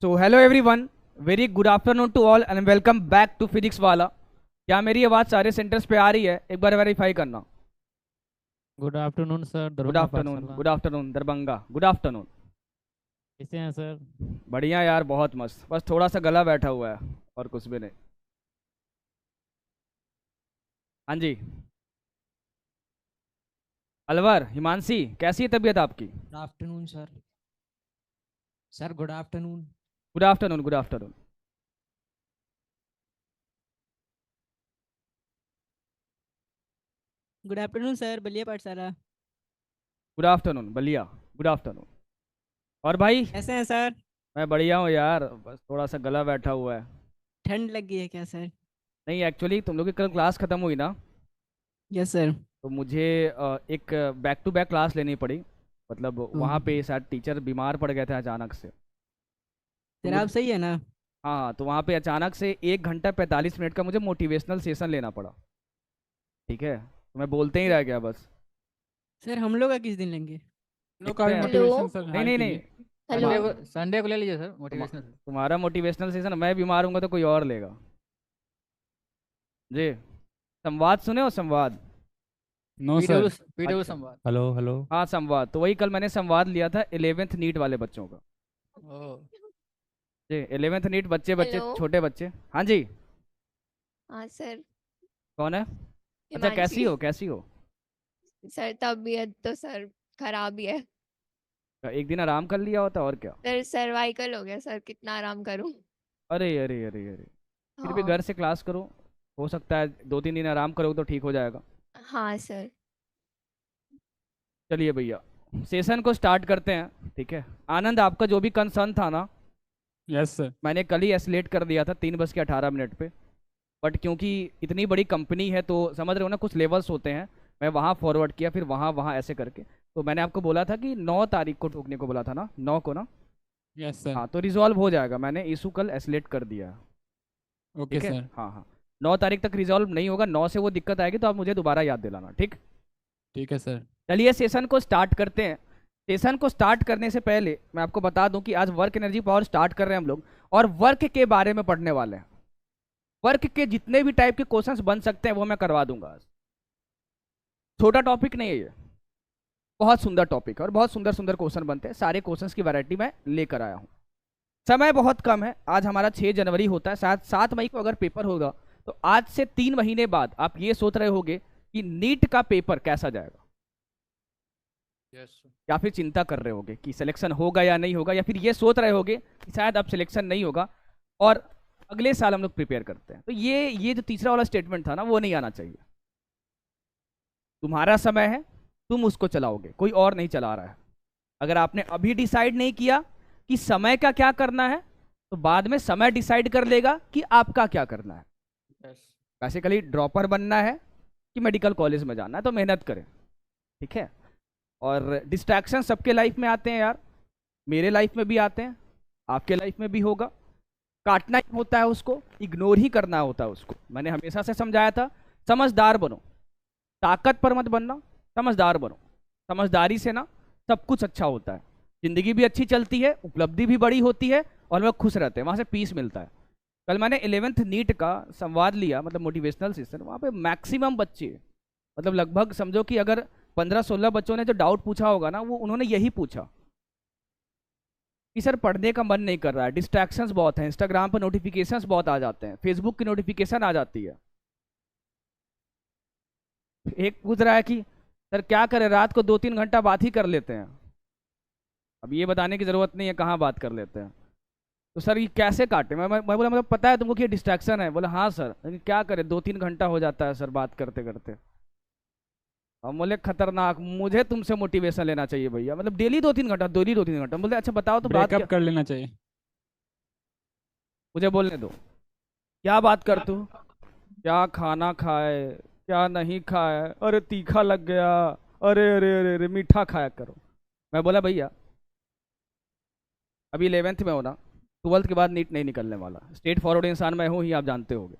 So hello everyone, very good afternoon to all and welcome back to physics Wallah. क्या मेरी आवाज़ सारे centres पे आ रही है? एक बार वेरीफाई करना। Good afternoon sir, good Darbhanga afternoon, Pathshala. Good afternoon Darbhanga, good afternoon. कैसे हैं सर? बढ़िया यार, बहुत मस्त। बस थोड़ा सा गला बैठा हुआ है और कुछ भी नहीं। हाँ जी। अलवर, हिमांशी, कैसी है तबीयत आपकी? Good afternoon sir. Sir good afternoon. Good afternoon, good afternoon. Good afternoon sir, Ballia Pathshala. Good afternoon Ballia, good afternoon. और भाई? कैसे हैं सर? मैं बढ़िया हूँ यार, बस थोड़ा सा गला बैठा हुआ है। ठंड लग गई है क्या सर? नहीं, एक्चुअली तुम लोग की कल क्लास खत्म हुई ना, यस सर। तो मुझे एक बैक टू बैक क्लास लेनी पड़ी। मतलब वहाँ पे शायद टीचर बीमार पड़ गए थे अचानक से। तो सर मुझे, आप सही है ना? हाँ, तो वहाँ पे अचानक से 1 घंटा 45 मिनट का मुझे मोटिवेशनल सेशन लेना पड़ा। ठीक है, तो मैं बोलते ही रह गया बस। सर हम लोग का किस दिन लेंगे? हम लोग का देखते भी हैं। मोटिवेशन सर नहीं हाल नहीं के नहीं। लिए। हेलो। संडे को ले लीजिए सर मोटिवेशनल। तुम्हारा मोटिवेशनल सेशन मैं बीमार हूँगा तो कोई और लेगा जी। संवाद सुने हो? संवाद। No sir. पीडब्ल्यू अच्छा। संवाद। Hello hello. हाँ, संवाद तो वही कल मैंने संवाद लिया था 11th नीट वाले बच्चों का। ओ। जी, 11th नीट बच्चे बच्चे हेलो। छोटे बच्चे। हाँ जी। हाँ सर। कौन है? अच्छा, कैसी हिमांशी। हो, कैसी हो? सर तबीयत तो सर खराब ही है। एक दिन आराम कर लिया होता और क्या। सर सर्वाइकल हो गया सर, कितना आराम करूं। अरे अरे अरे अरे। फिर भी हाँ। घर से क्लास करो। हो सकता है 2-3 दिन आराम करोगे तो ठीक हो जाएगा। हाँ सर। चलिए भैया, सेशन को स्टार्ट करते हैं। ठीक है। आनंद, आपका जो भी कंसर्न था ना, यस सर। मैंने कल ही एस्लेट कर दिया था 3:18 पे। बट क्योंकि इतनी बड़ी कंपनी है तो समझ रहे हो ना, कुछ लेवल्स होते हैं। मैं वहाँ फॉरवर्ड किया, फिर वहाँ वहाँ ऐसे करके। तो मैंने आपको बोला था कि 9 तारीख को ठोकने को बोला था ना, 9 को ना। Yes sir. हाँ, तो रिजॉल्व हो जाएगा, मैंने इशू कल एस्लेट कर दिया। ओके ठीक है, सर। हाँ हाँ। 9 तारीख तक रिजॉल्व नहीं होगा, 9 से वो दिक्कत आएगी तो आप मुझे दोबारा याद दिलाना, ठीक। ठीक है सर। चलिए सेशन को स्टार्ट करते हैं। सेशन को स्टार्ट करने से पहले मैं आपको बता दूं कि आज वर्क एनर्जी पावर स्टार्ट कर रहे हैं हम लोग, और वर्क के बारे में पढ़ने वाले हैं। वर्क के जितने भी टाइप के क्वेश्चंस बन सकते हैं वो मैं करवा दूंगा आज। छोटा टॉपिक नहीं है ये, बहुत सुंदर टॉपिक है और बहुत सुंदर सुंदर क्वेश्चन बनते हैं। सारे क्वेश्चंस की वैरायटी मैं लेकर आया हूँ। समय बहुत कम है, आज हमारा 6 जनवरी होता है, शायद 7 मई को अगर पेपर होगा तो आज से 3 महीने बाद आप ये सोच रहे होगे कि नीट का पेपर कैसा जाएगा, यस। या फिर चिंता कर रहे होगे कि सिलेक्शन होगा या नहीं होगा, या फिर ये सोच रहे होगे कि शायद अब सिलेक्शन नहीं होगा और अगले साल हम लोग प्रिपेयर करते हैं। तो ये जो तीसरा वाला स्टेटमेंट था ना, वो नहीं आना चाहिए। तुम्हारा समय है, तुम उसको चलाओगे, कोई और नहीं चला रहा है। अगर आपने अभी डिसाइड नहीं किया कि समय का क्या करना है, तो बाद में समय डिसाइड कर लेगा कि आपका क्या करना है। यस। बेसिकली ड्रॉपर बनना है कि मेडिकल कॉलेज में जाना है, तो मेहनत करें। ठीक है। और डिस्ट्रैक्शन सबके लाइफ में आते हैं यार, मेरे लाइफ में भी आते हैं, आपके लाइफ में भी होगा। काटना ही होता है उसको, इग्नोर ही करना होता है उसको। मैंने हमेशा से समझाया था, समझदार बनो, ताकत पर मत बनना, समझदार बनो। समझदारी से ना सब कुछ अच्छा होता है, जिंदगी भी अच्छी चलती है, उपलब्धि भी बड़ी होती है और लोग खुश रहते हैं, वहाँ से पीस मिलता है। कल मैंने 11th नीट का संवाद लिया, मतलब मोटिवेशनल सेशन। वहाँ पे मैक्सिमम बच्चे, मतलब लगभग समझो कि अगर 15-16 बच्चों ने जो डाउट पूछा होगा ना, वो उन्होंने यही पूछा कि सर पढ़ने का मन नहीं कर रहा है, डिस्ट्रैक्शंस बहुत हैं, इंस्टाग्राम पर नोटिफिकेशंस बहुत आ जाते हैं, फेसबुक की नोटिफिकेशन आ जाती है। एक पूछ रहा है कि सर क्या करें, रात को 2-3 घंटा बात ही कर लेते हैं। अब ये बताने की ज़रूरत नहीं है कहाँ बात कर लेते हैं। तो सर ये कैसे काटे? मैं बोला मतलब पता है तुमको कि ये डिस्ट्रैक्शन है? बोला हाँ सर, लेकिन क्या करें, 2-3 घंटा हो जाता है सर बात करते करते। हम बोले खतरनाक, मुझे तुमसे मोटिवेशन लेना चाहिए भैया, मतलब डेली 2-3 घंटा, डेली 2-3 घंटा। बोले अच्छा बताओ तो बात क्या, ब्रेकअप कर लेना चाहिए। मुझे बोलने दो। क्या बात कर तू? क्या खाना खाए, क्या नहीं खाए, अरे तीखा लग गया, अरे अरे अरे अरे मीठा खाया करो। मैं बोला भैया अभी 11th में हो ना, 12th के बाद नीट नहीं निकलने वाला, स्ट्रेट फॉरवर्ड इंसान मैं हूँ ही, आप जानते होंगे।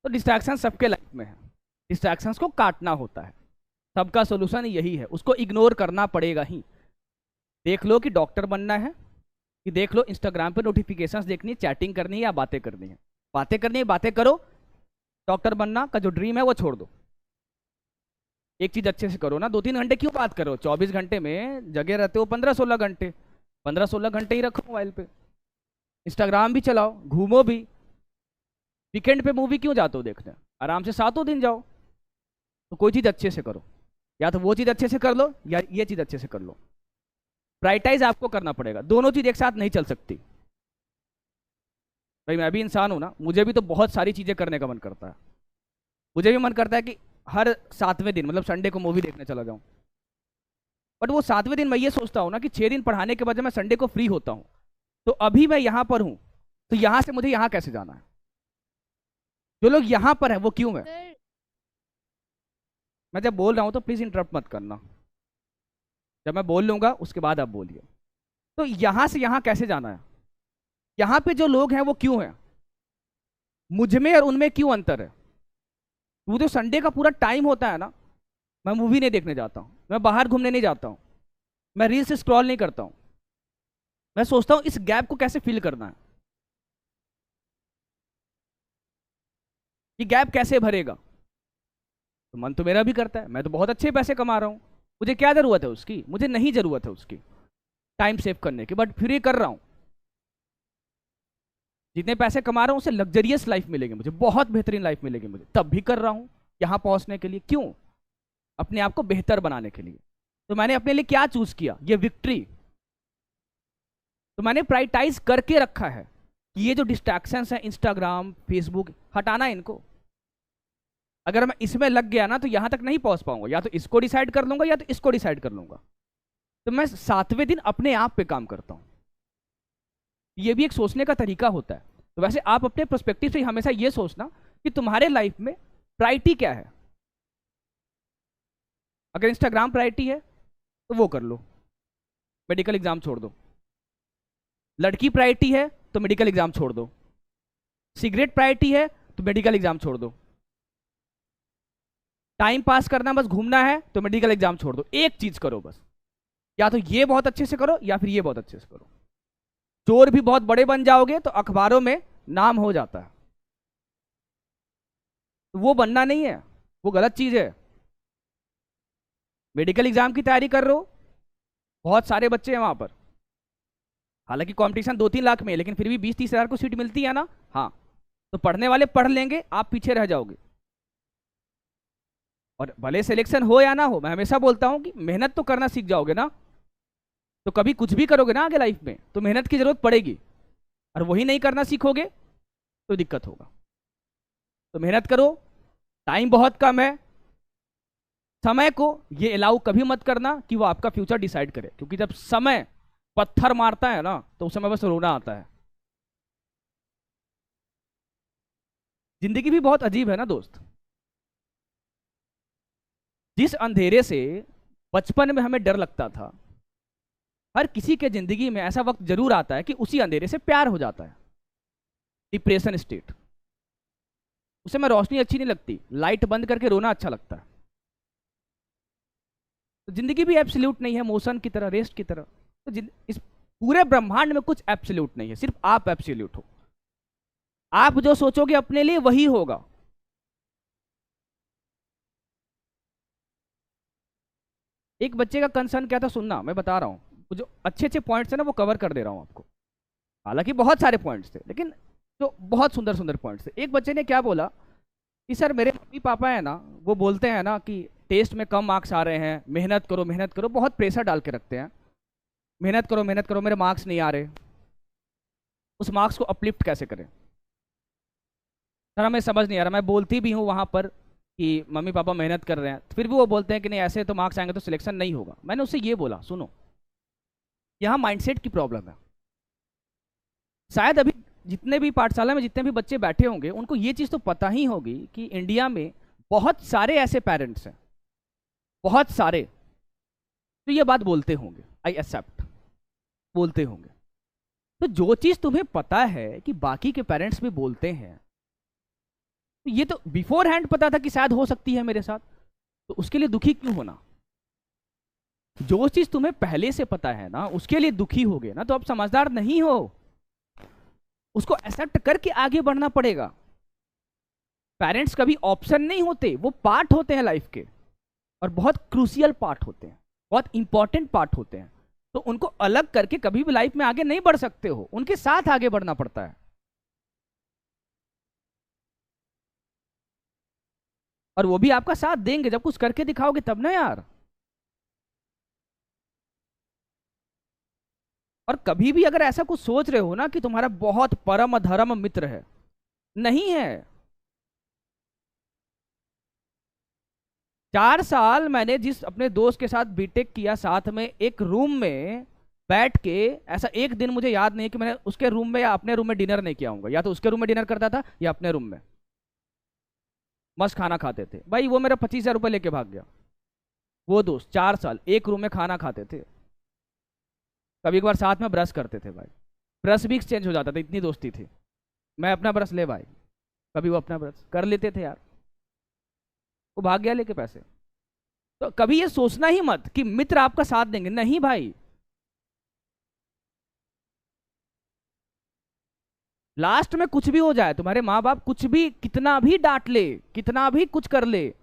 तो डिस्ट्रैक्शन सबके लाइफ में है, डिस्ट्रैक्शंस को काटना होता है। सबका सोल्यूशन यही है, उसको इग्नोर करना पड़ेगा ही। देख लो कि डॉक्टर बनना है, कि देख लो इंस्टाग्राम पे नोटिफिकेशंस देखनी है, चैटिंग करनी है या बातें करनी है। बातें करनी है, बातें करो। डॉक्टर बनना का जो ड्रीम है वो छोड़ दो। एक चीज अच्छे से करो ना, 2-3 घंटे क्यों बात करो? 24 घंटे में जगह रहते हो 15-16 घंटे, 15-16 घंटे ही रखो मोबाइल पे। इंस्टाग्राम भी चलाओ, घूमो भी। वीकेंड पे मूवी क्यों जाते हो देखने? आराम से 7 दिन जाओ। तो कोई चीज अच्छे से करो, या तो वो चीज अच्छे से कर लो या ये चीज अच्छे से कर लो। प्रायोरिटाइज आपको करना पड़ेगा, दोनों चीज एक साथ नहीं चल सकती। भाई मैं भी इंसान हूं ना, मुझे भी तो बहुत सारी चीजें करने का मन करता है। मुझे भी मन करता है कि हर 7वें दिन मतलब संडे को मूवी देखने चला जाऊं, बट वो 7वें दिन मैं ये सोचता हूँ ना कि 6 दिन पढ़ाने के बाद जब मैं संडे को फ्री होता हूँ, तो अभी मैं यहाँ पर हूँ, तो यहाँ से मुझे यहाँ कैसे जाना है? जो लोग यहाँ पर हैं वो क्यों है? सर मैं जब बोल रहा हूँ तो प्लीज इंटरप्ट मत करना। जब मैं बोल लूंगा उसके बाद आप बोलिए। तो यहाँ से यहाँ कैसे जाना है? यहाँ पे जो लोग हैं वो क्यों हैं? मुझ में और उनमें क्यों अंतर है? वो जो संडे का पूरा टाइम होता है ना, मैं मूवी नहीं देखने जाता हूँ, मैं बाहर घूमने नहीं जाता हूँ, मैं रील्स स्क्रॉल नहीं करता हूँ। मैं सोचता हूँ इस गैप को कैसे फिल करना है, ये गैप कैसे भरेगा। तो मन तो मेरा भी करता है, मैं तो बहुत अच्छे पैसे कमा रहा हूँ, मुझे क्या जरूरत है उसकी? मुझे नहीं जरूरत है उसकी टाइम सेव करने की, बट फिर ये कर रहा हूँ। जितने पैसे कमा रहा हूँ उससे लग्जरियस लाइफ मिलेगी मुझे, बहुत बेहतरीन लाइफ मिलेगी मुझे, तब भी कर रहा हूँ यहाँ पहुँचने के लिए। क्यों? अपने आप को बेहतर बनाने के लिए। तो मैंने अपने लिए क्या चूज किया? ये विक्ट्री। तो मैंने प्रायोरिटाइज करके रखा है कि ये जो डिस्ट्रैक्शंस हैं, इंस्टाग्राम, फेसबुक, हटाना है इनको। अगर मैं इसमें लग गया ना तो यहां तक नहीं पहुंच पाऊंगा, या तो इसको डिसाइड कर लूंगा या तो इसको डिसाइड कर लूंगा। तो मैं 7वें दिन अपने आप पे काम करता हूं। ये भी एक सोचने का तरीका होता है। तो वैसे आप अपने पर्सपेक्टिव से हमेशा ये सोचना कि तुम्हारे लाइफ में प्रायोरिटी क्या है। अगर इंस्टाग्राम प्रायोरिटी है तो वो कर लो, मेडिकल एग्जाम छोड़ दो। लड़की प्रायोरिटी है तो मेडिकल एग्जाम छोड़ दो। सिगरेट प्रायोरिटी है तो मेडिकल एग्जाम छोड़ दो। टाइम पास करना बस घूमना है तो मेडिकल एग्जाम छोड़ दो। एक चीज करो बस, या तो ये बहुत अच्छे से करो या फिर ये बहुत अच्छे से करो। चोर भी बहुत बड़े बन जाओगे तो अखबारों में नाम हो जाता है, तो वो बनना नहीं है, वो गलत चीज है। मेडिकल एग्जाम की तैयारी कर रहे हो, बहुत सारे बच्चे हैं वहां पर, हालांकि कंपटीशन 2-3 लाख में है, लेकिन फिर भी 20-30 हजार को सीट मिलती है ना। हाँ, तो पढ़ने वाले पढ़ लेंगे, आप पीछे रह जाओगे। और भले सिलेक्शन हो या ना हो, मैं हमेशा बोलता हूं कि मेहनत तो करना सीख जाओगे ना, तो कभी कुछ भी करोगे ना आगे लाइफ में तो मेहनत की जरूरत पड़ेगी। और वही नहीं करना सीखोगे तो दिक्कत होगा। तो मेहनत करो, टाइम बहुत कम है। समय को ये अलाउ कभी मत करना कि वो आपका फ्यूचर डिसाइड करे, क्योंकि जब समय पत्थर मारता है ना तो उस समय बस रोना आता है। जिंदगी भी बहुत अजीब है ना दोस्त। जिस अंधेरे से बचपन में हमें डर लगता था, हर किसी के जिंदगी में ऐसा वक्त जरूर आता है कि उसी अंधेरे से प्यार हो जाता है। डिप्रेशन स्टेट, उस समय रोशनी अच्छी नहीं लगती, लाइट बंद करके रोना अच्छा लगता है। तो जिंदगी भी एब्सोल्यूट नहीं है, मोशन की तरह, रेस्ट की तरह। तो इस पूरे ब्रह्मांड में कुछ एब्सोल्यूट नहीं है, सिर्फ आप एब्सोल्यूट हो। आप जो सोचोगे अपने लिए वही होगा। एक बच्चे का कंसर्न क्या था सुनना, मैं बता रहा हूं। जो अच्छे अच्छे पॉइंट्स है ना वो कवर कर दे रहा हूं आपको। हालांकि बहुत सारे पॉइंट्स थे, लेकिन जो बहुत सुंदर सुंदर पॉइंट्स थे। एक बच्चे ने क्या बोला कि सर मेरे मम्मी पापा है ना, वो बोलते हैं ना कि टेस्ट में कम मार्क्स आ रहे हैं, मेहनत करो मेहनत करो, बहुत प्रेशर डाल के रखते हैं, मेहनत करो मेहनत करो, मेरे मार्क्स नहीं आ रहे। उस मार्क्स को अपलिफ्ट कैसे करें? सर हमें समझ नहीं आ रहा। मैं बोलती भी हूँ वहाँ पर कि मम्मी पापा मेहनत कर रहे हैं, फिर भी वो बोलते हैं कि नहीं ऐसे तो मार्क्स आएंगे तो सिलेक्शन नहीं होगा। मैंने उससे ये बोला, सुनो यहाँ माइंडसेट की प्रॉब्लम है। शायद अभी जितने भी पाठशाला में जितने भी बच्चे बैठे होंगे उनको ये चीज़ तो पता ही होगी कि इंडिया में बहुत सारे ऐसे पेरेंट्स हैं, बहुत सारे, तो ये बात बोलते होंगे, आई एक्सेप्ट, बोलते होंगे। तो जो चीज़ तुम्हें पता है कि बाकी के पेरेंट्स भी बोलते हैं, तो ये तो बिफोर हैंड पता था कि शायद हो सकती है मेरे साथ, तो उसके लिए दुखी क्यों होना? जो चीज तुम्हें पहले से पता है ना, उसके लिए दुखी हो गए ना, तो अब समझदार नहीं हो। उसको एक्सेप्ट करके आगे बढ़ना पड़ेगा। पेरेंट्स कभी ऑप्शन नहीं होते, वो पार्ट होते हैं लाइफ के, और बहुत क्रूसियल पार्ट होते हैं, बहुत इंपॉर्टेंट पार्ट होते हैं। तो उनको अलग करके कभी भी लाइफ में आगे नहीं बढ़ सकते हो, उनके साथ आगे बढ़ना पड़ता है। और वो भी आपका साथ देंगे जब कुछ करके दिखाओगे तब ना यार। और कभी भी अगर ऐसा कुछ सोच रहे हो ना कि तुम्हारा बहुत परम धर्म मित्र है, नहीं है। 4 साल मैंने जिस अपने दोस्त के साथ बीटेक किया, साथ में एक रूम में बैठ के, ऐसा एक दिन मुझे याद नहीं कि मैंने उसके रूम में या अपने रूम में डिनर नहीं किया होगा। या तो उसके रूम में डिनर करता था या अपने रूम में मस्त खाना खाते थे। भाई वो मेरा 25,000 रुपये लेके भाग गया। वो दोस्त 4 साल एक रूम में खाना खाते थे, कभी कभार साथ में ब्रश करते थे भाई, ब्रश भी एक्सचेंज हो जाता था, इतनी दोस्ती थी। मैं अपना ब्रश ले भाई, कभी वो अपना ब्रश कर लेते थे यार। वो भाग गया लेके पैसे। तो कभी ये सोचना ही मत कि मित्र आपका साथ देंगे, नहीं भाई। लास्ट में कुछ भी हो जाए, तुम्हारे माँ बाप कुछ भी, कितना भी डांट ले, कितना भी कुछ कर ले,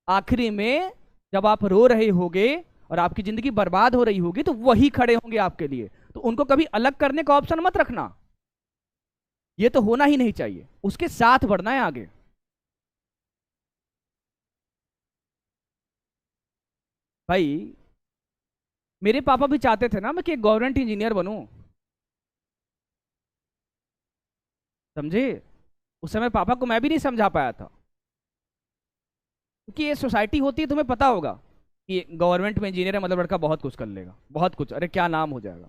आखिरी में जब आप रो रहे होगे और आपकी जिंदगी बर्बाद हो रही होगी, तो वही खड़े होंगे आपके लिए। तो उनको कभी अलग करने का ऑप्शन मत रखना, ये तो होना ही नहीं चाहिए। उसके साथ बढ़ना है आगे। भाई मेरे पापा भी चाहते थे ना मैं कि गवर्नमेंट इंजीनियर बनूं, समझे। उस समय पापा को मैं भी नहीं समझा पाया था, क्योंकि ये सोसाइटी होती है, तुम्हें पता होगा कि गवर्नमेंट में इंजीनियर है मतलब लड़का बहुत कुछ कर लेगा, बहुत कुछ, अरे क्या नाम हो जाएगा।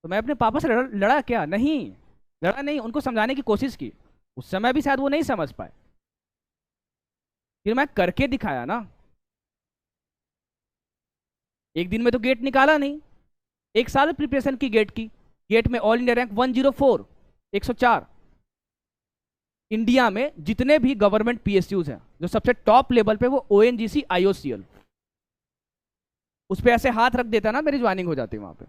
तो मैं अपने पापा से लड़ा क्या? नहीं लड़ा, नहीं, उनको समझाने की कोशिश की। उस समय भी शायद वो नहीं समझ पाए, फिर मैं करके दिखाया ना। एक दिन में तो गेट निकाला नहीं, 1 साल प्रिपरेशन की गेट की। गेट में ऑल इंडिया रैंक 104, 104। इंडिया में जितने भी गवर्नमेंट पीएसयूज हैं, जो सबसे टॉप लेवल पे, वो ओएनजीसी, आईओसीएल, उस पर ऐसे हाथ रख देता ना, मेरी ज्वाइनिंग हो जाती वहां पे।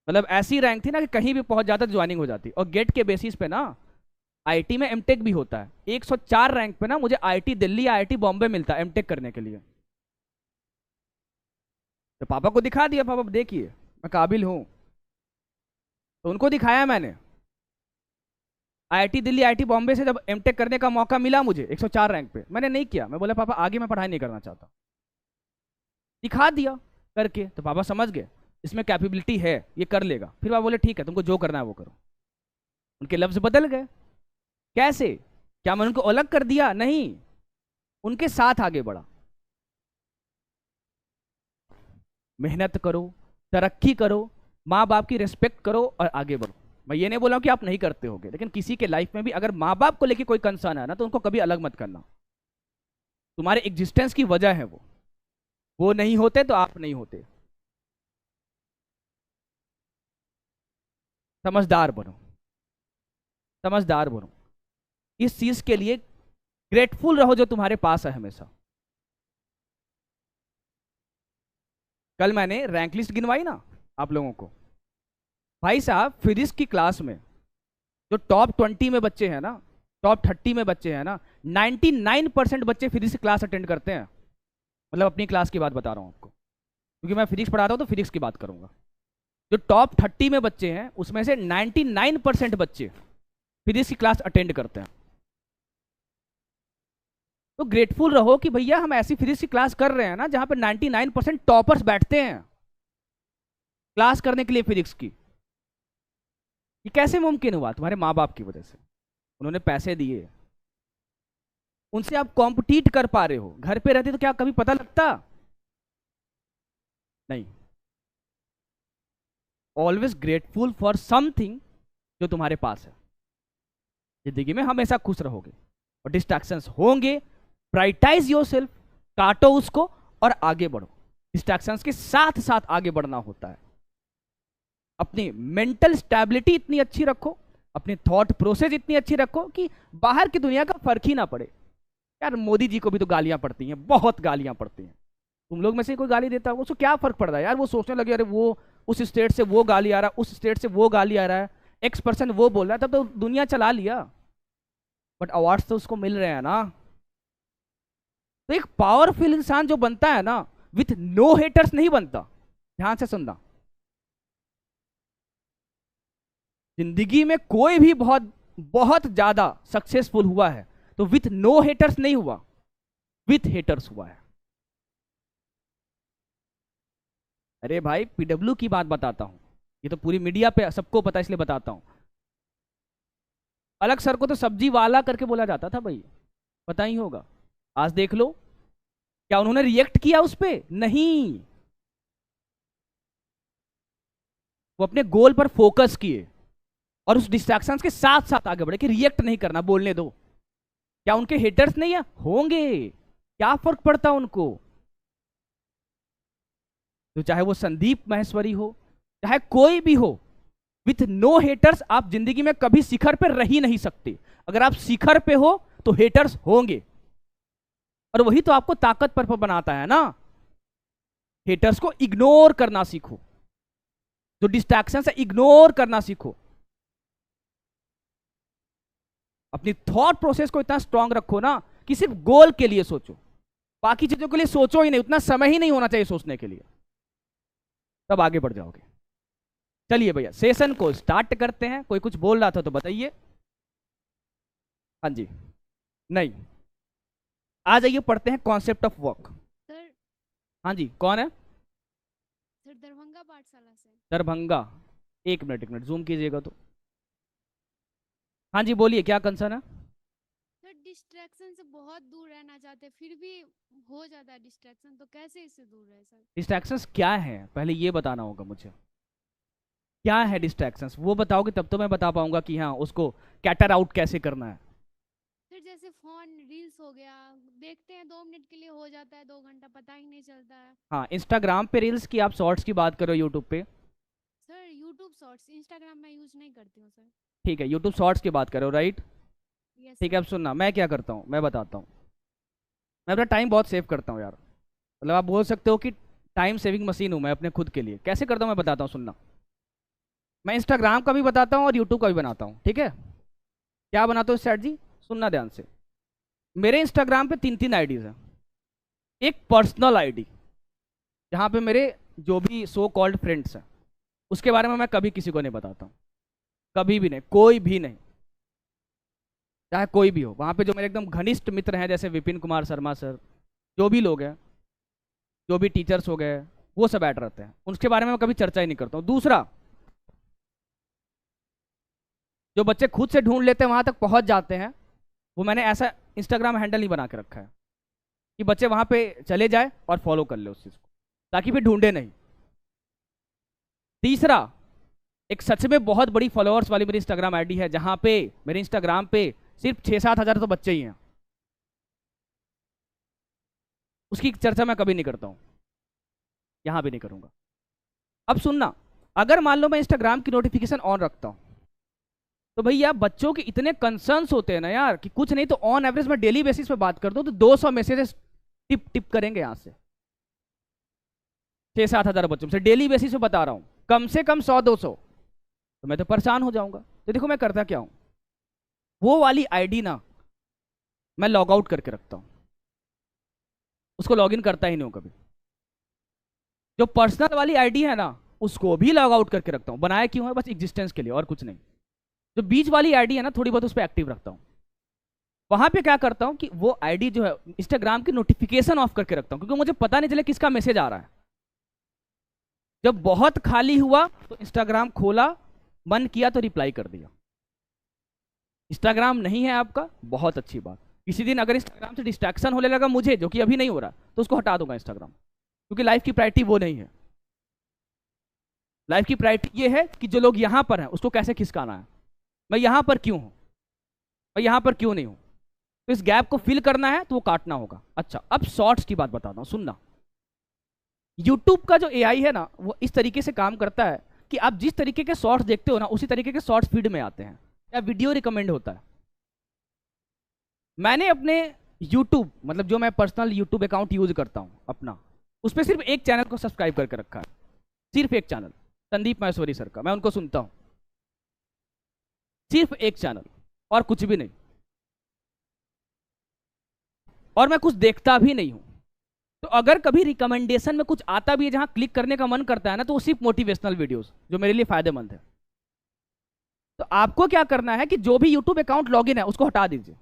मतलब ऐसी रैंक थी ना कि कहीं भी पहुंच जाता तो ज्वाइनिंग हो जाती। और गेट के बेसिस पे ना आईटी में एमटेक भी होता है। 104 रैंक पे ना मुझे आईटी दिल्ली, आईटी बॉम्बे मिलता है एमटेक करने के लिए। तो पापा को दिखा दिया, पापा देखिए मैं काबिल हूं। तो उनको दिखाया मैंने। आईटी दिल्ली, आईटी बॉम्बे से जब एमटेक करने का मौका मिला मुझे 104 रैंक पे, मैंने नहीं किया। मैं बोला पापा आगे मैं पढ़ाई नहीं करना चाहता, दिखा दिया करके। तो पापा समझ गए इसमें कैपेबिलिटी है, ये कर लेगा। फिर पापा बोले ठीक है, तुमको जो करना है वो करो। उनके लफ्ज बदल गए। कैसे? क्या मैंने उनको अलग कर दिया? नहीं, उनके साथ आगे बढ़ा। मेहनत करो, तरक्की करो, माँ बाप की रिस्पेक्ट करो और आगे बढ़ो। मैं ये नहीं बोला हूं कि आप नहीं करते होगे, लेकिन किसी के लाइफ में भी अगर माँ बाप को लेके कोई कंसर्न है ना, तो उनको कभी अलग मत करना। तुम्हारे एग्जिस्टेंस की वजह है वो नहीं होते तो आप नहीं होते। समझदार बनो, समझदार बनो। इस चीज के लिए ग्रेटफुल रहो जो तुम्हारे पास है हमेशा। कल मैंने रैंक लिस्ट गिनवाई ना आप लोगों को। भाई साहब फिजिक्स की क्लास में जो टॉप 20 में बच्चे हैं ना, टॉप 30 में बच्चे हैं ना, 99% बच्चे फिजिक्स की क्लास अटेंड करते हैं। मतलब अपनी क्लास की बात बता रहा हूँ आपको, क्योंकि मैं फिजिक्स पढ़ाता हूँ तो फिजिक्स की बात करूंगा। जो टॉप 30 में बच्चे हैं उसमें से 99% बच्चे फिजिक्स की क्लास अटेंड करते हैं। तो ग्रेटफुल रहो कि भैया हम ऐसी फिजिक्स की क्लास कर रहे हैं ना जहां पर 99% टॉपर्स बैठते हैं क्लास करने के लिए फिजिक्स की। ये कैसे मुमकिन हुआ? तुम्हारे माँ बाप की वजह से। उन्होंने पैसे दिए, उनसे आप कॉम्पिटिट कर पा रहे हो। घर पे रहते तो क्या कभी पता लगता? नहीं। ऑलवेज ग्रेटफुल फॉर समथिंग जो तुम्हारे पास है। जिंदगी में हमेशा खुश रहोगे और डिस्ट्रैक्शंस होंगे, प्रायोरिटाइज योरसेल्फ, काटो उसको और आगे बढ़ो। डिस्ट्रैक्शंस के साथ साथ आगे बढ़ना होता है। अपनी मेंटल स्टेबिलिटी इतनी अच्छी रखो, अपनी थॉट प्रोसेस इतनी अच्छी रखो कि बाहर की दुनिया का फर्क ही ना पड़े। यार मोदी जी को भी तो गालियां पड़ती हैं, बहुत गालियां पड़ती हैं। तुम लोग में से कोई गाली देता होगा, उसको क्या फर्क पड़ रहा है यार? वो सोचने लगे अरे वो उस स्टेट से वो गाली आ रहा है, उस स्टेट से वो गाली आ रहा है, X% वो बोल रहा है, तब तो दुनिया चला लिया। बट अवार्ड्स तो उसको मिल रहे हैं ना। तो एक पावरफुल इंसान जो बनता है ना, विथ नो हेटर्स नहीं बनता। ध्यान से सुनना, जिंदगी में कोई भी बहुत बहुत ज्यादा सक्सेसफुल हुआ है तो विथ नो हेटर्स नहीं हुआ, विथ हेटर्स हुआ है। अरे भाई PW की बात बताता हूं, ये तो पूरी मीडिया पे सबको पता है इसलिए बताता हूं। अलग सर को तो सब्जी वाला करके बोला जाता था भाई, पता ही होगा। आज देख लो, क्या उन्होंने रिएक्ट किया उस पे? नहीं, वो अपने गोल पर फोकस किए और उस डिस्ट्रैक्शंस के साथ साथ आगे बढ़े कि रिएक्ट नहीं करना, बोलने दो। क्या उनके हेटर्स नहीं है? होंगे, क्या फर्क पड़ता उनको? तो चाहे वो संदीप माहेश्वरी हो, चाहे कोई भी हो, विथ नो हेटर्स आप जिंदगी में कभी शिखर पे रह ही नहीं सकते। अगर आप शिखर पे हो तो हेटर्स होंगे, और वही तो आपको ताकतवर बनाता है ना। हेटर्स को इग्नोर करना सीखो, जो डिस्ट्रैक्शन है इग्नोर करना सीखो। अपनी थॉट प्रोसेस को इतना स्ट्रांग रखो ना कि सिर्फ गोल के लिए सोचो, बाकी चीजों के लिए सोचो ही नहीं, उतना समय ही नहीं होना चाहिए सोचने के लिए, तब आगे बढ़ जाओगे। चलिए भैया सेशन को स्टार्ट करते हैं। कोई कुछ बोल रहा था तो बताइए। हाँ जी, नहीं, आ जाइए पढ़ते हैं कॉन्सेप्ट ऑफ वर्क। सर हाँ जी, कौन है? सर दरभंगा पाठशाला से। दरभंगा, एक मिनट जूम कीजिएगा तो। हाँ जी बोलिए, क्या कंसर्न है? सर डिस्ट्रैक्शन से बहुत दूर रहना चाहते, फिर भी हो जाता है डिस्ट्रैक्शन, तो कैसे इससे दूर रहे सर? डिस्ट्रैक्शंस क्या है पहले ये बताना होगा मुझे, क्या है डिस्ट्रैक्शंस? वो बताओगे तब तो मैं बता पाऊंगा कि हाँ उसको कैटर आउट कैसे करना है। सर जैसे फोन रील्स हो गया, देखते हैं 2 मिनट के लिए हो जाता है 2 घंटा, पता ही नहीं चलता है। हाँ, इंस्टाग्राम पे रील्स की, आप शॉर्ट्स की बात करो यूट्यूब पे। सर यूट्यूब शॉर्ट्स, इंस्टाग्राम मैं यूज नहीं करती हूँ सर। ठीक है, यूट्यूब शॉर्ट्स की बात करो, राइट? यस ठीक है, अब सुनना मैं क्या करता हूँ, मैं बताता हूँ। मैं अपना टाइम बहुत सेव करता हूँ यार, मतलब आप बोल सकते हो कि टाइम सेविंग मशीन हूँ मैं अपने खुद के लिए। कैसे करता हूँ मैं बताता हूँ, सुनना। मैं इंस्टाग्राम का भी बताता हूँ और यूट्यूब का भी बनाता हूँ, ठीक है? क्या बनाता हूँ सेठ जी, सुनना ध्यान से। मेरे इंस्टाग्राम पे 3 आईडीज हैं। एक पर्सनल आईडी जहाँ पे मेरे जो भी सो कॉल्ड फ्रेंड्स हैं उसके बारे में मैं कभी किसी को नहीं बताता हूँ, कभी भी नहीं, कोई भी नहीं, चाहे कोई भी हो। वहाँ पे जो मेरे एकदम घनिष्ठ मित्र हैं, जैसे विपिन कुमार शर्मा सर, जो भी लोग हैं, जो भी टीचर्स हो गए, वो सब ऐड रहते हैं, उनके बारे में मैं कभी चर्चा ही नहीं करता हूँ। दूसरा, जो बच्चे खुद से ढूंढ लेते हैं, वहाँ तक पहुँच जाते हैं, वो मैंने ऐसा इंस्टाग्राम हैंडल नहीं बना के रखा है कि बच्चे वहाँ पे चले जाए और फॉलो कर ले उस चीज़ को, ताकि फिर ढूंढे नहीं। तीसरा, एक सच में बहुत बड़ी फॉलोअर्स वाली मेरी इंस्टाग्राम आईडी है, जहाँ पे मेरे इंस्टाग्राम पे सिर्फ 6-7 हज़ार तो बच्चे ही हैं, उसकी चर्चा मैं कभी नहीं करता हूँ, यहाँ भी नहीं करूँगा। अब सुनना, अगर मान लो मैं इंस्टाग्राम की नोटिफिकेशन ऑन रखता हूँ, तो भैया बच्चों के इतने कंसर्न्स होते हैं ना यार, कि कुछ नहीं तो ऑन एवरेज में डेली बेसिस पे बात कर दो तो 200 मैसेजेस टिप टिप करेंगे यहाँ से। 6-7 हज़ार बच्चों से डेली बेसिस पे बता रहा हूँ, कम से कम 100-200, तो मैं तो परेशान हो जाऊंगा। तो देखो मैं करता क्या हूँ, वो वाली आईडी ना मैं लॉग आउट करके रखता हूँ, उसको लॉग इन करता ही नहीं हूँ कभी। जो पर्सनल वाली आईडी है ना उसको भी लॉग आउट करके रखता हूँ। बनाया क्यों है? बस एग्जिस्टेंस के लिए, और कुछ नहीं। जो बीच वाली आईडी है ना, थोड़ी बहुत उस पर एक्टिव रखता हूँ। वहां पे क्या करता हूँ कि वो आईडी जो है इंस्टाग्राम की नोटिफिकेशन ऑफ करके रखता हूँ, क्योंकि मुझे पता नहीं चले किसका मैसेज आ रहा है। जब बहुत खाली हुआ तो इंस्टाग्राम खोला, मन किया तो रिप्लाई कर दिया। इंस्टाग्राम नहीं है आपका, बहुत अच्छी बात। किसी दिन अगर इंस्टाग्राम से डिस्ट्रैक्शन होने लगा मुझे, जो कि अभी नहीं हो रहा, तो उसको हटा दूंगा इंस्टाग्राम, क्योंकि लाइफ की प्रायोरिटी वो नहीं है। लाइफ की प्रायोरिटी ये है कि जो लोग यहाँ पर हैं उसको कैसे खिसकाना है, मैं यहाँ पर क्यों हूँ, मैं यहाँ पर क्यों नहीं हूँ, तो इस गैप को फिल करना है तो वो काटना होगा। अच्छा, अब शॉर्ट्स की बात बताता हूँ, सुनना। यूट्यूब का जो एआई है ना, वो इस तरीके से काम करता है कि आप जिस तरीके के शॉर्ट्स देखते हो ना, उसी तरीके के शॉर्ट्स फीड में आते हैं, या वीडियो रिकमेंड होता है। मैंने अपने यूट्यूब मतलब जो मैं पर्सनल यूट्यूब अकाउंट यूज करता हूँ अपना, उस पर सिर्फ एक चैनल को सब्सक्राइब करके रखा है, सिर्फ एक चैनल, संदीप महेश्वरी सर का, मैं उनको सुनता हूँ, सिर्फ एक चैनल और कुछ भी नहीं, और मैं कुछ देखता भी नहीं हूं। तो अगर कभी रिकमेंडेशन में कुछ आता भी है जहां क्लिक करने का मन करता है ना, तो वो सिर्फ मोटिवेशनल वीडियोस जो मेरे लिए फायदेमंद है। तो आपको क्या करना है कि जो भी यूट्यूब अकाउंट लॉगिन है उसको हटा दीजिए,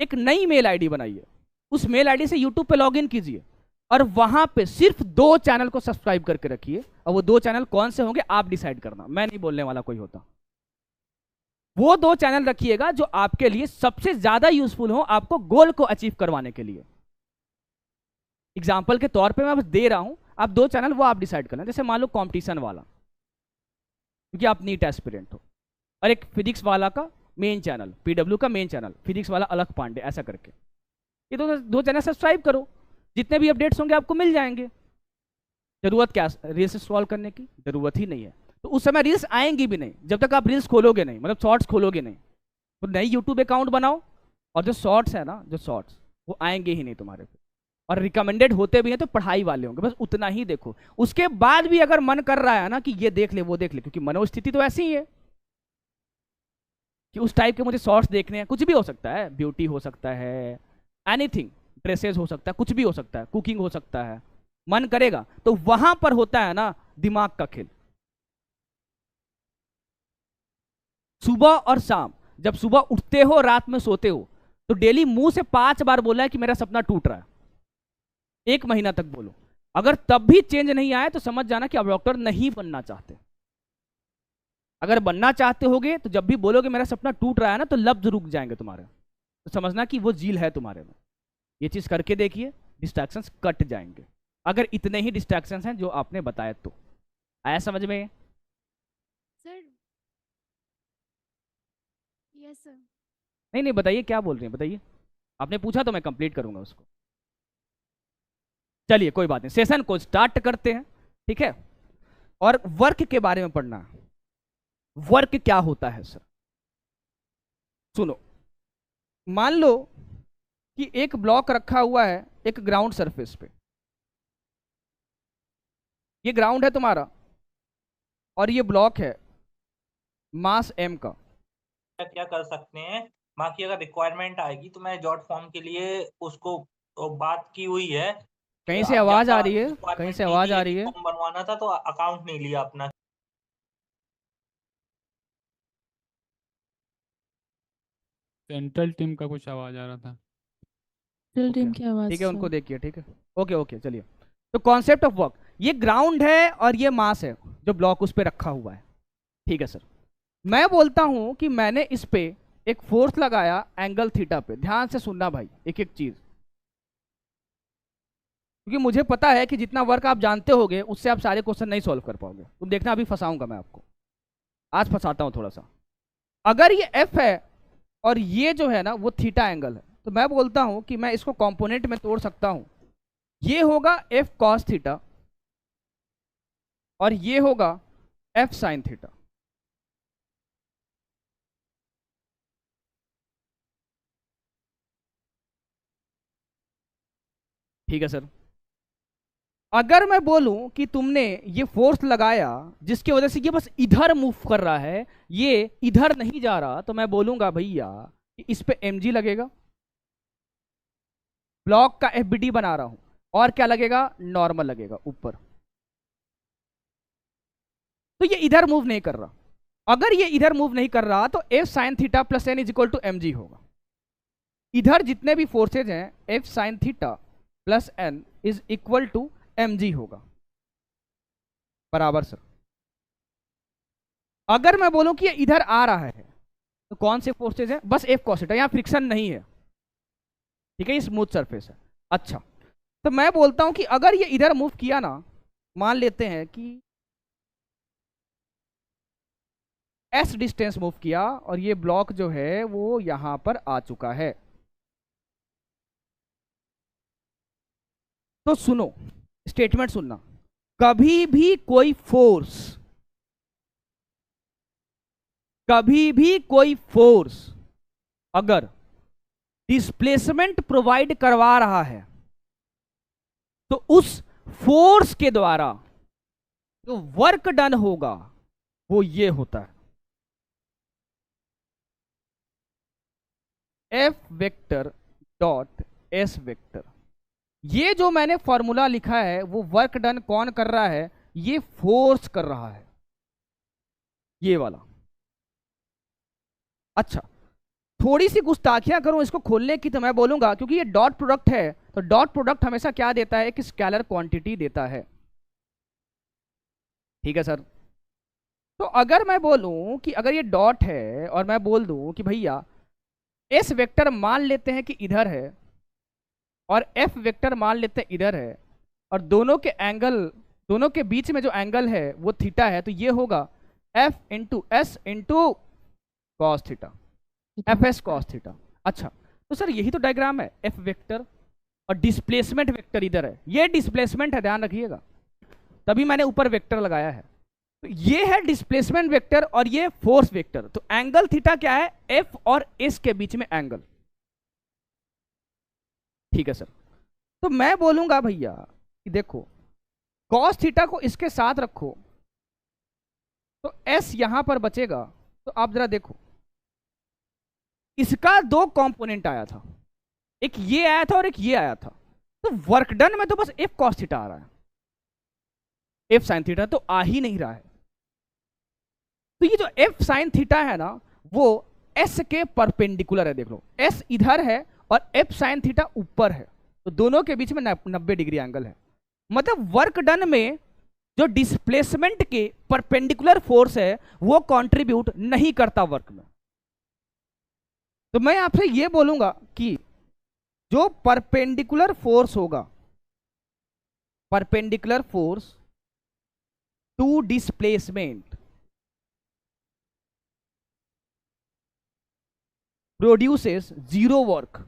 एक नई मेल आईडी बनाइए, उस मेल आईडी से यूट्यूब पे लॉगिन कीजिए और वहां पे सिर्फ 2 चैनल को सब्सक्राइब करके रखिए, और वो 2 चैनल कौन से होंगे आप डिसाइड करना, मैं नहीं बोलने वाला कोई होता। वो 2 चैनल रखिएगा जो आपके लिए सबसे ज्यादा यूजफुल हो, आपको गोल को अचीव करवाने के लिए। एग्जाम्पल के तौर पे मैं बस दे रहा हूं, आप 2 चैनल वो आप डिसाइड करना। जैसे मान लो कंपटीशन वाला, क्योंकि आप नीट एस्पिरेंट हो, और एक फिजिक्स वाला का मेन चैनल, पीडब्ल्यू का मेन चैनल, फिजिक्स वाला अलग पांडे, ऐसा करके ये 2 चैनल सब्सक्राइब करो, जितने भी अपडेट्स होंगे आपको मिल जाएंगे। जरूरत क्या रील्स स्क्रॉल करने की, जरूरत ही नहीं है। तो उस समय रील्स आएंगी भी नहीं जब तक आप रील्स खोलोगे नहीं, मतलब शॉर्ट्स खोलोगे नहीं। तो नई यूट्यूब अकाउंट बनाओ, और जो शॉर्ट्स है ना, जो शॉर्ट्स वो आएंगे ही नहीं तुम्हारे पे, और रिकमेंडेड होते भी हैं तो पढ़ाई वाले होंगे, बस उतना ही देखो। उसके बाद भी अगर मन कर रहा है ना कि ये देख ले वो देख ले, क्योंकि मनोस्थिति तो ऐसी ही है कि उस टाइप के मुझे शॉर्ट्स देखने हैं, कुछ भी हो सकता है, ब्यूटी हो सकता है, एनीथिंग, ड्रेसेस हो सकता है, कुछ भी हो सकता है, कुकिंग हो सकता है, मन करेगा तो वहां पर होता है ना दिमाग का खेल। सुबह और शाम, जब सुबह उठते हो रात में सोते हो, तो डेली मुंह से 5 बार बोला है कि मेरा सपना टूट रहा है, 1 महीना तक बोलो। अगर तब भी चेंज नहीं आया तो समझ जाना कि आप डॉक्टर नहीं बनना चाहते। अगर बनना चाहते होगे तो जब भी बोलोगे मेरा सपना टूट रहा है ना, तो लफ्ज रुक जाएंगे तुम्हारे, तो समझना कि वो जील है तुम्हारे में। ये चीज करके देखिए, डिस्ट्रैक्शंस कट जाएंगे, अगर इतने ही डिस्ट्रैक्शंस हैं जो आपने बताया तो। आया समझ में? Sir yes sir. नहीं नहीं, बताइए क्या बोल रही हैं, बताइए। आपने पूछा तो मैं कंप्लीट करूंगा उसको। चलिए कोई बात नहीं, सेशन को स्टार्ट करते हैं, ठीक है। और वर्क के बारे में पढ़ना है। वर्क क्या होता है सर? सुनो, मान लो कि एक ब्लॉक रखा हुआ है एक ग्राउंड सरफेस पे, ये ग्राउंड है तुम्हारा और ये ब्लॉक है मास m का। क्या कर सकते हैं, बाकी अगर रिक्वायरमेंट आएगी तो मैं जॉट फॉर्म के लिए उसको बात की हुई है। कहीं से आवाज आ रही है, कहीं से आवाज आ रही है। फॉर्म बनवाना था तो अकाउंट नहीं लिया अपना। सेंट्रल टीम का कुछ आवाज आ रहा था। सेंट्रल टीम की आवाज ठीक है, उनको सर। देखिए, ठीक है, ओके ओके, चलिए। तो कॉन्सेप्ट ऑफ वर्क, ये ग्राउंड है और ये मास है जो ब्लॉक उस पे रखा हुआ है, ठीक है सर। मैं बोलता हूं कि मैंने इस पे एक फोर्स लगाया एंगल थीटा पे। ध्यान से सुनना भाई, एक एक चीज, क्योंकि मुझे पता है कि जितना वर्क आप जानते होगे उससे आप सारे क्वेश्चन नहीं सॉल्व कर पाओगे। तुम देखना, अभी फंसाऊंगा मैं आपको, आज फंसाता हूं थोड़ा सा। अगर ये एफ है और ये जो है ना वो थीटा एंगल है, तो मैं बोलता हूं कि मैं इसको कंपोनेंट में तोड़ सकता हूं। ये होगा एफ कॉस थीटा और ये होगा एफ साइन थीटा। ठीक है सर। अगर मैं बोलूं कि तुमने ये फोर्स लगाया जिसकी वजह से ये बस इधर मूव कर रहा है, ये इधर नहीं जा रहा, तो मैं बोलूंगा भैया कि इस पे mg लगेगा, ब्लॉक का fbd बना रहा हूं, और क्या लगेगा, नॉर्मल लगेगा ऊपर। तो ये इधर मूव नहीं कर रहा। अगर ये इधर मूव नहीं कर रहा तो f sine theta plus n is equal to mg होगा। इधर जितने भी फोर्सेज हैं f sine theta plus n is equal to mg होगा, बराबर सर। अगर मैं बोलूं कि ये इधर आ रहा है तो कौन से फोर्सेज है, बस f cos थीटा, यहां फ्रिक्शन नहीं है, ठीक है, ये स्मूथ सरफेस है। अच्छा, तो मैं बोलता हूं कि अगर ये इधर मूव किया ना, मान लेते हैं कि s डिस्टेंस मूव किया और ये ब्लॉक जो है वो यहां पर आ चुका है, तो सुनो, स्टेटमेंट सुनना, कभी भी कोई फोर्स अगर डिस्प्लेसमेंट प्रोवाइड करवा रहा है, तो उस फोर्स के द्वारा जो वर्क डन होगा वो ये होता है F vector dot S vector. ये जो मैंने फॉर्मूला लिखा है वो वर्क डन कौन कर रहा है, ये फोर्स कर रहा है, ये वाला। अच्छा, थोड़ी सी गुस्ताखियां करूं इसको खोलने की तो मैं बोलूंगा, क्योंकि ये डॉट प्रोडक्ट है, तो डॉट प्रोडक्ट हमेशा क्या देता है, एक स्केलर क्वांटिटी देता है। ठीक है सर। तो अगर मैं बोलूं कि अगर ये डॉट है और मैं बोल दूं कि भैया एस वेक्टर मान लेते हैं कि इधर है और एफ वेक्टर मान लेते हैं इधर है, और दोनों के एंगल, दोनों के बीच में जो एंगल है वो थीटा है, तो ये होगा F into S into cos theta, F S cos theta. अच्छा, तो सर यही तो डायग्राम है, एफ वेक्टर और डिस्प्लेसमेंट वेक्टर इधर है, ये डिस्प्लेसमेंट है, ध्यान रखिएगा, तभी मैंने ऊपर वेक्टर लगाया है। तो ये है डिस्प्लेसमेंट वेक्टर और ये फोर्स वेक्टर। तो एंगल थीटा क्या है, एफ और एस के बीच में एंगल। ठीक है सर। तो मैं बोलूंगा भैया कि देखो कॉस थीटा को इसके साथ रखो तो एस यहां पर बचेगा। तो आप जरा देखो, इसका दो कंपोनेंट आया था, एक ये आया था और एक ये आया था, तो वर्क डन में तो बस एफ कॉस थीटा आ रहा है, एफ साइन थीटा तो आ ही नहीं रहा है। तो ये जो एफ साइन थीटा है ना वो एस के परपेंडिकुलर है, देख लो एस इधर है और एफ साइन थीटा ऊपर है, तो दोनों के बीच में 90 डिग्री एंगल है। मतलब वर्क डन में जो डिस्प्लेसमेंट के परपेंडिकुलर फोर्स है वो कंट्रीब्यूट नहीं करता वर्क में। तो मैं आपसे ये बोलूंगा कि जो परपेंडिकुलर फोर्स होगा, perpendicular force to displacement produces zero work,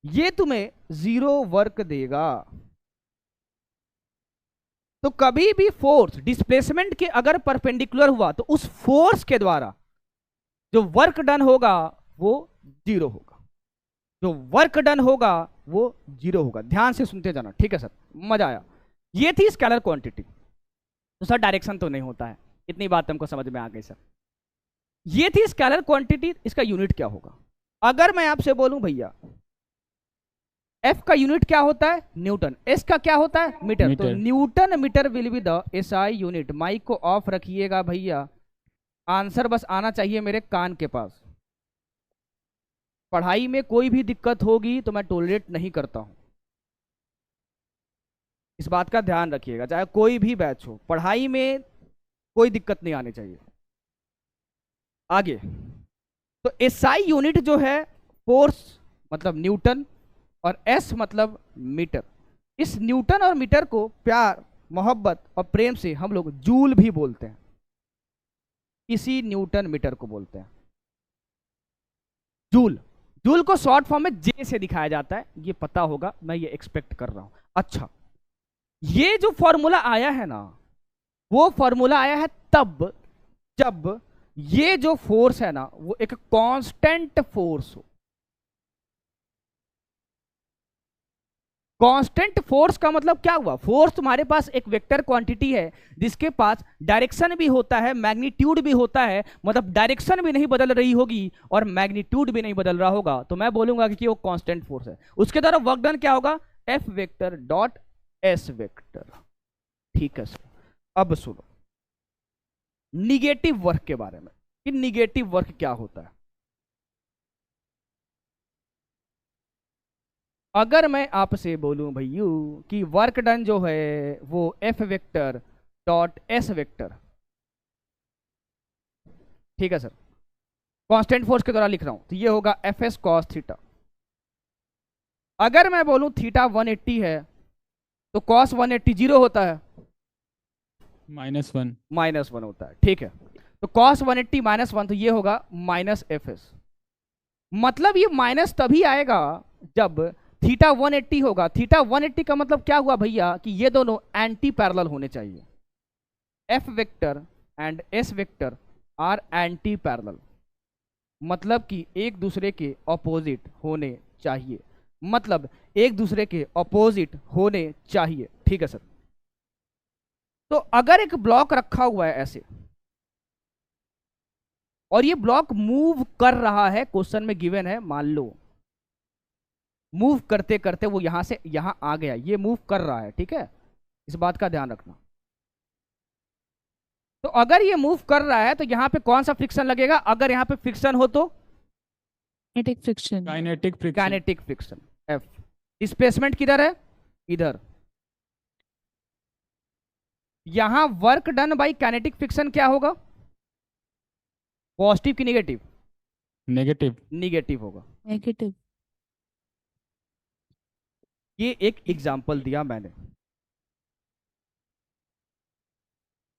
ये तुम्हें जीरो वर्क देगा। तो कभी भी फोर्स डिस्प्लेसमेंट के अगर परपेंडिकुलर हुआ तो उस फोर्स के द्वारा जो वर्क डन होगा वो जीरो होगा, जो वर्क डन होगा वो जीरो होगा। ध्यान से सुनते जाना, ठीक है सर, मजा आया। ये थी स्केलर क्वांटिटी। तो सर डायरेक्शन तो नहीं होता है, इतनी बात हमको समझ में आ गई सर। ये थी स्केलर क्वांटिटी, इसका यूनिट क्या होगा। अगर मैं आपसे बोलूं भैया एफ का यूनिट क्या होता है, न्यूटन, एस का क्या होता है, मीटर, तो newton metre will be the SI unit. Mike को ऑफ रखिएगा भैया, आंसर बस आना चाहिए मेरे कान के पास। पढ़ाई में कोई भी दिक्कत होगी तो मैं टॉलरेट नहीं करता हूं, इस बात का ध्यान रखिएगा, चाहे कोई भी बैच हो, पढ़ाई में कोई दिक्कत नहीं आनी चाहिए। आगे, तो एसआई यूनिट जो है फोर्स मतलब न्यूटन और एस मतलब मीटर। इस न्यूटन और मीटर को प्यार मोहब्बत और प्रेम से हम लोग जूल भी बोलते हैं, इसी न्यूटन मीटर को बोलते हैं जूल। जूल को शॉर्ट फॉर्म में जे से दिखाया जाता है, ये पता होगा, मैं ये एक्सपेक्ट कर रहा हूं। अच्छा, ये जो फॉर्मूला आया है ना वो फॉर्मूला आया है तब जब ये जो फोर्स है ना वो एक कांस्टेंट फोर्स हो। कांस्टेंट फोर्स का मतलब क्या हुआ, फोर्स तुम्हारे पास एक वेक्टर क्वांटिटी है जिसके पास डायरेक्शन भी होता है, मैग्नीट्यूड भी होता है, मतलब डायरेक्शन भी नहीं बदल रही होगी और मैग्नीट्यूड भी नहीं बदल रहा होगा, तो मैं बोलूंगा कि वो कांस्टेंट फोर्स है। उसके द्वारा वर्क डन क्या होगा, F vector dot S vector. ठीक है सर। अब सुनो निगेटिव वर्क के बारे में, कि निगेटिव वर्क क्या होता है। अगर मैं आपसे बोलूं भैयू कि वर्क डन जो है वो F vector dot S vector, ठीक है सर, कांस्टेंट फोर्स के द्वारा लिख रहा हूं, तो ये होगा एफ एस कॉस थीटा। अगर मैं बोलूं थीटा 180 है तो कॉस 180 जीरो होता है, -1 होता है, ठीक है। तो कॉस 180 -1, तो ये होगा माइनस एफ एस। मतलब ये माइनस तभी आएगा जब थीटा 180 होगा। थीटा 180 का मतलब क्या हुआ भैया कि ये दोनों एंटी पैरेलल होने चाहिए, F vector and S vector are anti parallel. मतलब कि एक दूसरे के ऑपोजिट होने चाहिए, मतलब एक दूसरे के ऑपोजिट होने चाहिए। ठीक है सर। तो अगर एक ब्लॉक रखा हुआ है ऐसे और ये ब्लॉक मूव कर रहा है, क्वेश्चन में गिवन है, मान लो मूव करते करते वो यहां से यहां आ गया, ये मूव कर रहा है, ठीक है, इस बात का ध्यान रखना। तो अगर ये मूव कर रहा है तो यहां पे कौन सा फ्रिक्शन लगेगा? अगर यहां पे फ्रिक्शन हो तो kinetic friction. Kinetic friction. Kinetic friction F। Displacement किधर है? इधर। यहां work done bye kinetic friction क्या होगा? पॉजिटिव की नेगेटिव? नेगेटिव। निगेटिव होगा। नेगेटिव। ये एक एग्जांपल दिया मैंने।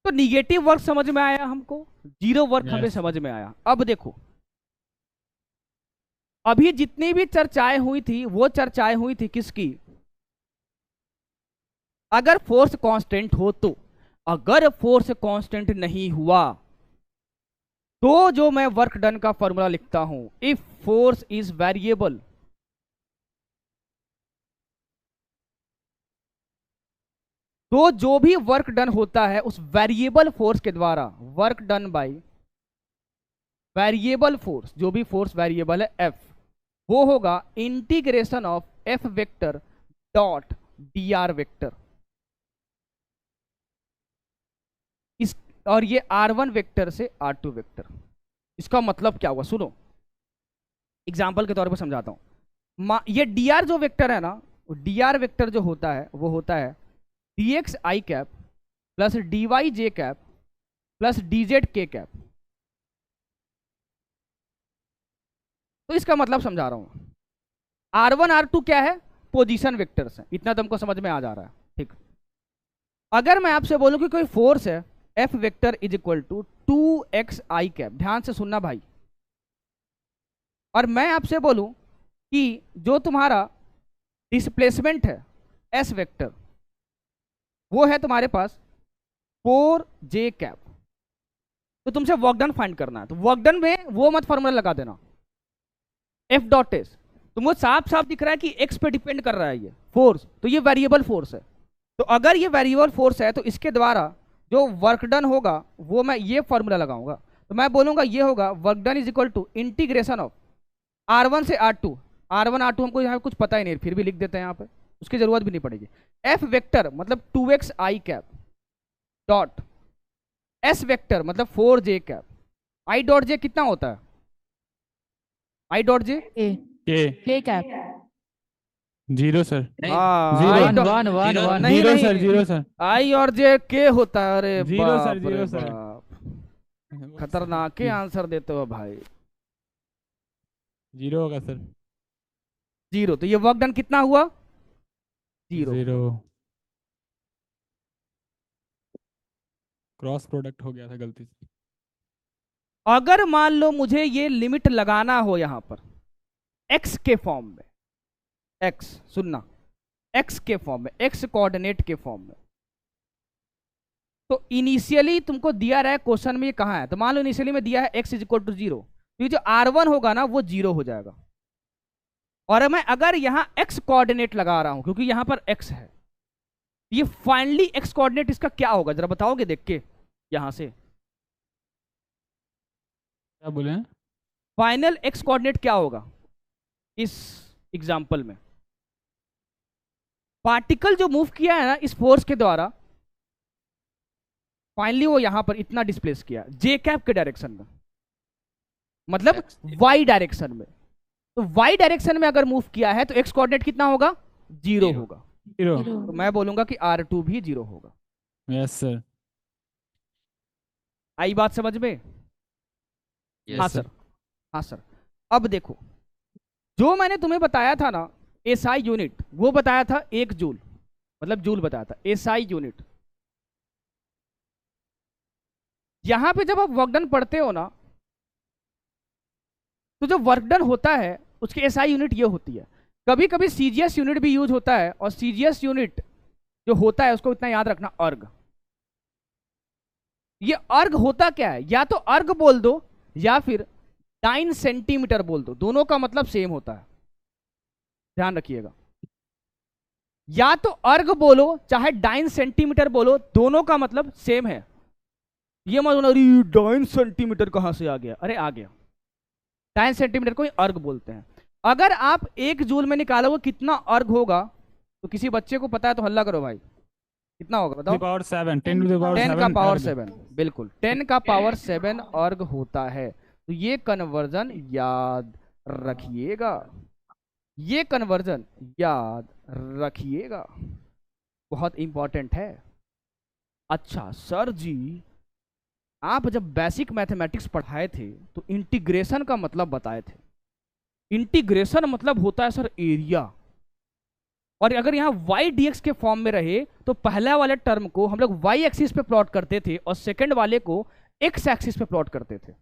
तो निगेटिव वर्क समझ में आया हमको, जीरो वर्क हमें Yes. समझ में आया। अब देखो, अभी जितनी भी चर्चाएं हुई थी वो चर्चाएं हुई थी किसकी? अगर फोर्स कांस्टेंट हो तो। अगर फोर्स कांस्टेंट नहीं हुआ तो जो मैं वर्क डन का फॉर्मूला लिखता हूं, इफ फोर्स इज वेरिएबल, तो जो भी वर्क डन होता है उस वेरिएबल फोर्स के द्वारा, work done by variable force, जो भी फोर्स वेरिएबल है एफ, वो होगा integration of F vector dot D R vector. इस और ये R1 वेक्टर से R2 वेक्टर। इसका मतलब क्या हुआ सुनो, एग्जाम्पल के तौर पर समझाता हूं। ये dr जो वेक्टर है ना, dr वेक्टर जो होता है वो होता है dx i cap plus dy j cap plus dz k cap. तो इसका मतलब समझा रहा हूं। R1 R2 क्या है? पोजीशन वेक्टर्स है। इतना तुमको समझ में आ जा रहा है, ठीक। अगर मैं आपसे बोलूं कि कोई फोर्स है F vector is equal to 2x i cap, ध्यान से सुनना भाई, और मैं आपसे बोलूं कि जो तुम्हारा डिस्प्लेसमेंट है S वेक्टर, वो है तुम्हारे पास 4j कैप, तो तुमसे वर्क डन फाइंड करना है। तो वर्क डन में वो मत फॉर्मूला लगा देना F डॉट एस। तुमको साफ साफ दिख रहा है कि x पे डिपेंड कर रहा है ये फोर्स, तो ये वेरिएबल फोर्स है। तो अगर ये वेरिएबल फोर्स है तो इसके द्वारा जो वर्क डन होगा वो मैं ये फॉर्मूला लगाऊंगा। तो मैं बोलूंगा ये होगा work done is equal to integration of R1 से R2। R1 R2 हमको यहाँ पे कुछ पता ही नहीं, फिर भी लिख देते हैं यहाँ पे, उसकी जरूरत भी नहीं पड़ेगी। F वेक्टर मतलब 2x i cap dot S vector मतलब 4j cap. i dot j कितना होता है? i डॉट j के कैप। 0 सर। हाँ, Zero. I dot- one one one नहीं, 0 नहीं, सर। 0 सर। I और j k होता है। अरे 0 सर, बाप रे 0 सर। बाप, खतरनाक ही आंसर देते हो भाई। 0 होगा सर। 0, तो ये वर्क डन कितना हुआ? 0। 0 क्रॉस प्रोडक्ट हो गया था गलती से। अगर मान लो मुझे ये लिमिट लगाना हो यहां पर x के फॉर्म में, x सुनना, x के फॉर्म में, x कोऑर्डिनेट के फॉर्म में, तो इनिशियली तुमको दिया रहा है क्वेश्चन में ये कहाँ है, तो मान लो इनिशियली में दिया है x इज इक्वल टू 0, तो ये जो R1 होगा ना वो 0 हो जाएगा। और मैं अगर यहां x कोऑर्डिनेट लगा रहा हूं क्योंकि यहां पर x है, ये फाइनली x कोऑर्डिनेट इसका क्या होगा जरा बताओगे देख के यहां से? क्या बोले हैं? फाइनल x कोऑर्डिनेट क्या होगा इस एग्जांपल में? पार्टिकल जो मूव किया है ना इस फोर्स के द्वारा, फाइनली वो यहां पर इतना डिस्प्लेस किया j कैप के डायरेक्शन में, मतलब y डायरेक्शन में। तो y डायरेक्शन में अगर मूव किया है तो x कोऑर्डिनेट कितना होगा? 0 होगा। 0। तो मैं बोलूंगा कि R2 भी 0 होगा। Yes sir. आई बात समझ में? हाँ सर, हाँ सर। अब देखो, जो मैंने तुम्हें बताया था ना SI यूनिट, वो बताया था 1 जूल, मतलब जूल बताया था, SI यूनिट। यहां पे जब आप वर्क डन पढ़ते हो ना, तो जो वर्क डन होता है उसकी SI यूनिट ये होती है। कभी कभी CGS यूनिट भी यूज होता है, और CGS यूनिट जो होता है उसको इतना याद रखना, अर्ग। ये अर्ग होता क्या है? या तो अर्ग बोल दो या फिर 9 सेंटीमीटर बोल दो, दोनों का मतलब सेम होता है, ध्यान रखिएगा। या तो अर्ग बोलो चाहे 9 सेंटीमीटर बोलो, दोनों का मतलब सेम है। ये मत बोलो अरे 9 सेंटीमीटर कहां से आ गया, अरे आ गया। 9 सेंटीमीटर को ही अर्ग बोलते हैं। अगर आप 1 जूल में निकालोगे कितना अर्ग होगा, तो किसी बच्चे को पता है तो हल्ला करो भाई, कितना होगा बताओ? 10 to the power 10 का 7 पावर अर्ग। 7, बिल्कुल 10 का पावर 7 अर्ग होता है। तो ये कन्वर्जन याद रखिएगा, ये कन्वर्जन याद रखिएगा, बहुत इंपॉर्टेंट है। अच्छा सर जी, आप जब बेसिक मैथमेटिक्स पढ़ाए थे तो इंटीग्रेशन का मतलब बताए थे। इंटीग्रेशन मतलब होता है सर एरिया, और अगर यहाँ y dx के फॉर्म में रहे तो पहला वाले टर्म को हम लोग y एक्सिस पे प्लॉट करते थे और सेकंड वाले को x एक्सिस पे प्लॉट करते थे,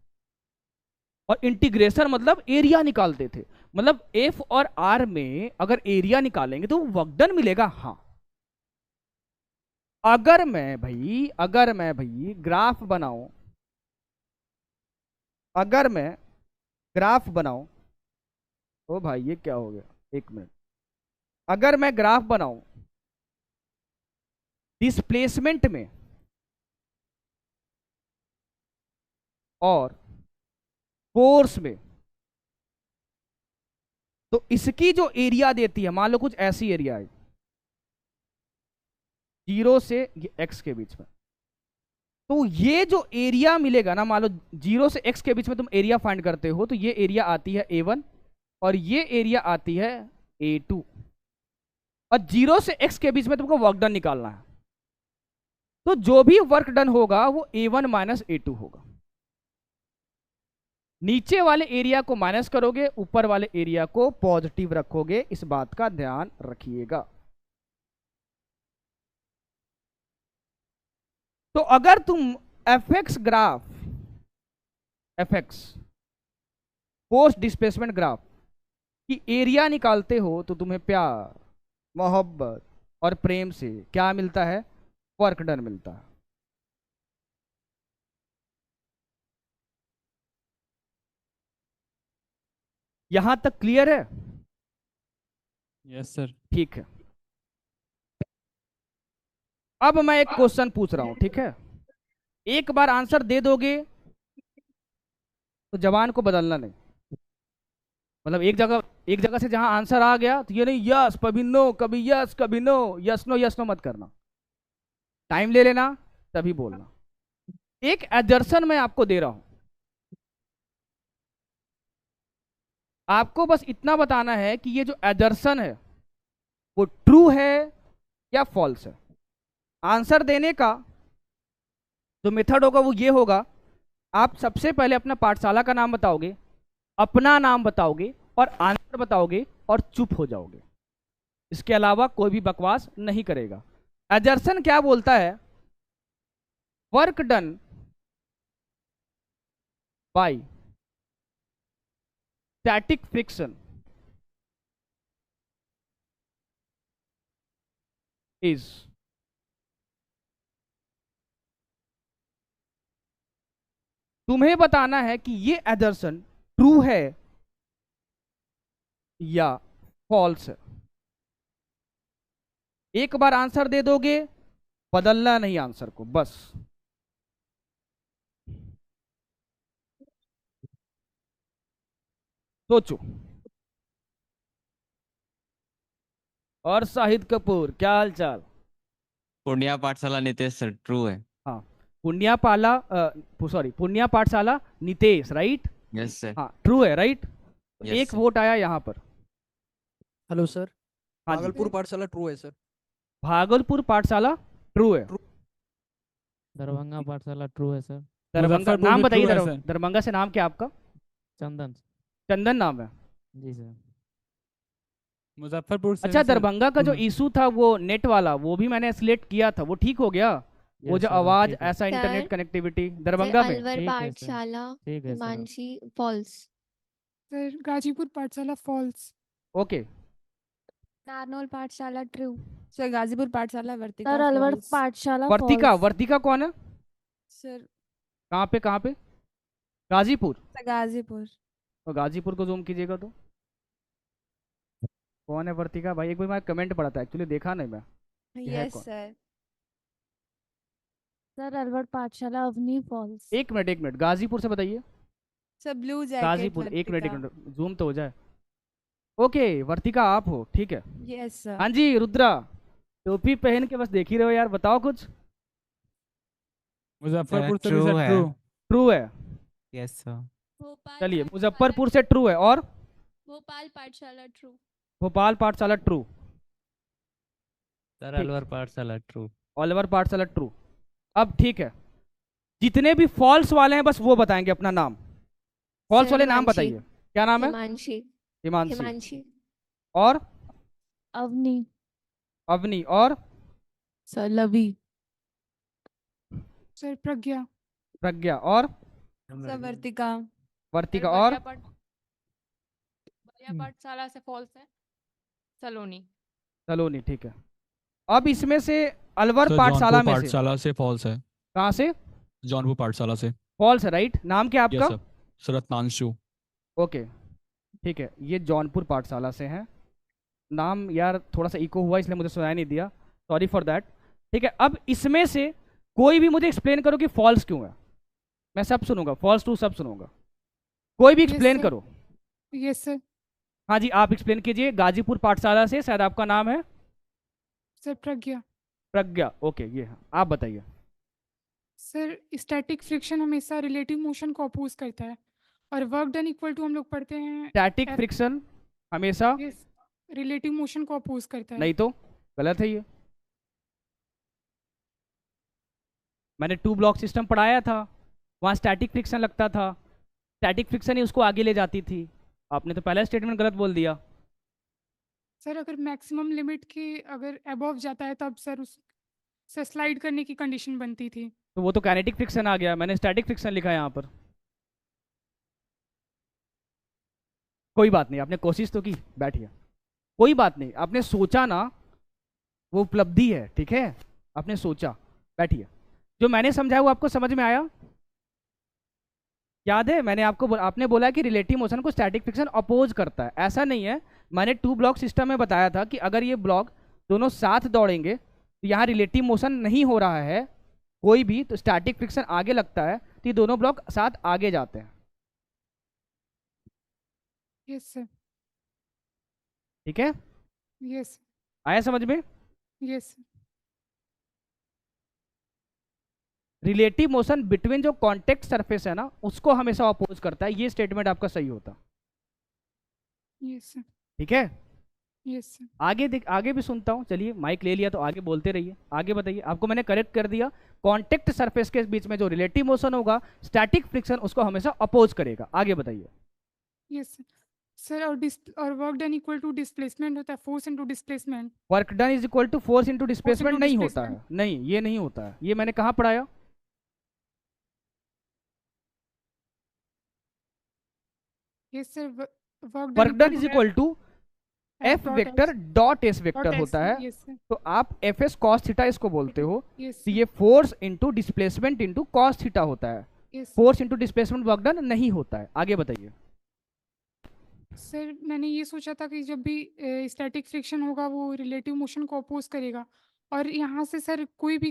और इंटीग्रेशन मतलब एरिया निकालते थे। मतलब f और r में अगर एरिया निकालेंगे तो वर्क डन मिलेगा। हाँ, अगर मैं भाई ग्राफ बनाऊं, अगर मैं ग्राफ बनाऊं, ओ भाई ये क्या हो गया, 1 मिनट। अगर मैं ग्राफ बनाऊं डिस्प्लेसमेंट में और फोर्स में, तो इसकी जो एरिया देती है, मान लो कुछ ऐसी एरिया है 0 से x के बीच में, तो ये जो एरिया मिलेगा ना, मान लो 0 से x के बीच में तुम एरिया फाइंड करते हो, तो ये एरिया आती है A1 और ये एरिया आती है A2, और 0 से x के बीच में तुमको वर्क डन निकालना है। तो जो भी वर्क डन होगा वो A1 माइनस A2 होगा। नीचे वाले एरिया को माइनस करोगे, ऊपर वाले एरिया को पॉजिटिव रखोगे, इस बात का ध्यान रखिएगा। तो अगर तुम fx graph, fx force displacement graph की एरिया निकालते हो, तो तुम्हें प्यार, मोहब्बत और प्रेम से क्या मिलता है? वर्क डन मिलता है। यहां तक क्लियर है? Yes sir. ठीक है। अब मैं एक क्वेश्चन पूछ रहा हूं, ठीक है? एक बार आंसर दे दोगे तो जवान को बदलना नहीं। मतलब एक जगह से जहां आंसर आ गया तो ये नहीं यस कभी नो, कभी यस कभी नो, यस नो मत करना, टाइम ले लेना तभी बोलना। एक एजर्सन मैं आपको दे रहा हूं, आपको बस इतना बताना है कि ये जो एजर्सन है वो ट्रू है या फॉल्स है। आंसर देने का जो मेथड होगा वो ये होगा, आप सबसे पहले अपना पाठशाला का नाम बताओगे, अपना नाम बताओगे और आंसर बताओगे और चुप हो जाओगे। इसके अलावा कोई भी बकवास नहीं करेगा। एजर्सन क्या बोलता है? Work done by static friction is तुम्हें बताना है कि ये एजर्सन ट्रू है या फॉल्स है। एक बार आंसर दे दोगे, बदलना नहीं आंसर को, बस। सोचो। और शाहिद कपूर, क्या हाल चाल? पूर्णिया पाठशाला नितेश सर ट्रू है। हाँ, पुण्या पाठशाला नितेश, राइट? Yes sir. हाँ ट्रू है, राइट? Yes, एक sir. वोट आया यहाँ पर। हेलो सर, हाँ जी। भागलपुर पाठशाला ट्रू है सर। भागलपुर पाठशाला ट्रू है। दरभंगा पाठशाला ट्रू है सर। दरभंगा, मुजफ्फरपुर नाम भी बताइए। true है, सर। दरभंगा से नाम क्या आपका? चंदन। चंदन नाम है। जी सर। मुजफ्फरपुर से अच्छा, भी, सर। दरभंगा का जो इशू था वो नेट वाला, वो भी मैंने एस्केलेट किया था, वो ठीक हो गया? वो Yes, जो sir, आवाज ठीक है। ऐसा इंटरनेट सर, कनेक्टिविटी दरभंगा में। अलवर ठीक है, सर। पाठशाला ठीक है sir. Himanshi false. Sir Ghazipur Pathshala false. Okay, Narnaul पाठशाला ट्रू। सर गाजीपुर पाठशाला वर्तिका सर अलवर फॉल्स। पाठशाला वर्तिका, false। वर्तिका कौन है? सर कहाँ पे? गाजीपुर। गाजीपुर। तो गाजीपुर को जूम कीजिएगा तो कौन है वर्तिका भाई? एक बार मैं कमेंट पढ़ा था, एक्चुअली देखा नहीं मैं। ये है यस कौन? सर। सर अलवर पाठशाला अवनी फॉल्स। एक मिनट गाजीपुर से बताइए। सर ब्लू जैकेट गाजीपुर, एक वर्तिका। मिनट जूम तो हो जाए। ओके वर्तिका आप हो, ठीक है। Yes sir. हाँ जी रुद्रा, टोपी पहन के बस देख ही रहे हो यार, बताओ कुछ। मुजफ्फरपुर से भी true सर है। ट्रू। ट्रू है, यस सर। भोपाल चलिए पाठशाला मुजफ्फरपुर से ट्रू है, और भोपाल पाठशाला ट्रू। भोपाल पाठशाला ट्रू, सर ठीक। अलवर पाठशाला ट्रू। अलवर पाठशाला ट्रू। अब ठीक है, जितने भी फॉल्स वाले हैं बस वो बताएंगे अपना नाम। फॉल्स सर वाले नाम हिमांशी। बताइए, क्या नाम है? हिमांशी। हिमांशी। हिमांशी। और अवनी। अवनी, और सर लवी। सर प्रज्ञा। प्रज्ञा, और सर वर्तिका। वर्तिका, और पाठशाला से फॉल्स है सलोनी। सलोनी, ठीक है। अब इसमें से अलवर सर पाठशाला जौनपुर में से पाठशाला से फॉल्स है। कहाँ से जौनपुर पाठशाला से। फॉल्स है? राइट, नाम क्या यस आपका? सर। सर रत्नांशु। ओके ठीक है, ये जौनपुर पाठशाला से हैं। नाम यार थोड़ा सा इको हुआ इसलिए मुझे सुनाई नहीं दिया, सॉरी फॉर दैट। ठीक है, अब इसमें से कोई भी मुझे एक्सप्लेन करो कि फॉल्स क्यों है। मैं सब सुनूंगा, फॉल्स टू सब सुनूंगा, कोई भी एक्सप्लेन sir. करो। Yes sir. हाँ जी आप एक्सप्लेन कीजिए। गाजीपुर पाठशाला से, शायद आपका नाम है सर प्रज्ञा। प्रज्ञा। ओके ये है, आप बताइए। सर स्टैटिक फ्रिक्शन हमेशा रिलेटिव मोशन को अपोज करता है, और वर्क डन इक्वल टू हम लोग पढ़ते हैं स्टैटिक F- फ्रिक्शन हमेशा यस रिलेटिव मोशन को अपोज करता है। नहीं तो गलत है ये। मैंने 2 ब्लॉक सिस्टम पढ़ाया था, वहाँ स्टैटिक फ्रिक्शन लगता था, स्टैटिक फ्रिक्शन ही उसको आगे ले जाती थी। आपने तो पहला स्टेटमेंट गलत बोल दिया। सर अगर मैक्सिमम लिमिट के अगर अबव जाता है तब सर उस से स्लाइड करने की कंडीशन बनती थी। तो वो तो काइनेटिक फ्रिक्शन आ गया, मैंने स्टैटिक फ्रिक्शन लिखा है यहाँ पर। कोई बात नहीं, आपने कोशिश तो की, बैठिए। कोई बात नहीं, आपने सोचा ना, वो उपलब्धि है, ठीक है। आपने सोचा, बैठिए। जो मैंने समझाया वो आपको समझ में आया? याद है मैंने आपने बोला कि रिलेटिव मोशन को स्टैटिक फ्रिक्शन अपोज करता है, ऐसा नहीं है। मैंने 2 ब्लॉक सिस्टम में बताया था कि अगर ये ब्लॉक दोनों साथ दौड़ेंगे तो यहाँ रिलेटिव मोशन नहीं हो रहा है कोई भी, तो स्टैटिक फ्रिक्शन आगे लगता है, तो ये दोनों ब्लॉक साथ आगे जाते हैं। Yes sir. ठीक है, यस आया समझ में? यस रिलेटिव मोशन बिटवीन जो कॉन्टेक्ट सरफेस है ना, उसको हमेशा अपोज करता है। ये स्टेटमेंट आपका सही होता। Yes sir. ठीक है, यस सर। आगे भी सुनता हूँ। चलिए माइक ले लिया तो आगे बोलते रहिए, आगे बताइए। आपको मैंने करेक्ट कर दिया, कॉन्टेक्ट सरफेस के बीच में जो रिलेटिव मोशन होगा स्टैटिक फ्रिक्शन उसको हमेशा अपोज करेगा। आगे बताइए। Yes sir. और work done equal to displacement होता है, force into displacement. Work done is equal to force into displacement into नहीं होता है, displacement। नहीं ये नहीं होता है। ये मैंने कहाँ पढ़ाया? Yes sir. Work done is equal to F vector dot S vector होता है। Yes sir. तो आप एफ एस कॉस थीटा इसको बोलते हो, यस तो ये force into displacement into cos theta होता है। Yes force into displacement work done नहीं होता है। आगे बताइए। सर मैंने ये सोचा था कि जब भी स्टैटिक फ्रिक्शन होगा वो रिलेटिव मोशन को अपोज करेगा, और यहाँ से सर कोई भी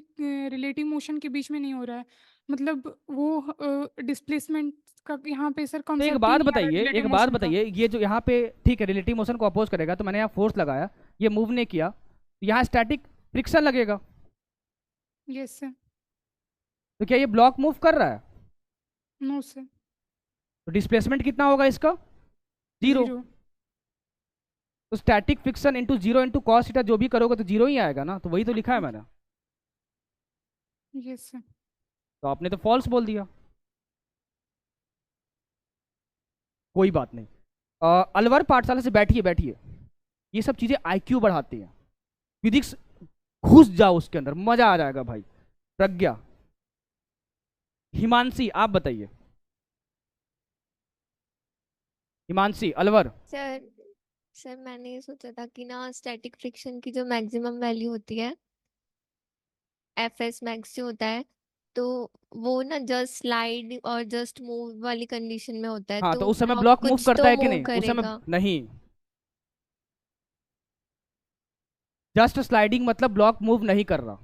रिलेटिव मोशन के बीच में नहीं हो रहा है, मतलब वो डिस्प्लेसमेंट का यहाँ पे सर तो एक कॉन्सेप्ट बात बताइए, एक बात बताइए, ये जो यहाँ पे ठीक है रिलेटिव मोशन को अपोज करेगा, तो मैंने यहाँ फोर्स लगाया, ये मूव नहीं किया, तो यहाँ स्टैटिक फ्रिक्शन लगेगा। Yes sir. तो क्या ये ब्लॉक मूव कर रहा है? No sir. तो डिस्प्लेसमेंट कितना होगा इसका? 0। तो static friction into 0 into cos theta जो भी करोगे तो 0 ही आएगा ना, तो वही तो लिखा है मैंने। Yes sir. तो आपने तो फॉल्स बोल दिया। कोई बात नहीं। अलवर पाठशाला से बैठिए, बैठिए। ये सब चीजें आईक्यू बढ़ाती हैं। फिजिक्स घुस जाओ उसके अंदर, मजा आ जाएगा भाई। प्रज्ञा, हिमांशी आप बताइए। हिमांशी अलवर। सर मैंने ये सोचा था कि ना स्टैटिक फ्रिक्शन की जो मैक्सिमम वैल्यू होती है एफ एस मैक्स जो होता है तो वो ना जस्ट स्लाइड और जस्ट मूव वाली कंडीशन में होता है, हाँ, तो उस समय block ब्लॉक मूव कुछ करता तो है कि मूव नहीं? उस समय करेगा। नहीं। जस्ट स्लाइडिंग मतलब ब्लॉक मूव नहीं कर रहा।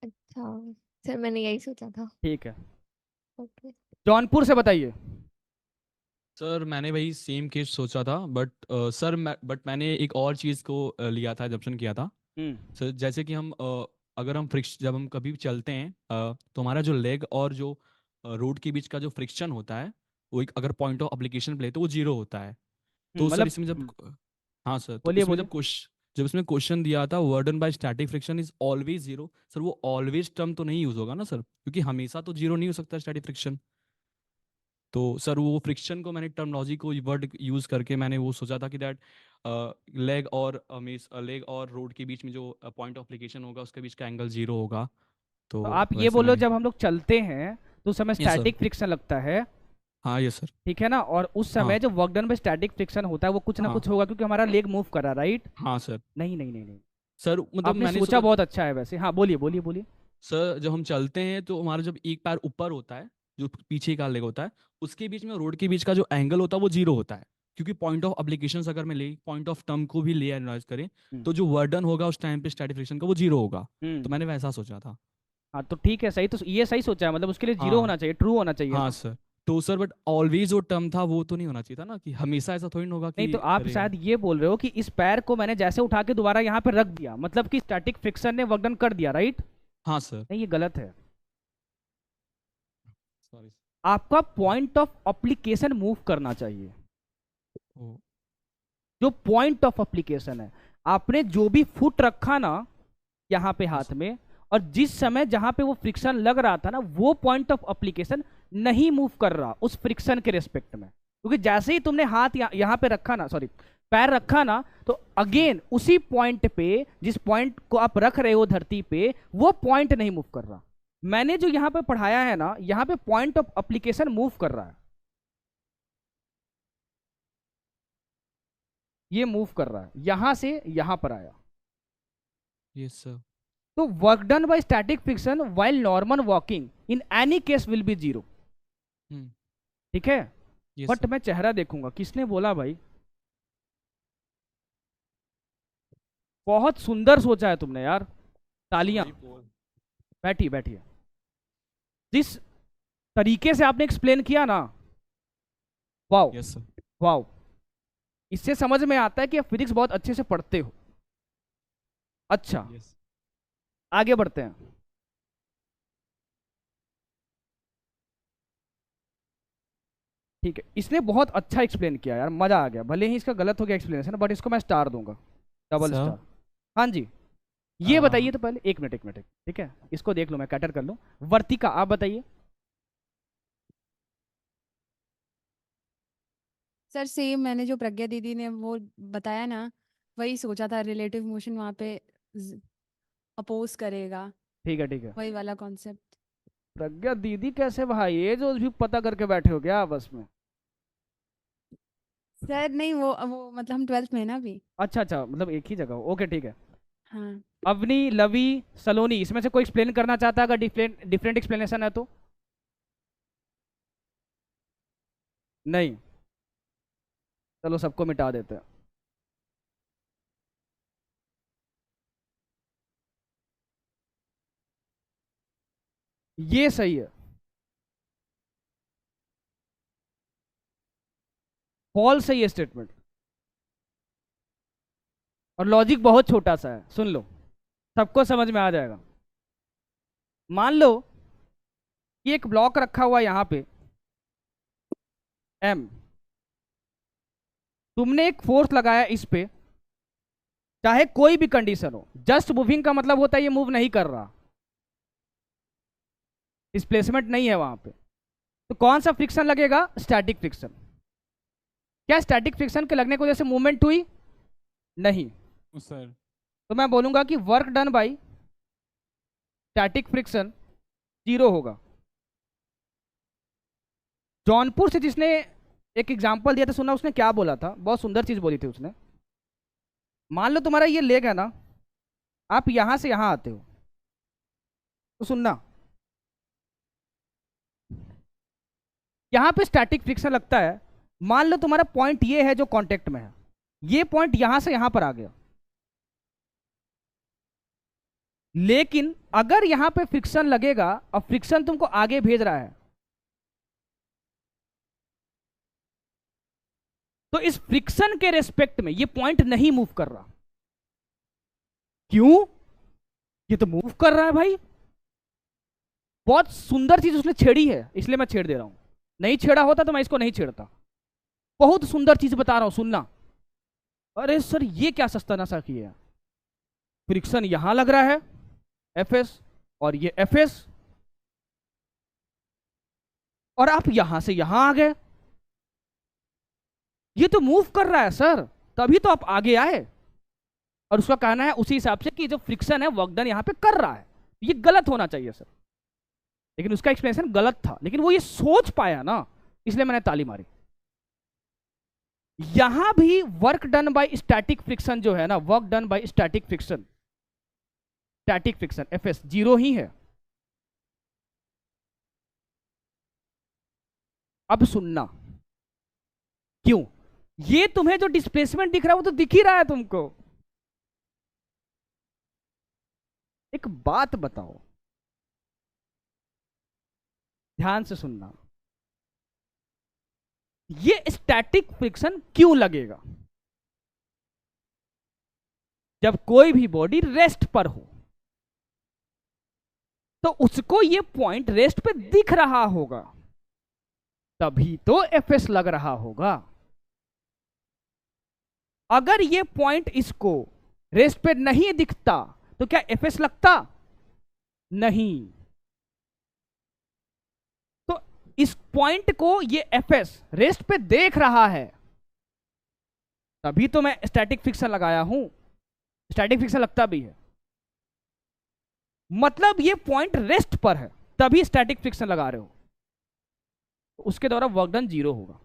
अच्छा सर, मैंने यही सोचा था। ठीक है, ओके। जौनपुर से बताइए। सर मैंने वही सेम केस सोचा था, बट सर मैंने एक और चीज़ को लिया था, एजम्पशन किया था। सर जैसे कि हम अगर हम जब हम कभी भी चलते हैं तो हमारा जो लेग और जो रोड के बीच का जो फ्रिक्शन होता है, वो एक अगर पॉइंट ऑफ एप्लीकेशन पे ले तो वो जीरो होता है। तो सर मतलब इसमें जब हाँ सर, तो बोलिए इसमें बोलिए। जब इसमें क्वेश्चन दिया था work done by static friction is always zero, sir वो ऑलवेज टर्म तो नहीं यूज होगा ना सर, क्योंकि हमेशा तो जीरो नहीं हो सकता स्टैटिक फ्रिक्शन। तो सर वो फ्रिक्शन को मैंने टर्मोलॉजी को वर्ड यूज करके मैंने वो सोचा था कि दैट लेग और रोड के बीच में जो पॉइंट ऑफ एप्लीकेशन होगा उसके बीच का एंगल जीरो होगा। तो तो आप ये वैसे बोलो, मैंने जब हम लोग चलते हैं तो उस समय यस सर। स्टैटिक फ्रिक्शन लगता है, हाँ यस सर। ठीक है ना? और उस समय हाँ जो वर्क डन में स्टैटिक फ्रिक्शन होता है वो कुछ ना हाँ कुछ होगा, क्योंकि हमारा लेग मूव कर रहा है, राइट? हाँ सर। नहीं नहीं नहीं नहीं, सर मतलब आपने मैंने सोचा बहुत अच्छा है वैसे। हाँ, बोलिए बोलिए बोलिए। सर जब हम चलते हैं तो हमारा जब एक पैर ऊपर होता है, जो पीछे का लेग होता है, उसके बीच में रोड के बीच का जो एंगल होता है वो जीरो होता है, क्योंकि पॉइंट ऑफ एप्लीकेशन अगर मैं ले पॉइंट ऑफ टर्म को भी ले एनालाइज करें तो जो वर्डन होगा उस टाइम पे स्टैटिक फ्रिक्शन का वो जीरो होगा। तो मैंने वैसा सोचा था। हाँ, तो ठीक है, सही। तो ये सही सोचा है, मतलब उसके लिए जीरो हाँ होना चाहिए, ट्रू होना चाहिए हाँ ना? सर। तो सर बट ऑलवेज जो टर्म था वो तो नहीं होना चाहिए था ना, कि हमेशा ऐसा थोड़ी ना होगा नहीं, कि तो आप करेगा। शायद ये बोल रहे हो कि इस पैर को मैंने जैसे उठा के दोबारा यहाँ पे रख दिया, मतलब कि स्टैटिक फ्रिक्शन ने वर्क डन कर दिया, राइट? हाँ सर। नहीं, ये गलत है। सॉरी। आपका पॉइंट ऑफ एप्लीकेशन मूव करना चाहिए। ओ जो पॉइंट ऑफ एप्लीकेशन है, आपने जो भी फुट रखा ना यहाँ पे हाथ में, और जिस समय जहां पे वो फ्रिक्शन लग रहा था ना, वो पॉइंट ऑफ एप्लीकेशन नहीं मूव कर रहा उस फ्रिक्शन के रेस्पेक्ट में, क्योंकि जैसे ही तुमने हाथ यहाँ पे रखा ना, सॉरी पैर रखा ना, तो अगेन उसी पॉइंट पे, जिस पॉइंट को आप रख रहे हो धरती पे, वो पॉइंट नहीं मूव कर रहा। मैंने जो यहाँ पे पढ़ाया है ना, यहाँ पे पॉइंट ऑफ एप्लीकेशन मूव कर रहा है, ये मूव कर रहा है, यहां से यहां पर आया। Yes sir. तो work done by static friction while normal walking in any case will be zero, ठीक है? Yes but sir. मैं चेहरा देखूंगा। किसने बोला भाई? बहुत सुंदर सोचा है तुमने यार, तालियां। बैठिए बैठिए। जिस तरीके से आपने एक्सप्लेन किया ना, वाओ यस सर। वाओ, इससे समझ में आता है कि आप फिजिक्स बहुत अच्छे से पढ़ते हो। अच्छा, यस। आगे बढ़ते हैं। ठीक है, इसने बहुत अच्छा एक्सप्लेन किया यार, मजा आ गया। भले ही इसका गलत हो गया एक्सप्लेनेशन, बट इसको मैं स्टार दूंगा, डबल सर? स्टार। हाँ जी, ये बताइए तो पहले, एक मिनट, ठीक है, इसको देख लो, मैं कैटर कर लूँ। वर्तिका, आप बताइए। सर सेम मैंने जो प्रज्ञा दीदी ने वो बताया ना, वही सोचा था, रिलेटिव मोशन वहाँ पे अपोज करेगा, ठीक है ठीक है। वही वाला कॉन्सेप्ट। प्रज्ञा दीदी कैसे भाई? ये जो भी पता करके बैठे हो क्या बस में? सर नहीं, वो मतलब हम 12th में है ना अभी। अच्छा अच्छा, मतलब एक ही जगह हो। ओके ठीक है। हाँ अवनी, लवी, सलोनी, इसमें से कोई एक्सप्लेन करना चाहता है? अगर डिफरेंट डिफरेंट एक्सप्लेनेशन है तो? नहीं, चलो सबको मिटा देते हैं। ये सही है, फॉल्स है ये स्टेटमेंट, और लॉजिक बहुत छोटा सा है, सुन लो, सबको समझ में आ जाएगा। मान लो कि एक ब्लॉक रखा हुआ यहां पे M, तुमने एक फोर्स लगाया इस पे, चाहे कोई भी कंडीशन हो। जस्ट मूविंग का मतलब होता है ये मूव नहीं कर रहा, डिस्प्लेसमेंट नहीं है वहां पे। तो कौन सा फ्रिक्शन लगेगा? Static friction. क्या स्टैटिक फ्रिक्शन के लगने की वजह से मूवमेंट हुई? नहीं। सर तो मैं बोलूंगा कि work done by static friction zero होगा। जौनपुर से जिसने एक एग्जांपल दिया था, सुना उसने क्या बोला था? बहुत सुंदर चीज बोली थी उसने। मान लो तुम्हारा ये लेग है ना, आप यहां से यहां आते हो, तो सुनना, यहाँ पे स्टैटिक फ्रिक्शन लगता है। मान लो तुम्हारा पॉइंट ये है जो कांटेक्ट में है, ये पॉइंट यहां से यहां पर आ गया, लेकिन अगर यहां पे फ्रिक्शन लगेगा और फ्रिक्शन तुमको आगे भेज रहा है, तो इस फ्रिक्शन के रेस्पेक्ट में ये पॉइंट नहीं मूव कर रहा। क्यों? ये तो मूव कर रहा है भाई। बहुत सुंदर चीज उसने छेड़ी है, इसलिए मैं छेड़ दे रहा हूं। नहीं छेड़ा होता तो मैं इसको नहीं छेड़ता। बहुत सुंदर चीज बता रहा हूं, सुनना। अरे सर ये क्या सस्ता नशा किया? फ्रिक्शन यहां लग रहा है Fs, और ये Fs, और आप यहां से यहां आ गए। ये तो मूव कर रहा है सर, तभी तो आप आगे आए। और उसका कहना है उसी हिसाब से कि जो फ्रिक्शन है वर्क डन यहां पे कर रहा है। ये गलत होना चाहिए सर, लेकिन उसका एक्सप्लेनेशन गलत था, लेकिन वो ये सोच पाया ना, इसलिए मैंने ताली मारी। यहां भी work done by static friction जो है ना, work done by static friction, static friction Fs 0 ही है। अब सुनना, क्यों? ये तुम्हें जो डिस्प्लेसमेंट दिख रहा है वो तो दिख ही रहा है तुमको। एक बात बताओ, ध्यान से सुनना, ये स्टैटिक फ्रिक्शन क्यों लगेगा? जब कोई भी बॉडी रेस्ट पर हो तो उसको ये पॉइंट रेस्ट पे दिख रहा होगा, तभी तो Fs लग रहा होगा। अगर ये पॉइंट इसको रेस्ट पे नहीं दिखता तो क्या Fs लगता? नहीं। तो इस पॉइंट को ये Fs रेस्ट पे देख रहा है, तभी तो मैं स्टैटिक फ्रिक्शन लगाया हूं। स्टैटिक फ्रिक्शन लगता भी है, मतलब ये पॉइंट रेस्ट पर है, तभी स्टैटिक फ्रिक्शन लगा रहे हो, उसके द्वारा वर्क डन 0 होगा।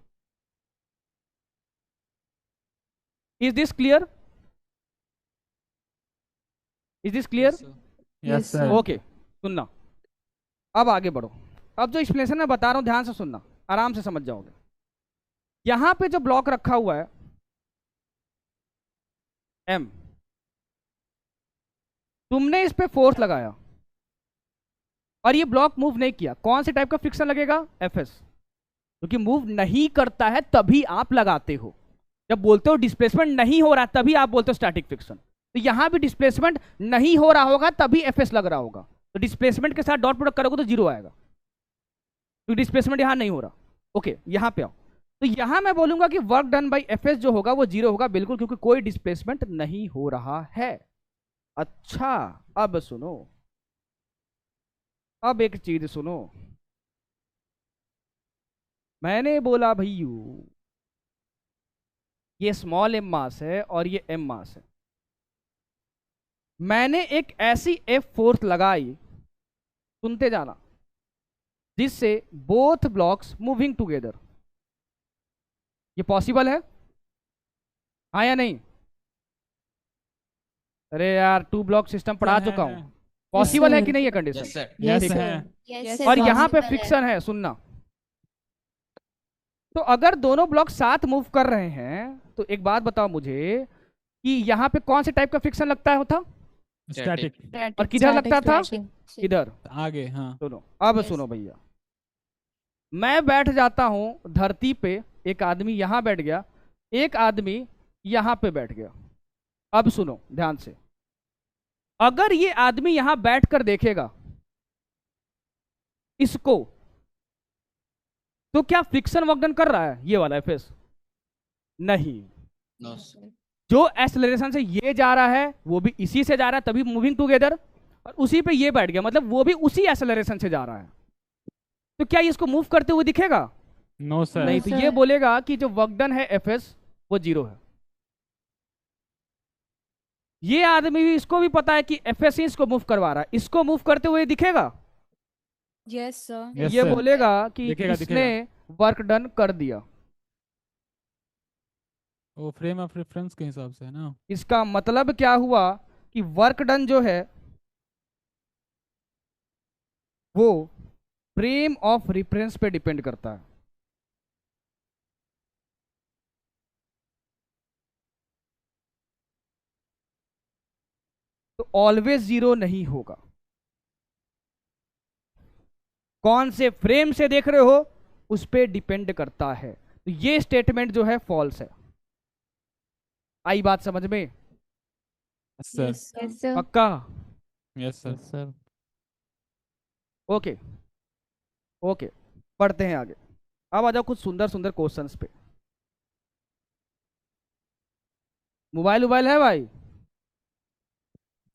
Is this clear? Is this clear? Yes sir. Okay, सुनना, अब आगे बढ़ो। अब जो एक्सप्लेनेशन मैं बता रहा हूं ध्यान से सुनना, आराम से समझ जाओगे। यहां पे जो ब्लॉक रखा हुआ है M, तुमने इस पे फोर्स लगाया और ये ब्लॉक मूव नहीं किया, कौन से टाइप का फ्रिक्शन लगेगा? Fs, क्योंकि मूव नहीं करता है तभी आप लगाते हो। जब बोलते हो डिस्प्लेसमेंट नहीं हो रहा तभी आप बोलते हो स्टैटिक फ्रिक्शन। तो यहां भी डिस्प्लेसमेंट नहीं हो रहा होगा तभी Fs लग रहा होगा, तो डिस्प्लेसमेंट के साथ डॉट प्रोडक्ट करोगे तो 0 आएगा, क्योंकि डिस्प्लेसमेंट यहां नहीं हो रहा। ओके, यहां पे आओ, तो यहां मैं बोलूंगा कि वर्क डन बाय Fs जो होगा वो 0 होगा, बिल्कुल, क्योंकि कोई डिस्प्लेसमेंट नहीं हो रहा है। अच्छा, अब सुनो, अब एक चीज सुनो। मैंने बोला भैयू ये स्मॉल m मास है और ये m मास है, मैंने एक ऐसी F फोर्स लगाई, सुनते जाना, जिससे बोथ ब्लॉक्स मूविंग टुगेदर। ये पॉसिबल है, हाँ या नहीं? अरे यार 2 ब्लॉक सिस्टम पढ़ा चुका हूं, पॉसिबल है कि नहीं ये कंडीशन? यस ठीक है। है। Yes, और यहाँ पे possible है। फ्रिक्शन है, सुनना। तो अगर दोनों ब्लॉक साथ मूव कर रहे हैं तो एक बात बताओ मुझे कि यहाँ पे कौन से टाइप का फ्रिक्शन लगता होता? स्टैटिक। और किधर लगता था? Static। इधर। आगे, हाँ। सुनो, अब Yes। सुनो भैया, मैं बैठ जाता हूं धरती पे, एक आदमी यहां बैठ गया, एक आदमी यहां पे बैठ गया। अब सुनो ध्यान से, अगर ये आदमी यहां बैठकर देखेगा इसको, तो क्या फ्रिक्शन वर्क डन कर रहा है ये वाला Fs? नहीं। जो एक्सेलरेशन से ये जा रहा है वो भी इसी से जा रहा है, तभी मूविंग टुगेदर, और उसी पे ये बैठ गया, मतलब वो भी उसी एक्सेलरेशन से जा रहा है। तो क्या ये इसको मूव करते हुए दिखेगा? No sir. नहीं। तो ये बोलेगा कि जो वर्क डन है Fs वो 0 है। ये आदमी भी, इसको भी पता है कि Fs ही इसको मूव करवा रहा है, इसको मूव करते हुए दिखेगा? Yes sir. Yes, ये sir। बोलेगा कि दिखेगा, इसने वर्क डन कर दिया। वो फ्रेम ऑफ रेफरेंस के हिसाब से है ना। इसका मतलब क्या हुआ कि वर्क डन जो है वो फ्रेम ऑफ रेफरेंस पे डिपेंड करता है। तो ऑलवेज जीरो नहीं होगा। कौन से फ्रेम से देख रहे हो उस पे डिपेंड करता है। तो ये स्टेटमेंट जो है फॉल्स है। आई बात समझ में? Sir yes sir. पक्का? Yes sir sir okay okay, पढ़ते हैं आगे। अब आ जाओ कुछ सुंदर सुंदर क्वेश्चंस पे। मोबाइल है भाई?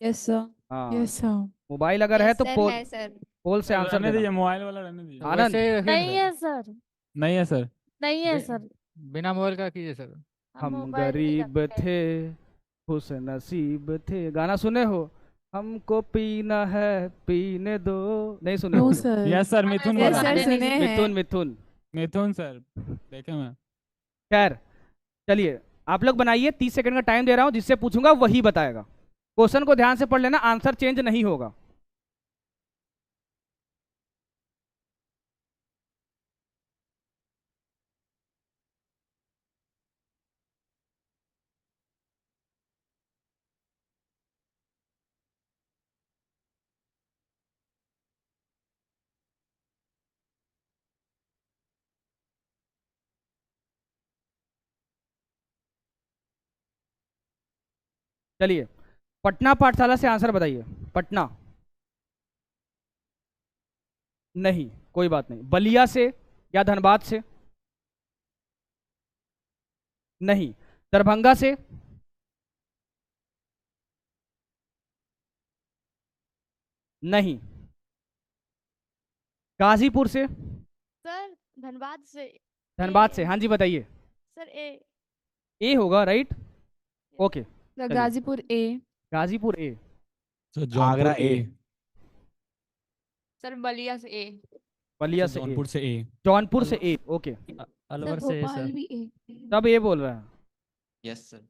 Yes sir. हाँ, यस सर। मोबाइल अगर है तो पोल है सर। पोल से आंसर रहने दीजिए, देना। मोबाइल वाला रहने दीजिए। आनंद? नहीं है सर। नहीं है सर। नहीं है बि- सर। बिना मोबाइल का कीजिए सर। हम मोबाइल नहीं गरीब रखते। थे, खुश नसीब थे, गाना सुने हो? हमको पीना है पीने दो, नहीं सुने हो? सर। यस सर, मिथुन यस बोला। सर सुने हैं। मिथुन मिथुन। मिथुन सर देखे मैं। खैर चलिए, आप लोग बनाइए, 30 सेकंड का टाइम दे रहा हूं, जिससे पूछूंगा वही बताएगा। क्वेश्चन को ध्यान से पढ़ लेना, आंसर चेंज नहीं होगा। चलिए, पटना पाठशाला से आंसर बताइए। पटना नहीं, कोई बात नहीं। बलिया से या धनबाद से? नहीं। दरभंगा से? नहीं। गाजीपुर से? सर धनबाद से। धनबाद से, हाँ जी बताइए। सर ए। ए होगा, राइट? ओके, सर गाजीपुर ए। गाजीपुर ए। सर जौनपुर ए। सर बलिया से ए। बलिया सर से ए। जौनपुर से ए। जौनपुर से ए, ओके। अलवर से है सर। भी ए। सब ए बोल रहा है। Yes sir.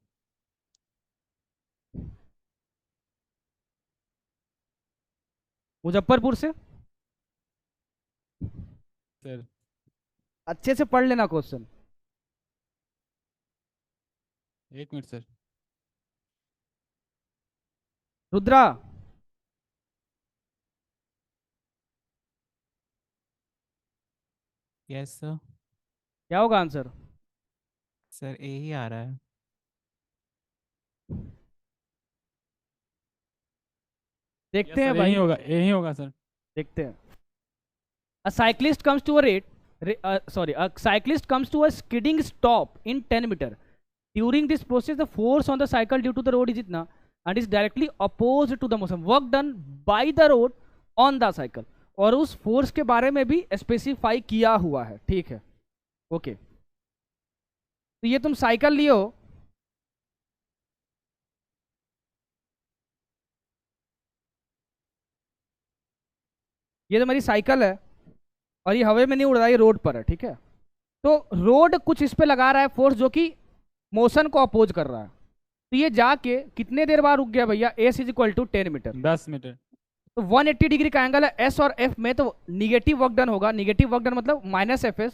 मुजफ्फरपुर से? सर अच्छे से पढ़ लेना क्वेश्चन। एक minute sir. Rudra? Yes sir. क्या होगा आंसर? सर ए ही आ रहा है। देखते यस हैं सर, भाई, यही होगा, यही होगा सर। देखते हैं। A cyclist comes to a a cyclist comes to a skidding stop in 10 meter. During this process, the force on the cycle due to the road is itna and is directly opposed to the motion work done by the road on the cycle. और उस force के बारे में भी specify किया हुआ है, ठीक है? ओके, तो ये तुम साइकिल लियो, ये तो मेरी साइकिल है और ये हवा में नहीं उड़ रहा, ये रोड पर है, ठीक है? तो रोड कुछ इस पे लगा रहा है फोर्स जो कि मोशन को अपोज कर रहा है। तो ये जाके कितने देर बाद रुक गया भैया? S is equal to 10 metre. 10 metre. तो 180 डिग्री का एंगल है एस और एफ में, तो निगेटिव वर्क डन होगा। निगेटिव वर्क डन मतलब माइनस एफ एस।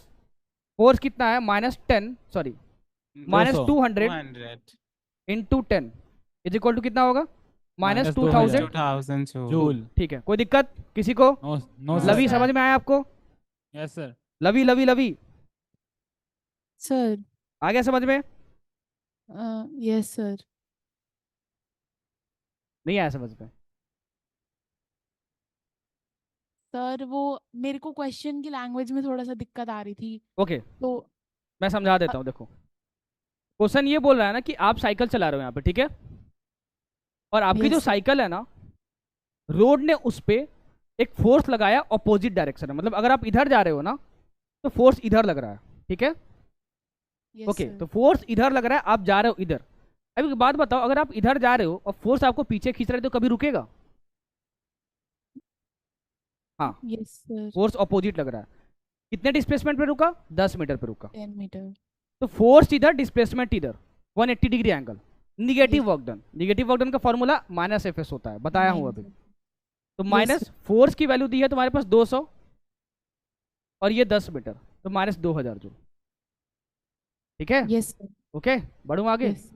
फोर्स कितना है? -10, sorry -200 into 10 is equal to कितना होगा? -2000 2000 जूल। ठीक है, कोई दिक्कत किसी को? No no sir. लवी समझ में आया आपको? Yes sir. लवी लवी लवी सर। आ गया समझ में? Yes sir. नहीं आया समझ में? सर वो मेरे को क्वेश्चन की लैंग्वेज में थोड़ा सा दिक्कत आ रही थी, ओके, तो मैं समझा देता हूँ। देखो, क्वेश्चन ये बोल रहा है ना कि आप साइकिल चला रहे हो यहाँ पे, ठीक है? और आपकी जो Yes, sir. साइकिल है ना, रोड ने उस पे एक फोर्स लगाया ऑपोजिट डायरेक्शन में। मतलब अगर आप इधर जा रहे हो ना तो फोर्स इधर लग रहा है, ठीक है? yes, okay, sir. तो फोर्स इधर लग रहा है, आप जा रहे हो इधर। अभी एक बात बताओ, अगर आप इधर जा रहे हो और फोर्स आपको पीछे खींच रहा है तो कभी रुकेगा? हाँ, Yes, sir. फोर्स ऑपोजिट लग रहा है। कितने डिस्प्लेसमेंट पे रुका? 10 मीटर पे रुका। 10 मीटर। तो फोर्स इधर, डिस्प्लेसमेंट इधर, 180 degree angle, negative Yes. Work done. Negative work done का फॉर्मूला -Fs होता है, बताया हूँ अभी। तो Yes, माइनस फोर्स की वैल्यू दी है तुम्हारे पास 200 और ये 10 मीटर, तो -2000 जूल, ठीक है? Yes, sir. ओके, बढ़ूँ आगे? Yes.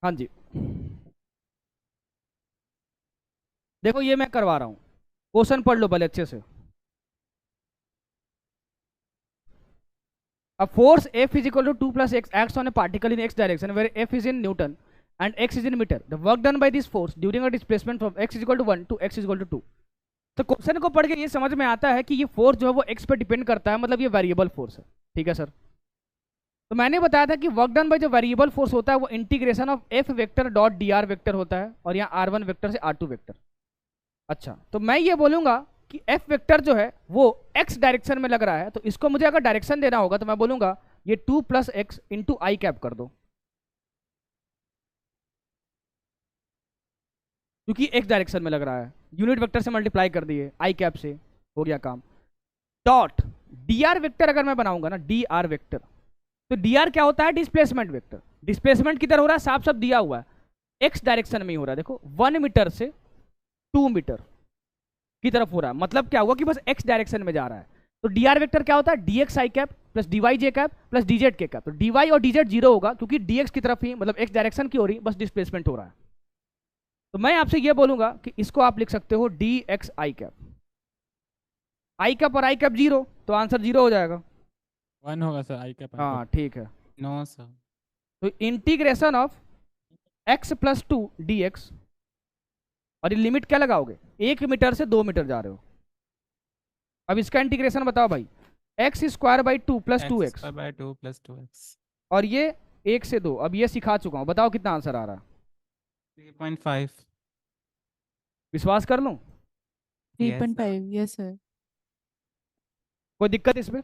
हाँ जी, देखो ये मैं करवा रहा हूँ, क्वेश्चन पढ़ लो भले अच्छे से। A force F is equal to 2 plus x acts on a particle in x direction where F is in Newton and x is in meter. The work done by this force during a displacement from x is equal to 1 to x is equal to 2. तो question को पढ़ के ये समझ में आता है कि ये फोर्स जो है वो x पे डिपेंड करता है, मतलब ये वेरिएबल फोर्स है। ठीक है सर, तो मैंने बताया था कि वर्क डन बाय जो वेरिएबल फोर्स होता है वो integration of f vector dot dr vector होता है, और यहाँ r1 वेक्टर से r2 वेक्टर। अच्छा, तो मैं ये बोलूंगा कि f वेक्टर जो है वो x डायरेक्शन में लग रहा है, तो इसको मुझे अगर डायरेक्शन देना होगा तो मैं बोलूंगा ये 2 प्लस एक्स इंटू आई कैप कर दो, क्योंकि x डायरेक्शन में लग रहा है। यूनिट वेक्टर से मल्टीप्लाई कर दिए, आई कैप से हो गया काम। डॉट dr वेक्टर अगर मैं बनाऊंगा ना, dr वेक्टर, तो dr क्या होता है? Displacement vector. डिस्प्लेसमेंट किधर हो रहा है? साफ साफ दिया हुआ है, x डायरेक्शन में ही हो रहा है। देखो 1 मीटर से 2 मीटर की तरफ हो रहा है, मतलब क्या हुआ कि बस x डायरेक्शन में जा रहा है। तो dr वेक्टर क्या होता है? dx i cap plus dy j cap plus dz k cap. तो dy और dz जीरो होगा क्योंकि dx की तरफ ही, मतलब x डायरेक्शन की हो रही, बस डिस्प्लेसमेंट हो रहा है। तो मैं आपसे ये बोलूंगा कि इसको आप लिख सकते हो dx i cap. I cap और आई कैप जीरो, तो आंसर जीरो हो जाएगा। 1 होगा सर आई कैप। हाँ ठीक है, नो सर। तो integration of x plus 2 dx, और ये लिमिट क्या लगाओगे? 1 मीटर से 2 मीटर जा रहे हो। अब इसका इंटीग्रेशन बताओ भाई, X square by 2 plus 2x, by 2 plus 2x, और ये 1 से 2। अब ये सिखा चुका हूँ, बताओ कितना आंसर आ रहा है? 3.5। विश्वास कर लूं? 3.5, यस सर। कोई दिक्कत इसमें?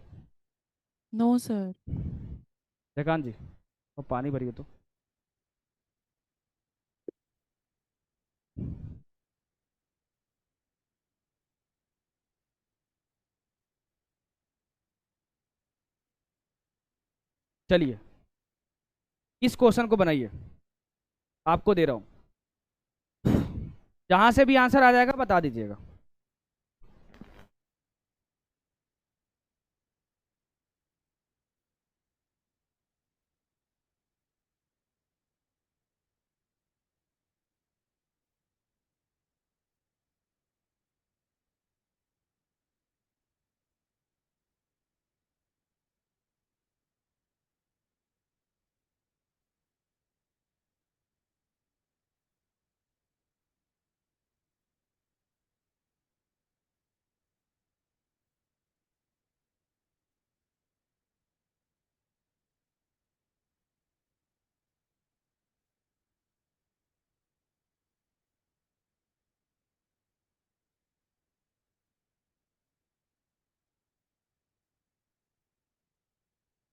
No sir. जयकांत जी, और पानी भरिए तो। चलिए इस क्वेश्चन को बनाइए, आपको दे रहा हूं, जहां से भी आंसर आ जाएगा बता दीजिएगा।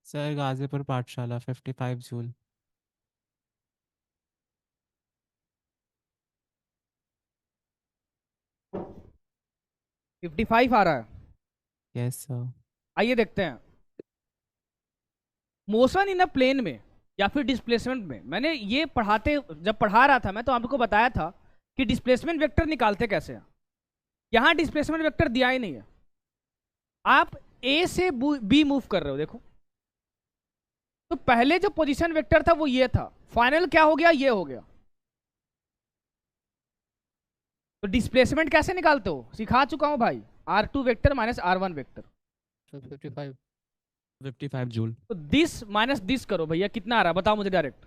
सर गाजीपुर पाठशाला 55 जूल। फिफ्टी 55 आ रहा है। Yes sir. आइए देखते हैं, मोशन इन अ प्लेन में या फिर डिस्प्लेसमेंट में, मैंने ये जब पढ़ा रहा था मैं तो आपको बताया था कि डिस्प्लेसमेंट वेक्टर निकालते कैसे हैं। यहां डिस्प्लेसमेंट वेक्टर दिया ही नहीं है, आप ए से बी मूव कर रहे हो। देखो तो पहले जो पोजीशन वेक्टर था वो ये था, फाइनल क्या हो गया? ये हो गया। तो डिस्प्लेसमेंट कैसे निकालते हो सिखा चुका हूं भाई, r2 vector minus r1 vector. 55 joule. तो दिस माइनस दिस करो भैया, कितना आ रहा है बताओ मुझे direct.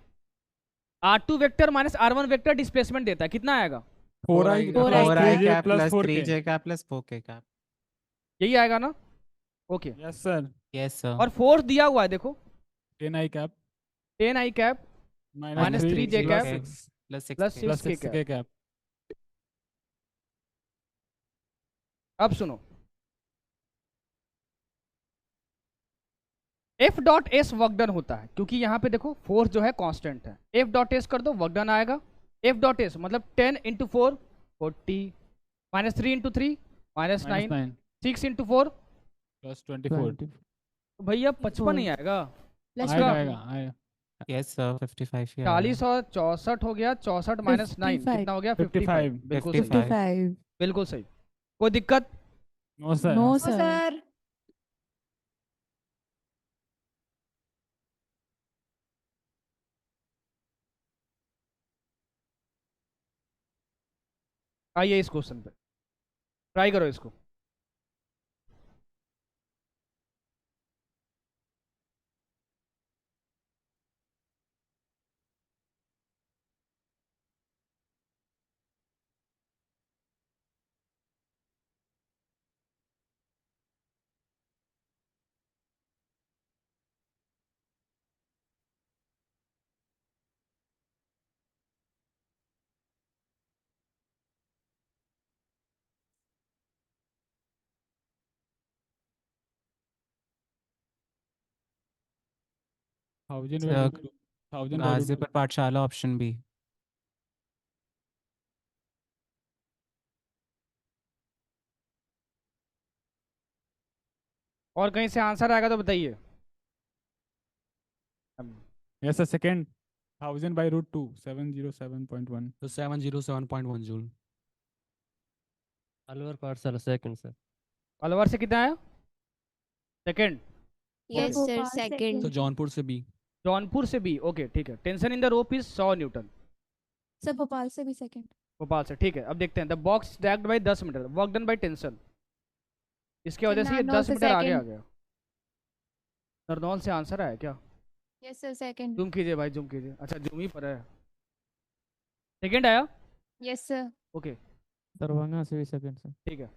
r2 vector minus r1 vector displacement देता है, कितना आएगा? 4i 4i cap plus plus 4k। 3j cap plus 4k cap. यही आएगा ना? Okay, yes sir. Yes sir. और फोर्स दिया हुआ है देखो, 10i cap 10 i cap minus 3j cap plus 6 plus plus 6k 6k cap. Cap. अब सुनो, F dot S work done होता है, क्योंकि यहाँ पे देखो फोर्स जो है कांस्टेंट है। F डॉट एस कर दो, वर्क डन आएगा। F डॉट एस मतलब 10 into 4 40, minus 3 into 3 minus 9, 6 into 4 plus 24। तो भैया 55 ही आएगा। आएगा। यस सर 55 ही 40 और 64 हो गया, 64 माइनस 9 कितना हो गया? 55। बिल्कुल सही, 55। बिल्कुल सही। कोई दिक्कत? No sir. No sir. आइए इस क्वेश्चन पे ट्राई करो इसको। Thousand by sir root 1000 by root Ghazipur Pathshala option B. और कहीं से आंसर आएगा तो बताइए। Yes sir second 1000 by root 2 707.1 तो 707.1 जूल। अलवर पाठशाला सेकंड सर। अलवर से कितना आया? सेकंड। यस सर तो सेकंड। जौनपुर से बी। जौनपुर से बी, ओके ठीक है। Tension in the rope is 100 Newton. Sir Bhopal से भी सेकंड। भोपाल से, ठीक है। अब देखते हैं the box dragged by 10 metre work done by tension. इसके वजह से ये नारनौल 10 से मीटर आगे आ second। गया। नरनौल से आंसर आया क्या? Yes sir second. जूम कीजिए भाई, जूम कीजिए। अच्छा जूम ही पर है। सेकंड आया, यस सर। ओके दरभंगा से भी सेकंड सर। ठीक है।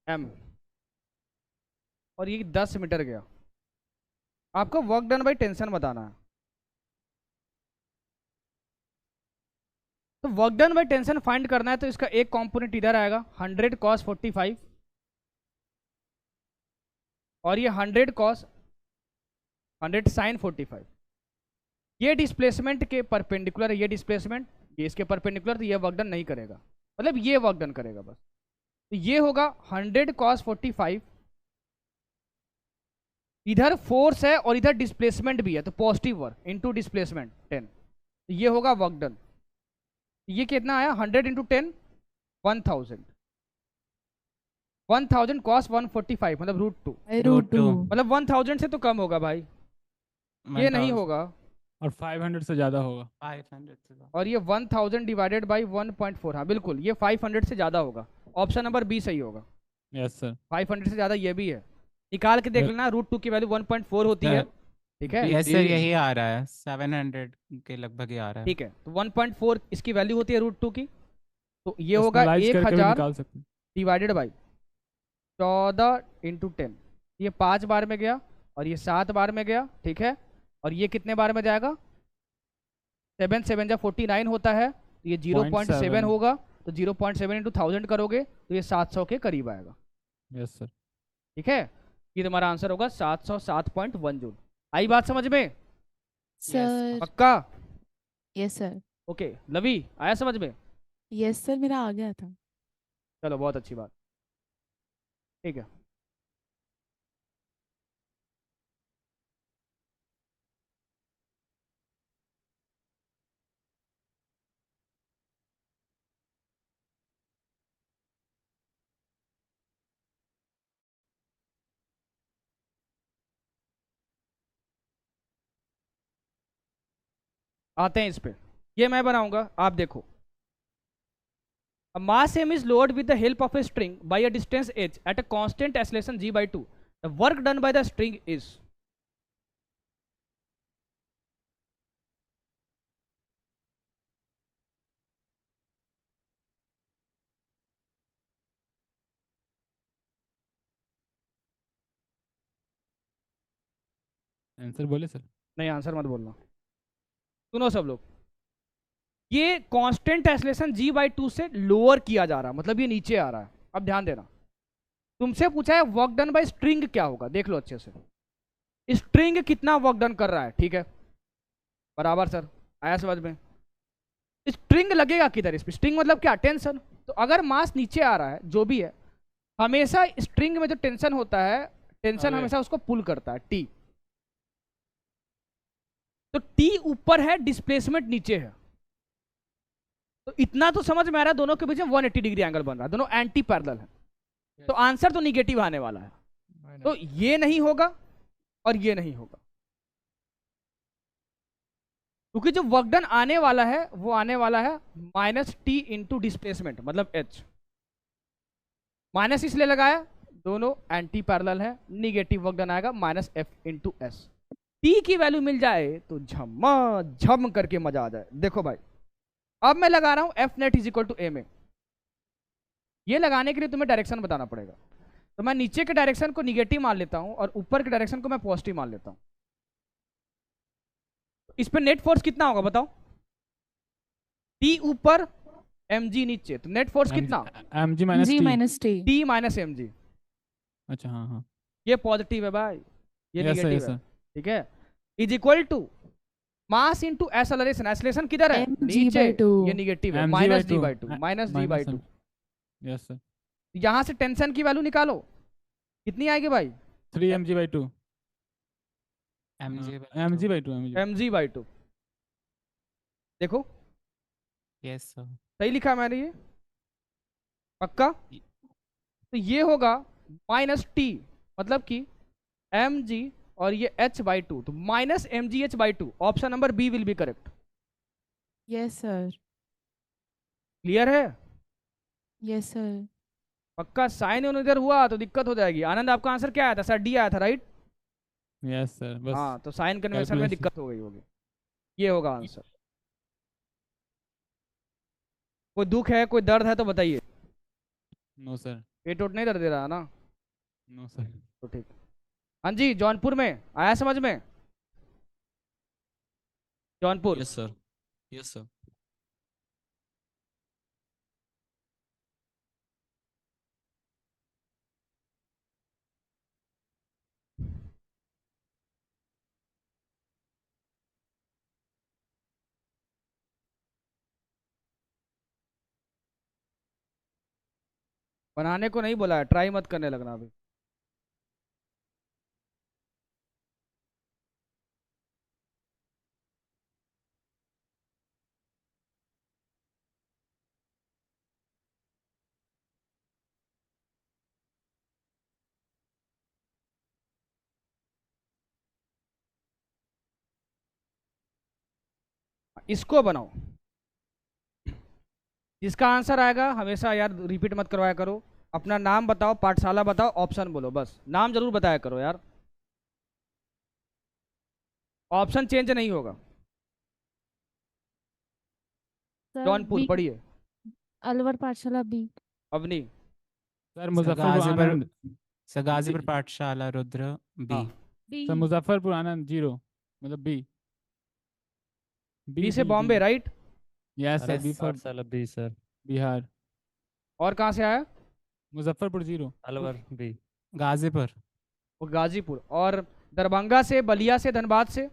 एम और ये 10 मीटर गया। आपको वर्क डन बाय टेंशन बताना है। तो work done by tension find करना है तो इसका एक कंपोनेंट इधर आएगा 100 cos 45 और ये 100 cos 100 sin 45। ये डिस्प्लेसमेंट के परपेंडिकुलर है, ये डिस्प्लेसमेंट ये इसके परपेंडिकुलर, तो ये वर्क डन नहीं करेगा, मतलब ये वर्क डन करेगा बस। तो ये होगा 100 cos 45, इधर फोर्स है और इधर डिस्प्लेसमेंट भी है तो पॉजिटिव वर्क इनटू डिस्प्लेसमेंट 10, तो ये होगा वर्क डन। ये कितना आया 100 इंटू 10 1000 1000 cos 145 मतलब √2 मतलब 1000 से तो कम होगा भाई, ये नहीं होगा। और 500 से ज़्यादा होगा। 500 से ज़्यादा। और ये 1000 डिवाइडेड बाई 1.4, हाँ बिल्कुल ये 500 से ज़्यादा होगा। ऑप्शन नंबर बी सही होगा। यस सर 500 से ज़्यादा ये भी है, निकाल के देख लेना। √2 की वैल्यू 1.4 होती है, ठीक है। यस सर यही आ रहा है 700 के लगभग ही आ रहा है। ठीक है तो 1.4 इसकी वैल्यू होती है √2 की, तो ये तो होगा इसमें करके भी 1000 निकाल सकते हैं। डिवाइडेड बाई 14 इंटू 10, ये 5 बार में गया और ये 7 बार में गया, ठीक है। और ये कितने बार में जाएगा? 7 7 जा 49 होता है, तो ये 0.7 होगा, तो 0.7 इंटू 1000 करोगे तो ये 700 के करीब आएगा। यस सर ठीक है, ये तुम्हारा आंसर होगा 707.1 जूल। आई बात समझ में? सर पक्का? Yes sir. ओके लवी आया समझ में? यस सर मेरा आ गया था। चलो बहुत अच्छी बात, ठीक है। आते हैं इस पे, ये मैं बनाऊंगा, आप देखो। A mass m is lowered with the help of a string by a distance h at a constant acceleration g by 2. The work done by the string is. Answer बोले सर। नहीं आंसर मत बोलना, सुनो सब लोग। ये constant acceleration g by 2 से lower किया जा रहा है, मतलब ये नीचे आ रहा है। अब ध्यान देना, तुमसे पूछा है वर्क डन बाय स्ट्रिंग क्या होगा, देख लो अच्छे से। स्ट्रिंग कितना वर्क डन कर रहा है, ठीक है बराबर सर, आया समझ में? स्ट्रिंग लगेगा किधर इस पे? स्ट्रिंग मतलब क्या? टेंशन। तो अगर मास नीचे आ रहा है जो भी है, हमेशा स्ट्रिंग में जो टेंशन होता है, टेंशन हमेशा उसको पुल करता है, टी। तो टी ऊपर है, डिस्प्लेसमेंट नीचे है, तो इतना तो समझ में आ रहा है दोनों के बीच में 180 डिग्री एंगल बन रहा है, दोनों एंटी पैरेलल है, तो आंसर तो निगेटिव आने वाला है। तो ये नहीं होगा और ये नहीं होगा। क्योंकि जो वर्क डन आने वाला है वो आने वाला है -t इंटू डिस्प्लेसमेंट, मतलब h। माइनस इसलिए लगाया, दोनों एंटी पैरेलल है, निगेटिव वर्क डन आएगा -f इंटू s। t की वैल्यू मिल जाए तो झम करके मजा आ जाए। देखो भाई, अब मैं लगा रहा हूं f net is equal to a में। ये लगाने के लिए तुम्हें डायरेक्शन बताना पड़ेगा, तो मैं नीचे के डायरेक्शन को निगेटिव मान लेता हूं और ऊपर के डायरेक्शन को मैं पॉजिटिव मान लेता हूं। इस पे नेट फोर्स कितना होगा बताओ? T ऊपर mg नीचे, तो नेट फोर्स कितना? mg minus G t। minus T. T minus mg। अच्छा हाँ हाँ। ये पॉजिटिव है भाई, ये Yes, sir, निगेटिव yes, है, sir. ठीक है। Is equal to mass into acceleration. Acceleration किधर है? mg नीचे, by 2. ये निगेटिव है, mg minus by G 2. By two, minus G by two. Yes sir. यहां से टेंशन की वैल्यू निकालो, कितनी आएगी भाई? 3 mg by 2। mg mg by 2 mg by two. देखो यस सर। सही लिखा मैंने ये, पक्का? तो ये होगा -t, मतलब कि mg और ये h बाई टू, तो -mgh by two. Option number B will be correct. Yes, sir. Clear है? Yes, sir. पक्का? साइन इधर हुआ तो दिक्कत हो जाएगी। आनंद, आपका आंसर क्या आया था सर? डी आया था, राइट? Yes sir. बस हाँ, तो साइन कन्वेंशन में calculation. दिक्कत हो गई होगी। ये होगा आंसर। कोई दुख है, कोई दर्द है तो बताइए। No sir. पेट वोट नहीं दर्द दे रहा है ना? No sir. तो ठीक। हाँ जी, जौनपुर में आया समझ में? Jaunpur. Yes sir, yes sir. बनाने को नहीं बोला है, ट्राई मत करने लगना अभी। इसको बनाओ, जिसका आंसर आएगा हमेशा यार रिपीट मत करवाया करो। अपना नाम बताओ, पाठशाला बताओ, ऑप्शन बोलो, बस नाम जरूर बताया करो यार। ऑप्शन चेंज नहीं होगा। Sir, Jaunpur B. पढ़िए। Alwar Pathshala B. Avni. Sir Muzaffarpur Anand. Sir Ghazipur Pathshala Rudra B. हाँ। B. सर मुजफ्फरपुर आनंद 0, मतलब बी। बी से Bombay, right? Yes sir. B for Pathshala B sir. Bihar. और कहाँ से आया? मुजफ्फरपुर 0। अलवर बी। गाजीपुर। वो गाजीपुर। और दरभंगा से, बलिया से, धनबाद से?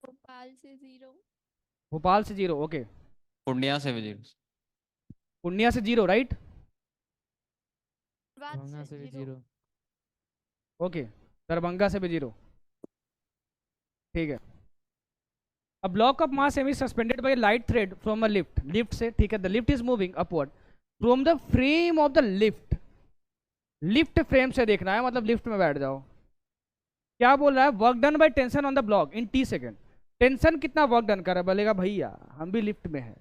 भोपाल से 0। भोपाल से 0, ओके। पूर्णिया से भी 0। पूर्णिया से 0, राइट? दरभंगा से भी 0। ओके, दरभंगा से भी 0, ठीक है। A block of mass m is suspended by a light thread from a lift. Lift से, ठीक है। The lift is moving upward from the frame of the lift. Lift frame से देखना है, मतलब लिफ्ट में बैठ जाओ। क्या बोल रहा है? Work done by tension on the block in t second. Tension कितना वर्क डन कर रहा है? बोलेगा भैया हम भी लिफ्ट में है,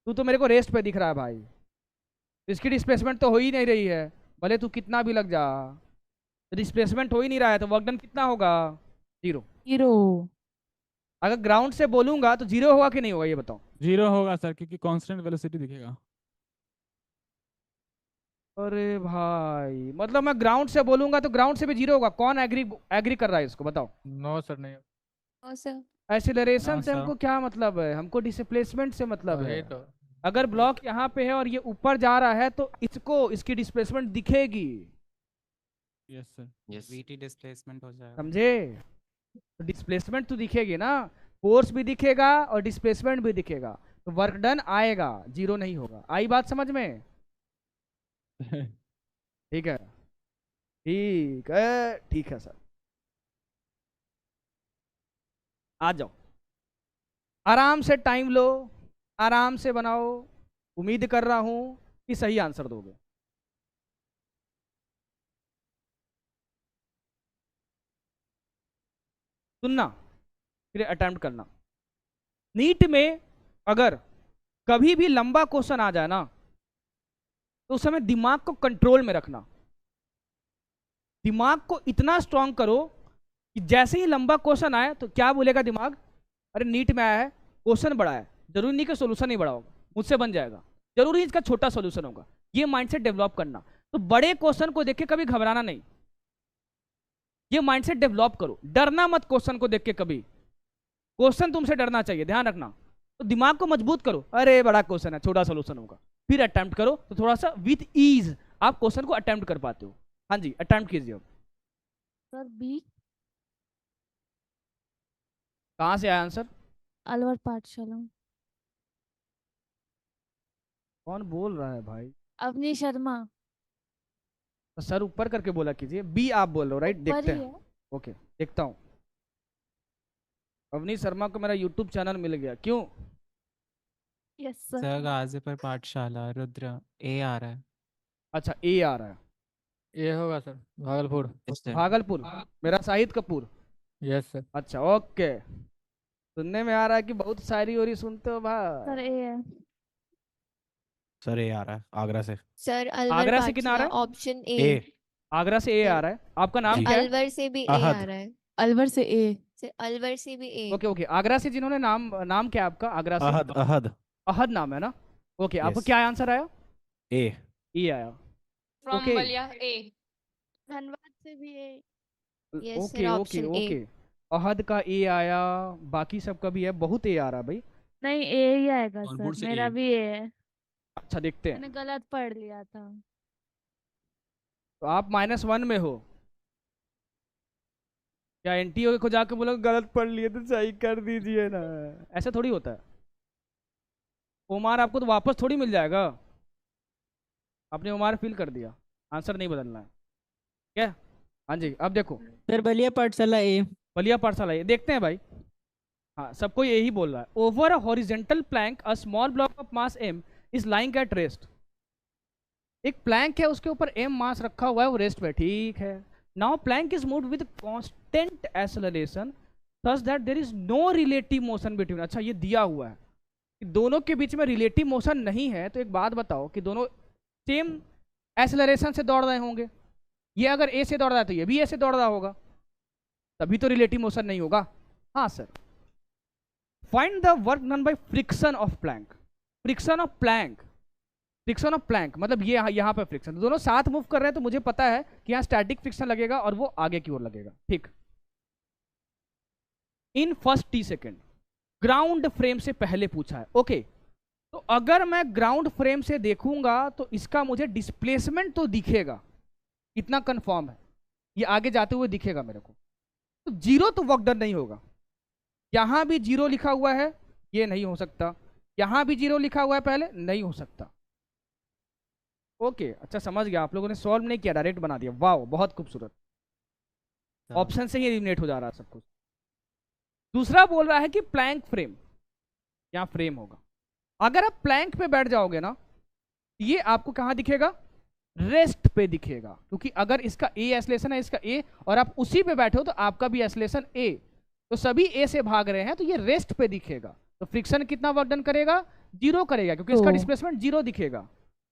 तू तो मेरे को रेस्ट पे दिख रहा है भाई, इसकी डिस्प्लेसमेंट तो हो ही नहीं रही है, भले तू कितना भी लग जा, डिस्प्लेसमेंट हो ही नहीं रहा है, तो वर्क डन कितना होगा? 0। 0. अगर ग्राउंड से बोलूंगा तो 0 होगा कि नहीं होगा, ये बताओ। 0 होगा सर, क्योंकि कांस्टेंट वेलोसिटी दिखेगा। अरे भाई, मतलब मैं ग्राउंड से बोलूंगा तो ग्राउंड से भी 0 होगा? कौन एग्री कर रहा है इसको, बताओ। नो सर नहीं। और सर एक्सीलरेशन से sir. हमको क्या मतलब है? हमको डिस्प्लेसमेंट से मतलब है। वही तो। अगर ब्लॉक यहाँ पे है और ये ऊपर जा रहा है तो इसको, इसकी डिस्प्लेसमेंट दिखेगी, yes sir. Yes. VT displacement हो जाएगा। समझे? तो डिस्प्लेसमेंट तो दिखेगी ना, फोर्स भी दिखेगा और डिस्प्लेसमेंट भी दिखेगा, तो वर्क डन आएगा, 0 नहीं होगा। आई बात समझ में? ठीक है, ठीक है, ठीक है सर। आ जाओ, आराम से टाइम लो, आराम से बनाओ। उम्मीद कर रहा हूं कि सही आंसर दोगे। सुनना फिर अटेम्प्ट करना। नीट में अगर कभी भी लंबा क्वेश्चन आ जाए ना तो उस समय दिमाग को कंट्रोल में रखना। दिमाग को इतना स्ट्रांग करो कि जैसे ही लंबा क्वेश्चन आए तो क्या बोलेगा दिमाग, अरे नीट में आया है, क्वेश्चन बड़ा है, जरूरी नहीं कि सोल्यूशन ही बड़ा होगा, मुझसे बन जाएगा, जरूरी इसका छोटा सोल्यूशन होगा। ये माइंडसेट डेवलप करना। तो बड़े क्वेश्चन को देख के कभी घबराना नहीं, ये माइंडसेट डेवलप करो। डरना मत क्वेश्चन को देख के कभी, क्वेश्चन तुमसे डरना चाहिए, ध्यान रखना। तो दिमाग को मजबूत करो, अरे बड़ा क्वेश्चन है, छोटा सोल्यूशन होगा, फिर अटेम्प्ट करो तो थोड़ा सा विथ ईज आप क्वेश्चन को अटेम्प्ट कर पाते हो। हाँ जी, अटेम्प्ट कीजिए। अब सर बी। कहाँ से आया आंसर? अलवर पाठशाला। कौन बोल रहा है भाई? अवनी शर्मा। तो सर ऊपर करके बोला कीजिए। बी आप बोल रहे हो, राइट? ऊपर देखते ही हैं। है। ओके, देखता हूँ। अवनी शर्मा को मेरा यूट्यूब चैनल मिल गया, क्यों? Yes sir. Sir Ghazipur Pathshala Rudra ए आ रहा है। अच्छा, ए आ रहा है। ये होगा सर, भागलपुर। भागलपुर, मेरा शाहिद कपूर। Yes sir. अच्छा ओके, सुनने में आ रहा है कि बहुत शायरी और सुनते हो भाई। सर ए है। सर ए आ रहा है आगरा से। सर अलवर आगरा से कितना आ रहा है? Option A. आगरा से ए आ रहा है। आपका नाम क्या है? अलवर से भी ए आ रहा है। अलवर से ए। सर अलवर से भी ए। ओके ओके, आगरा से जिन्होंने नाम क्या है आपका? आगरा से अहद अहद अहद नाम है ना? ओके, आपको Yes. क्या आंसर आया? ए। ई आया। From Okay. Ballia A. Dhanbad से भी A. Yes, okay sir, okay option A. Okay, Ahad का ए आया, बाकी सबका भी है, बहुत ए आ रहा है भाई। नहीं ए ही आएगा कानपुर सर, से मेरा ए। भी ए है। अच्छा देखते हैं। मैंने गलत पढ़ लिया था। तो आप -1 में हो क्या? एनटीओ को जाके बोलो गलत पढ़ लिए तो सही कर दीजिए ना, ऐसा थोड़ी होता है। उमार आपको तो वापस थोड़ी मिल जाएगा, आपने उमार फिल कर दिया, आंसर नहीं बदलना है क्या? हाँ जी, अब देखो सर बलिया पाठशाला ए। बलिया पाठशाला, ये देखते हैं भाई। हाँ, सबको यही बोल रहा है। Over a horizontal plank a small block of mass m is lying at rest. एक प्लैंक है, उसके ऊपर m मास रखा हुआ है, वो रेस्ट पे, ठीक है। Now plank is moved with constant acceleration such that there is no relative motion between. अच्छा, ये दिया हुआ है कि दोनों के बीच में रिलेटिव मोशन नहीं है, तो एक बात बताओ कि दोनों सेम एक्सेलरेशन से दौड़ रहे होंगे। ये अगर ए से दौड़ रहा है तो ये भी ए से दौड़ रहा होगा, तभी तो रिलेटिव मोशन नहीं होगा। हाँ sir. Find the work done by friction of Planck. Friction of Planck, friction of Planck मतलब ये यहाँ पे फ्रिक्शन, दोनों साथ मूव कर रहे हैं तो मुझे पता है कि यहाँ स्टैटिक फ्रिक्शन लगेगा और वो आगे की ओर लगेगा, ठीक। In first T second, ground frame से पहले पूछा है, ओके। तो अगर मैं ग्राउंड फ्रेम से देखूंगा तो इसका मुझे डिस्प्लेसमेंट तो दिखेगा, इतना कंफर्म है, ये आगे जाते हुए दिखेगा मेरे को। तो जीरो तो वर्क डन नहीं होगा। यहां भी जीरो लिखा हुआ है, ये नहीं हो सकता। यहां भी जीरो लिखा हुआ है पहले, नहीं हो सकता। ओके, अच्छा समझ गया। आप लोगों ने सॉल्व नहीं किया, डायरेक्ट बना दिया, वाह बहुत खूबसूरत। ऑप्शन से ही एलिमिनेट हो जा रहा है सब कुछ। दूसरा बोल रहा है कि प्लैंक फ्रेम, यहाँ फ्रेम होगा। अगर आप प्लैंक पे बैठ जाओगे ना, ये आपको कहाँ दिखेगा? रेस्ट पे दिखेगा, क्योंकि अगर इसका ए एसलेशन है, इसका ए, और आप उसी पे बैठे हो तो आपका भी एसलेशन ए, तो सभी ए से भाग रहे हैं, तो ये रेस्ट पे दिखेगा। तो फ्रिक्शन कितना वर्क डन करेगा? जीरो करेगा, क्योंकि इसका डिस्प्लेसमेंट जीरो दिखेगा।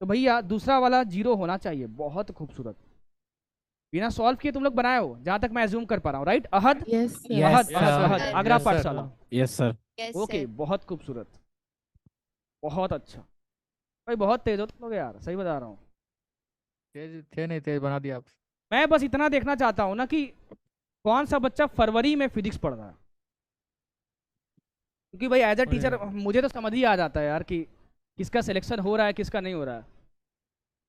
तो भैया दूसरा वाला जीरो होना चाहिए। बहुत खूबसूरत, बिना सॉल्व किए तुम लोग बनाए हो, जहां तक मैं एज्यूम कर पा रहा हूँ, राइट? अहद, यस अहद, अहद, आगरा पाठशाला। Yes sir. ओके, बहुत खूबसूरत, बहुत अच्छा भाई, बहुत तेज हो तुम लोग यार, सही बता रहा हूँ। तेज थे नहीं, तेज बना दिया आप। मैं बस इतना देखना चाहता हूँ ना कि कौन सा बच्चा फरवरी में फिजिक्स पढ़ रहा है, क्योंकि भाई एज अ टीचर मुझे तो समझ ही आ जाता है यार कि किसका सिलेक्शन हो रहा है, किसका नहीं हो रहा है।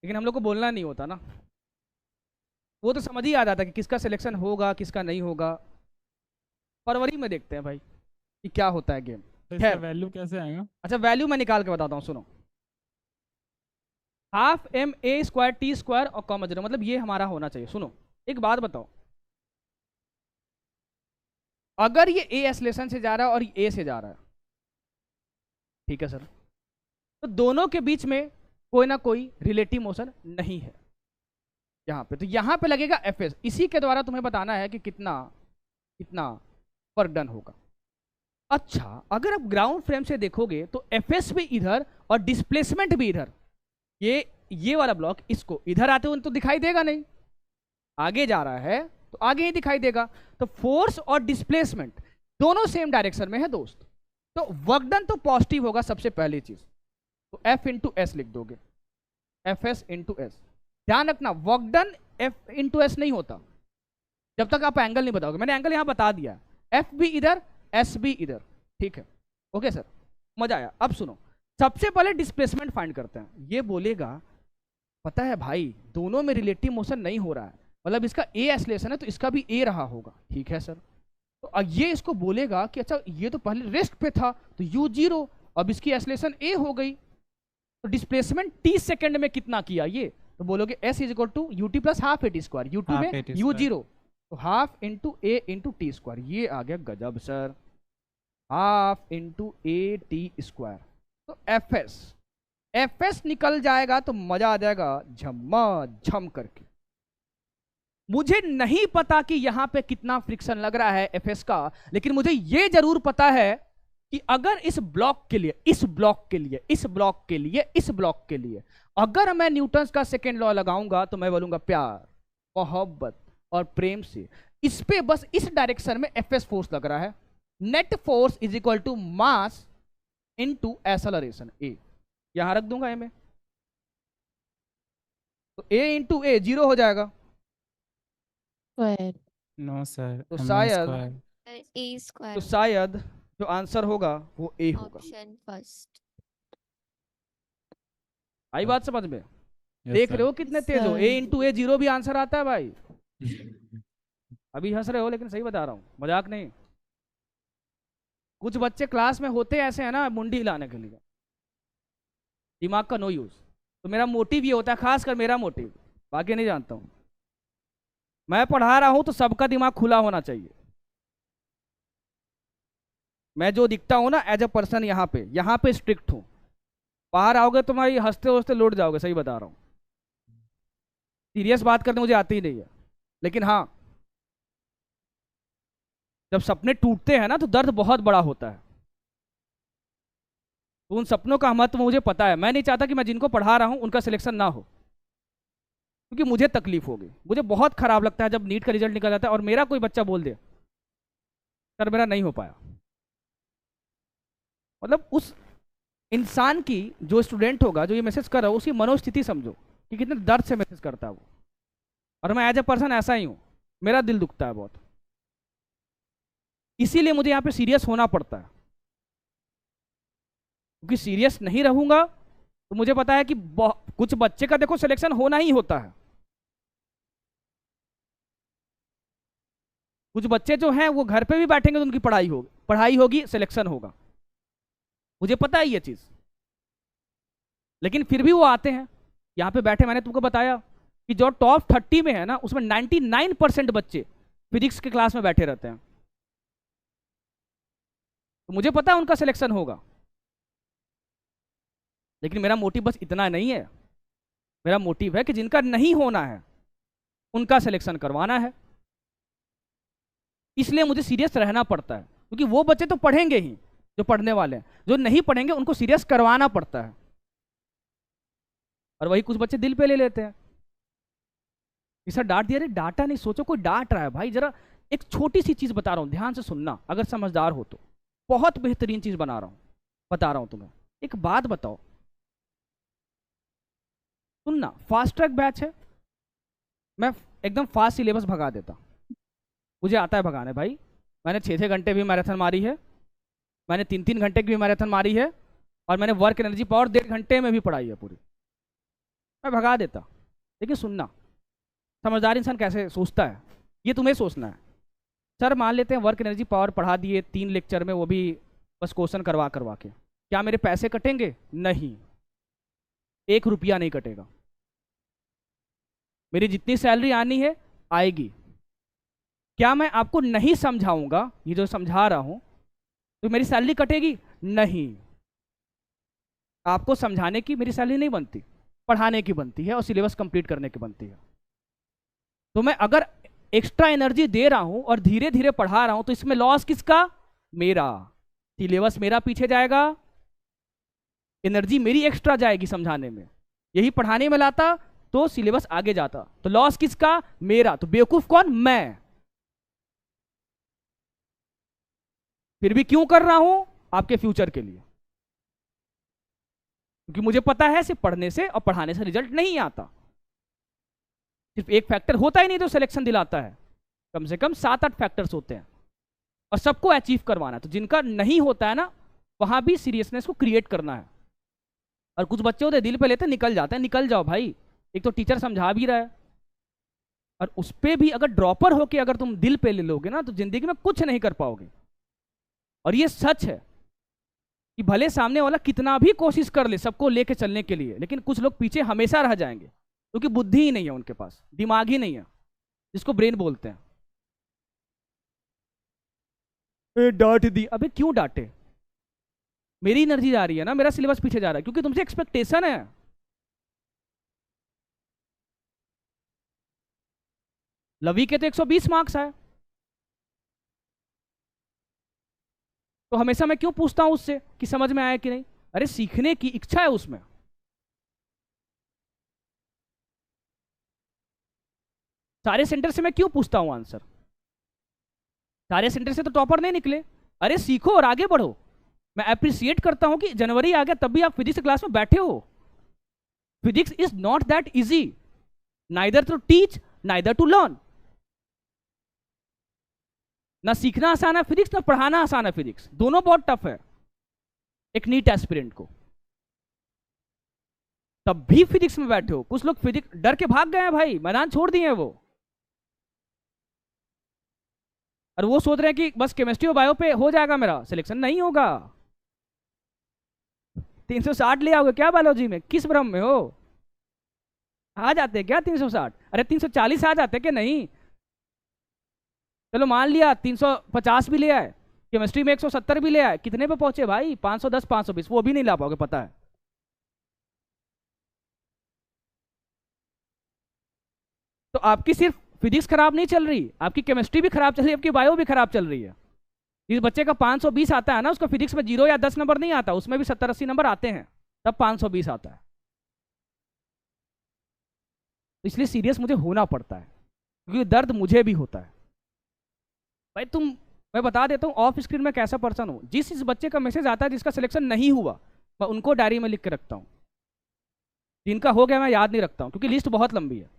लेकिन हम लोग को बोलना नहीं होता ना, वो तो समझ ही आ जाता है कि किसका सिलेक्शन होगा, किसका नहीं होगा। फरवरी में देखते हैं भाई कि क्या होता है गेम। इसका वैल्यू कैसे आएगा? अच्छा, वैल्यू मैं निकाल के बताता हूँ, सुनो। Half m a square t square और कॉमा 0, मतलब ये हमारा होना चाहिए। सुनो एक बात बताओ, अगर ये a एसलेशन से जा रहा है और a से जा रहा है, ठीक है सर, तो दोनों के बीच में कोई ना कोई रिलेटिव मोशन नहीं है यहाँ पे, तो यहाँ पे लगेगा fs। इसी के द्वारा तुम्हें बताना है कि कितना कितना वर्क डन होगा। अच्छा, अगर आप ग्राउंड फ्रेम से देखोगे तो एफएस भी इधर और डिस्प्लेसमेंट भी इधर, ये वाला ब्लॉक इसको इधर आते हुए तो दिखाई देगा नहीं, आगे जा रहा है तो आगे ही दिखाई देगा। तो फोर्स और डिस्प्लेसमेंट दोनों सेम डायरेक्शन में है दोस्त, तो वर्क डन तो पॉजिटिव होगा सबसे पहली चीज। तो एफ इंटू एस लिख दोगे, एफ एस इंटू एस। ध्यान रखना work done F into S नहीं होता जब तक आप एंगल नहीं बताओगे। मैंने एंगल यहां बता दिया, एफ भी इधर एस भी इधर, ठीक है। ओके सर, मजा आया। अब सुनो, सबसे पहले डिस्प्लेसमेंट फाइंड करते हैं। ये बोलेगा पता है भाई दोनों में रिलेटिव मोशन नहीं हो रहा है, मतलब इसका ए एक्सेलरेशन है तो इसका भी ए रहा होगा, ठीक है सर। तो अब ये इसको बोलेगा कि अच्छा ये तो पहले रेस्ट पे था तो यू 0, अब इसकी एक्सेलरेशन ए हो गई, तो डिस्प्लेसमेंट टी सेकंड में कितना किया ये, तो बोलोगे S is equal to U T plus half A T square, U 2 में यू 0, तो half into A into T square. ये आ गया गजब sir, half into A T square. तो एफ एस निकल जाएगा तो मजा आ जाएगा झम्मा झम करके। मुझे नहीं पता कि यहां पे कितना फ्रिक्शन लग रहा है एफएस का, लेकिन मुझे ये जरूर पता है कि अगर इस ब्लॉक के लिए, इस ब्लॉक के लिए, इस ब्लॉक के लिए, इस ब्लॉक के लिए अगर मैं न्यूटन्स का सेकेंड लॉ लगाऊंगा तो मैं बोलूंगा प्यार, मोहब्बत और प्रेम से इस पे बस इस डायरेक्शन में एफएस फोर्स लग रहा है। Net force is equal to mass into acceleration a, यहां रख दूंगा ए में, तो ए इंटू ए 0 हो जाएगा। नो सर, तो शायद ए स्क्वायर, तो शायद जो आंसर होगा वो ए होगा। Option first. आई बात समझ में? Yes, देख sir. रहे हो कितने तेज हो, ए इंटू ए 0 भी आंसर आता है भाई। Yes. अभी हंस रहे हो लेकिन सही बता रहा हूँ, मजाक नहीं। कुछ बच्चे क्लास में होते ऐसे हैं ना मुंडी हिलाने के लिए, दिमाग का नो यूज। तो मेरा मोटिव ये होता है, खासकर मेरा मोटिव, बाकी नहीं जानता हूँ। मैं पढ़ा रहा हूं तो सबका दिमाग खुला होना चाहिए। मैं जो दिखता हूं ना एज अ पर्सन यहाँ पे स्ट्रिक्ट हूं, बाहर आओगे तो मैं हंसते हंसते लौट जाओगे, सही बता रहा हूं। सीरियस बात करने मुझे आती ही नहीं है, लेकिन हाँ जब सपने टूटते हैं ना तो दर्द बहुत बड़ा होता है। तो उन सपनों का महत्व मुझे पता है। मैं नहीं चाहता कि मैं जिनको पढ़ा रहा हूं उनका सिलेक्शन ना हो, क्योंकि मुझे तकलीफ होगी। मुझे बहुत खराब लगता है जब नीट का रिजल्ट निकल जाता है और मेरा कोई बच्चा बोल दे सर मेरा नहीं हो पाया। मतलब उस इंसान की, जो स्टूडेंट होगा जो ये मैसेज कर रहा हो, उसकी मनोस्थिति समझो कि कितने दर्द से मैसेज करता है वो। और मैं एज ए पर्सन ऐसा ही हूं, मेरा दिल दुखता है बहुत, इसीलिए मुझे यहाँ पे सीरियस होना पड़ता है। क्योंकि सीरियस नहीं रहूंगा तो मुझे पता है कि कुछ बच्चे का देखो सिलेक्शन होना ही होता है। कुछ बच्चे जो हैं वो घर पे भी बैठेंगे तो उनकी पढ़ाई होगी, सिलेक्शन होगा, मुझे पता है ये चीज। लेकिन फिर भी वो आते हैं यहाँ पे बैठे। मैंने तुमको बताया कि जो टॉप 30 में है ना उसमें 99% बच्चे फिजिक्स के क्लास में बैठे रहते हैं, तो मुझे पता है उनका सिलेक्शन होगा। लेकिन मेरा मोटिव बस इतना नहीं है, मेरा मोटिव है कि जिनका नहीं होना है उनका सिलेक्शन करवाना है। इसलिए मुझे सीरियस रहना पड़ता है, क्योंकि वो बच्चे तो पढ़ेंगे ही जो पढ़ने वाले हैं, जो नहीं पढ़ेंगे उनको सीरियस करवाना पड़ता है। और वही कुछ बच्चे दिल पे ले लेते हैं कि सर डांट दिया। अरे डांटा नहीं, सोचो कोई डांट रहा है भाई। जरा एक छोटी सी चीज बता रहा हूं, ध्यान से सुनना, अगर समझदार हो तो। बहुत बेहतरीन चीज बता रहा हूं तुम्हें। एक बात बताओ, सुनना, फास्ट ट्रैक बैच है, मैं एकदम फास्ट सिलेबस भगा देता, मुझे आता है भगाने भाई। मैंने 6-6 घंटे भी मैराथन मारी है, मैंने 3-3 घंटे की भी मैराथन मारी है, और मैंने वर्क एनर्जी पावर 1.5 घंटे में भी पढ़ाई है पूरी, मैं भगा देता। लेकिन सुनना, समझदार इंसान कैसे सोचता है ये तुम्हें सोचना है। सर मान लेते हैं वर्क एनर्जी पावर पढ़ा दिए 3 लेक्चर में, वो भी बस क्वेश्चन करवा के, क्या मेरे पैसे कटेंगे? नहीं, 1 रुपया नहीं कटेगा। मेरी जितनी सैलरी आनी है आएगी। क्या मैं आपको नहीं समझाऊंगा, ये जो समझा रहा हूं, तो मेरी सैलरी कटेगी? नहीं, आपको समझाने की मेरी सैलरी नहीं बनती, पढ़ाने की बनती है और सिलेबस कंप्लीट करने की बनती है। तो मैं अगर एक्स्ट्रा एनर्जी दे रहा हूं और धीरे धीरे पढ़ा रहा हूं, तो इसमें लॉस किसका? मेरा। सिलेबस मेरा पीछे जाएगा, एनर्जी मेरी एक्स्ट्रा जाएगी समझाने में, यही पढ़ाने में लाता तो सिलेबस आगे जाता। तो लॉस किसका? मेरा। तो बेवकूफ कौन? मैं। फिर भी क्यों कर रहा हूं? आपके फ्यूचर के लिए, क्योंकि मुझे पता है सिर्फ पढ़ने से और पढ़ाने से रिजल्ट नहीं आता। सिर्फ एक फैक्टर होता ही नहीं तो सिलेक्शन दिलाता है, कम से कम 7-8 फैक्टर्स होते हैं और सबको अचीव करवाना है। तो जिनका नहीं होता है ना, वहां भी सीरियसनेस को क्रिएट करना है। और कुछ बच्चे होते दिल पे लेते निकल जाते हैं, निकल जाओ भाई, एक तो टीचर समझा भी रहा है, और उस पे भी अगर ड्रॉपर होके अगर तुम दिल पे ले लोगे ना, तो जिंदगी में कुछ नहीं कर पाओगे। और ये सच है कि भले सामने वाला कितना भी कोशिश कर ले सबको लेके चलने के लिए, लेकिन कुछ लोग पीछे हमेशा रह जाएंगे, क्योंकि बुद्धि ही नहीं है उनके पास, दिमाग ही नहीं है, जिसको ब्रेन बोलते हैं। डांट दी, अबे क्यों डांटे? मेरी एनर्जी जा रही है ना, मेरा सिलेबस पीछे जा रहा है, क्योंकि तुमसे एक्सपेक्टेशन है। लवी के तो 120 मार्क्स आए, तो हमेशा मैं क्यों पूछता हूं उससे कि समझ में आया कि नहीं? अरे सीखने की इच्छा है उसमें। सारे सेंटर से मैं क्यों पूछता हूं आंसर? सारे सेंटर से तो टॉपर नहीं निकले। अरे सीखो और आगे बढ़ो। मैं अप्रिशिएट करता हूं कि जनवरी आ गया तब भी आप फिजिक्स क्लास में बैठे हो। Physics is not that easy, neither to teach neither to learn. ना सीखना आसान है फिजिक्स, ना पढ़ाना आसान है फिजिक्स, दोनों बहुत टफ है एक नीट एस्पिरेंट को। तब भी फिजिक्स में बैठे हो। कुछ लोग फिजिक्स डर के भाग गए हैं भाई, मैदान छोड़ दिए हैं वो, और वो सोच रहे हैं कि बस केमिस्ट्री और बायो पे हो जाएगा मेरा सिलेक्शन। नहीं होगा। 360 ले आओगे क्या बायोलॉजी में? किस भ्रम में हो? आ जाते क्या 360? अरे 340 आ जाते क्या? नहीं, चलो मान लिया 350 भी ले आए, केमिस्ट्री में 170 भी ले आए, कितने पे पहुंचे भाई? 510 520, वो भी नहीं ला पाओगे, पता है। तो आपकी सिर्फ फिजिक्स खराब नहीं चल रही, आपकी केमिस्ट्री भी खराब चल रही है, आपकी बायो भी खराब चल रही है। जिस बच्चे का 520 आता है ना, उसका फिजिक्स में 0 या 10 नंबर नहीं आता, उसमें भी 70-80 नंबर आते हैं, तब 520 आता है। तो इसलिए सीरियस मुझे होना पड़ता है, क्योंकि दर्द मुझे भी होता है भाई। मैं बता देता हूँ ऑफ स्क्रीन में कैसा पर्सन हूँ। जिस बच्चे का मैसेज आता है जिसका सिलेक्शन नहीं हुआ, मैं उनको डायरी में लिख के रखता हूँ। जिनका हो गया मैं याद नहीं रखता हूँ, क्योंकि लिस्ट बहुत लंबी है।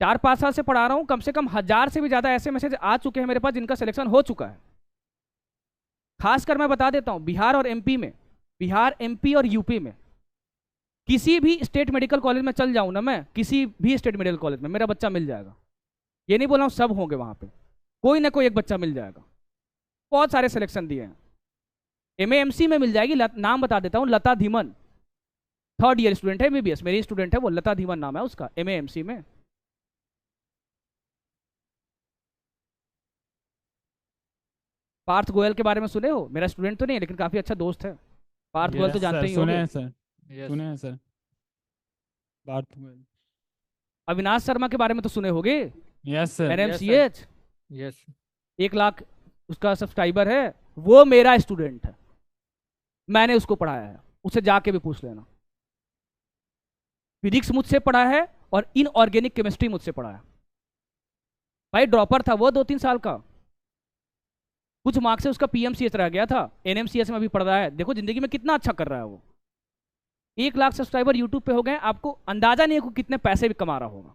4-5 साल से पढ़ा रहा हूँ, कम से कम 1000 से भी ज़्यादा ऐसे मैसेज आ चुके हैं मेरे पास जिनका सिलेक्शन हो चुका है। खासकर मैं बता देता हूँ बिहार और एमपी में, बिहार एमपी और यूपी में किसी भी स्टेट मेडिकल कॉलेज में चल जाऊँ ना, मैं किसी भी स्टेट मेडिकल कॉलेज में मेरा बच्चा मिल जाएगा। ये नहीं बोल रहा हूँ सब होंगे वहाँ पे, कोई ना कोई एक बच्चा मिल जाएगा। बहुत सारे सिलेक्शन दिए हैं। एमएएमसी में मिल जाएगी, नाम बता देता हूँ, लता धीमन, 3rd ईयर स्टूडेंट है एमबीबीएस, मेरी स्टूडेंट है वो, लता धीमन नाम है उसका, एमएएमसी में। पार्थ गोयल के बारे में सुने हो? मेरा स्टूडेंट तो नहीं है लेकिन काफी अच्छा दोस्त है। पार्थ गोयल तो जानते ही सुने होंगे। हैं सर, सुने हैं सर। पार्थ गोयल। अविनाश शर्मा के बारे में तो सुने होंगे। Yes sir. NMCH, yes 1 lakh उसका सब्सक्राइबर है, वो मेरा स्टूडेंट है, मैंने उसको पढ़ाया है, उससे जाके भी पूछ लेना। फिजिक्स मुझसे पढ़ा है और इनऑर्गेनिक केमिस्ट्री मुझसे पढ़ा है भाई। ड्रॉपर था वो 2-3 साल का, कुछ मार्क्स से उसका पीएमसीएच रह गया था, एनएमसीएच में भी पढ़ रहा है। देखो जिंदगी में कितना अच्छा कर रहा है वो। 1 लाख सब्सक्राइबर यूट्यूब पे हो गए, आपको अंदाजा नहीं है कि कितने पैसे भी कमा रहा होगा।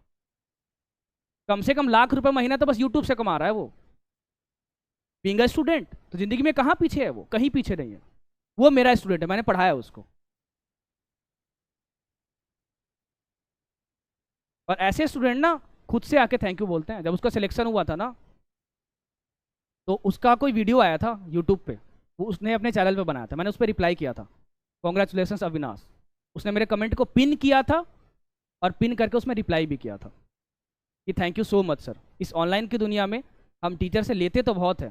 कम से कम लाख रुपए महीना तो बस यूट्यूब से कमा रहा है वो, बीइंग अ स्टूडेंट। तो जिंदगी में कहाँ पीछे है वो? कहीं पीछे नहीं है। वो मेरा स्टूडेंट है, मैंने पढ़ाया उसको। और ऐसे स्टूडेंट ना खुद से आके थैंक यू बोलते हैं। जब उसका सिलेक्शन हुआ था ना, तो उसका कोई वीडियो आया था यूट्यूब पे, वो उसने अपने चैनल पे बनाया था, मैंने उस पर रिप्लाई किया था, कॉन्ग्रेचुलेशंस अविनाश। उसने मेरे कमेंट को पिन किया था और पिन करके उसमें रिप्लाई भी किया था कि thank you so much sir. इस ऑनलाइन की दुनिया में हम टीचर से लेते तो बहुत है,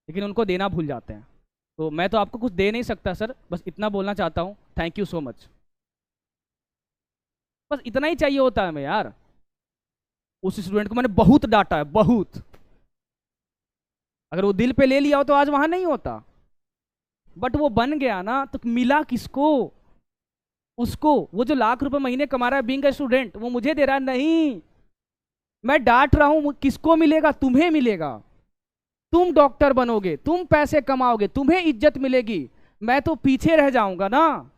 लेकिन उनको देना भूल जाते हैं। तो मैं तो आपको कुछ दे नहीं सकता सर, बस इतना बोलना चाहता हूँ, थैंक यू सो मच। बस इतना ही चाहिए होता है हमें यार। उस स्टूडेंट को मैंने बहुत डांटा है, बहुत। अगर वो दिल पे ले लिया हो तो आज वहां नहीं होता, बट वो बन गया ना, तो मिला किसको? उसको। वो जो लाख रुपए महीने कमा रहा है बीइंग अ स्टूडेंट, वो मुझे दे रहा है? नहीं, मैं डांट रहा हूं, किसको मिलेगा? तुम्हें मिलेगा। तुम डॉक्टर बनोगे, तुम पैसे कमाओगे, तुम्हें इज्जत मिलेगी, मैं तो पीछे रह जाऊंगा ना।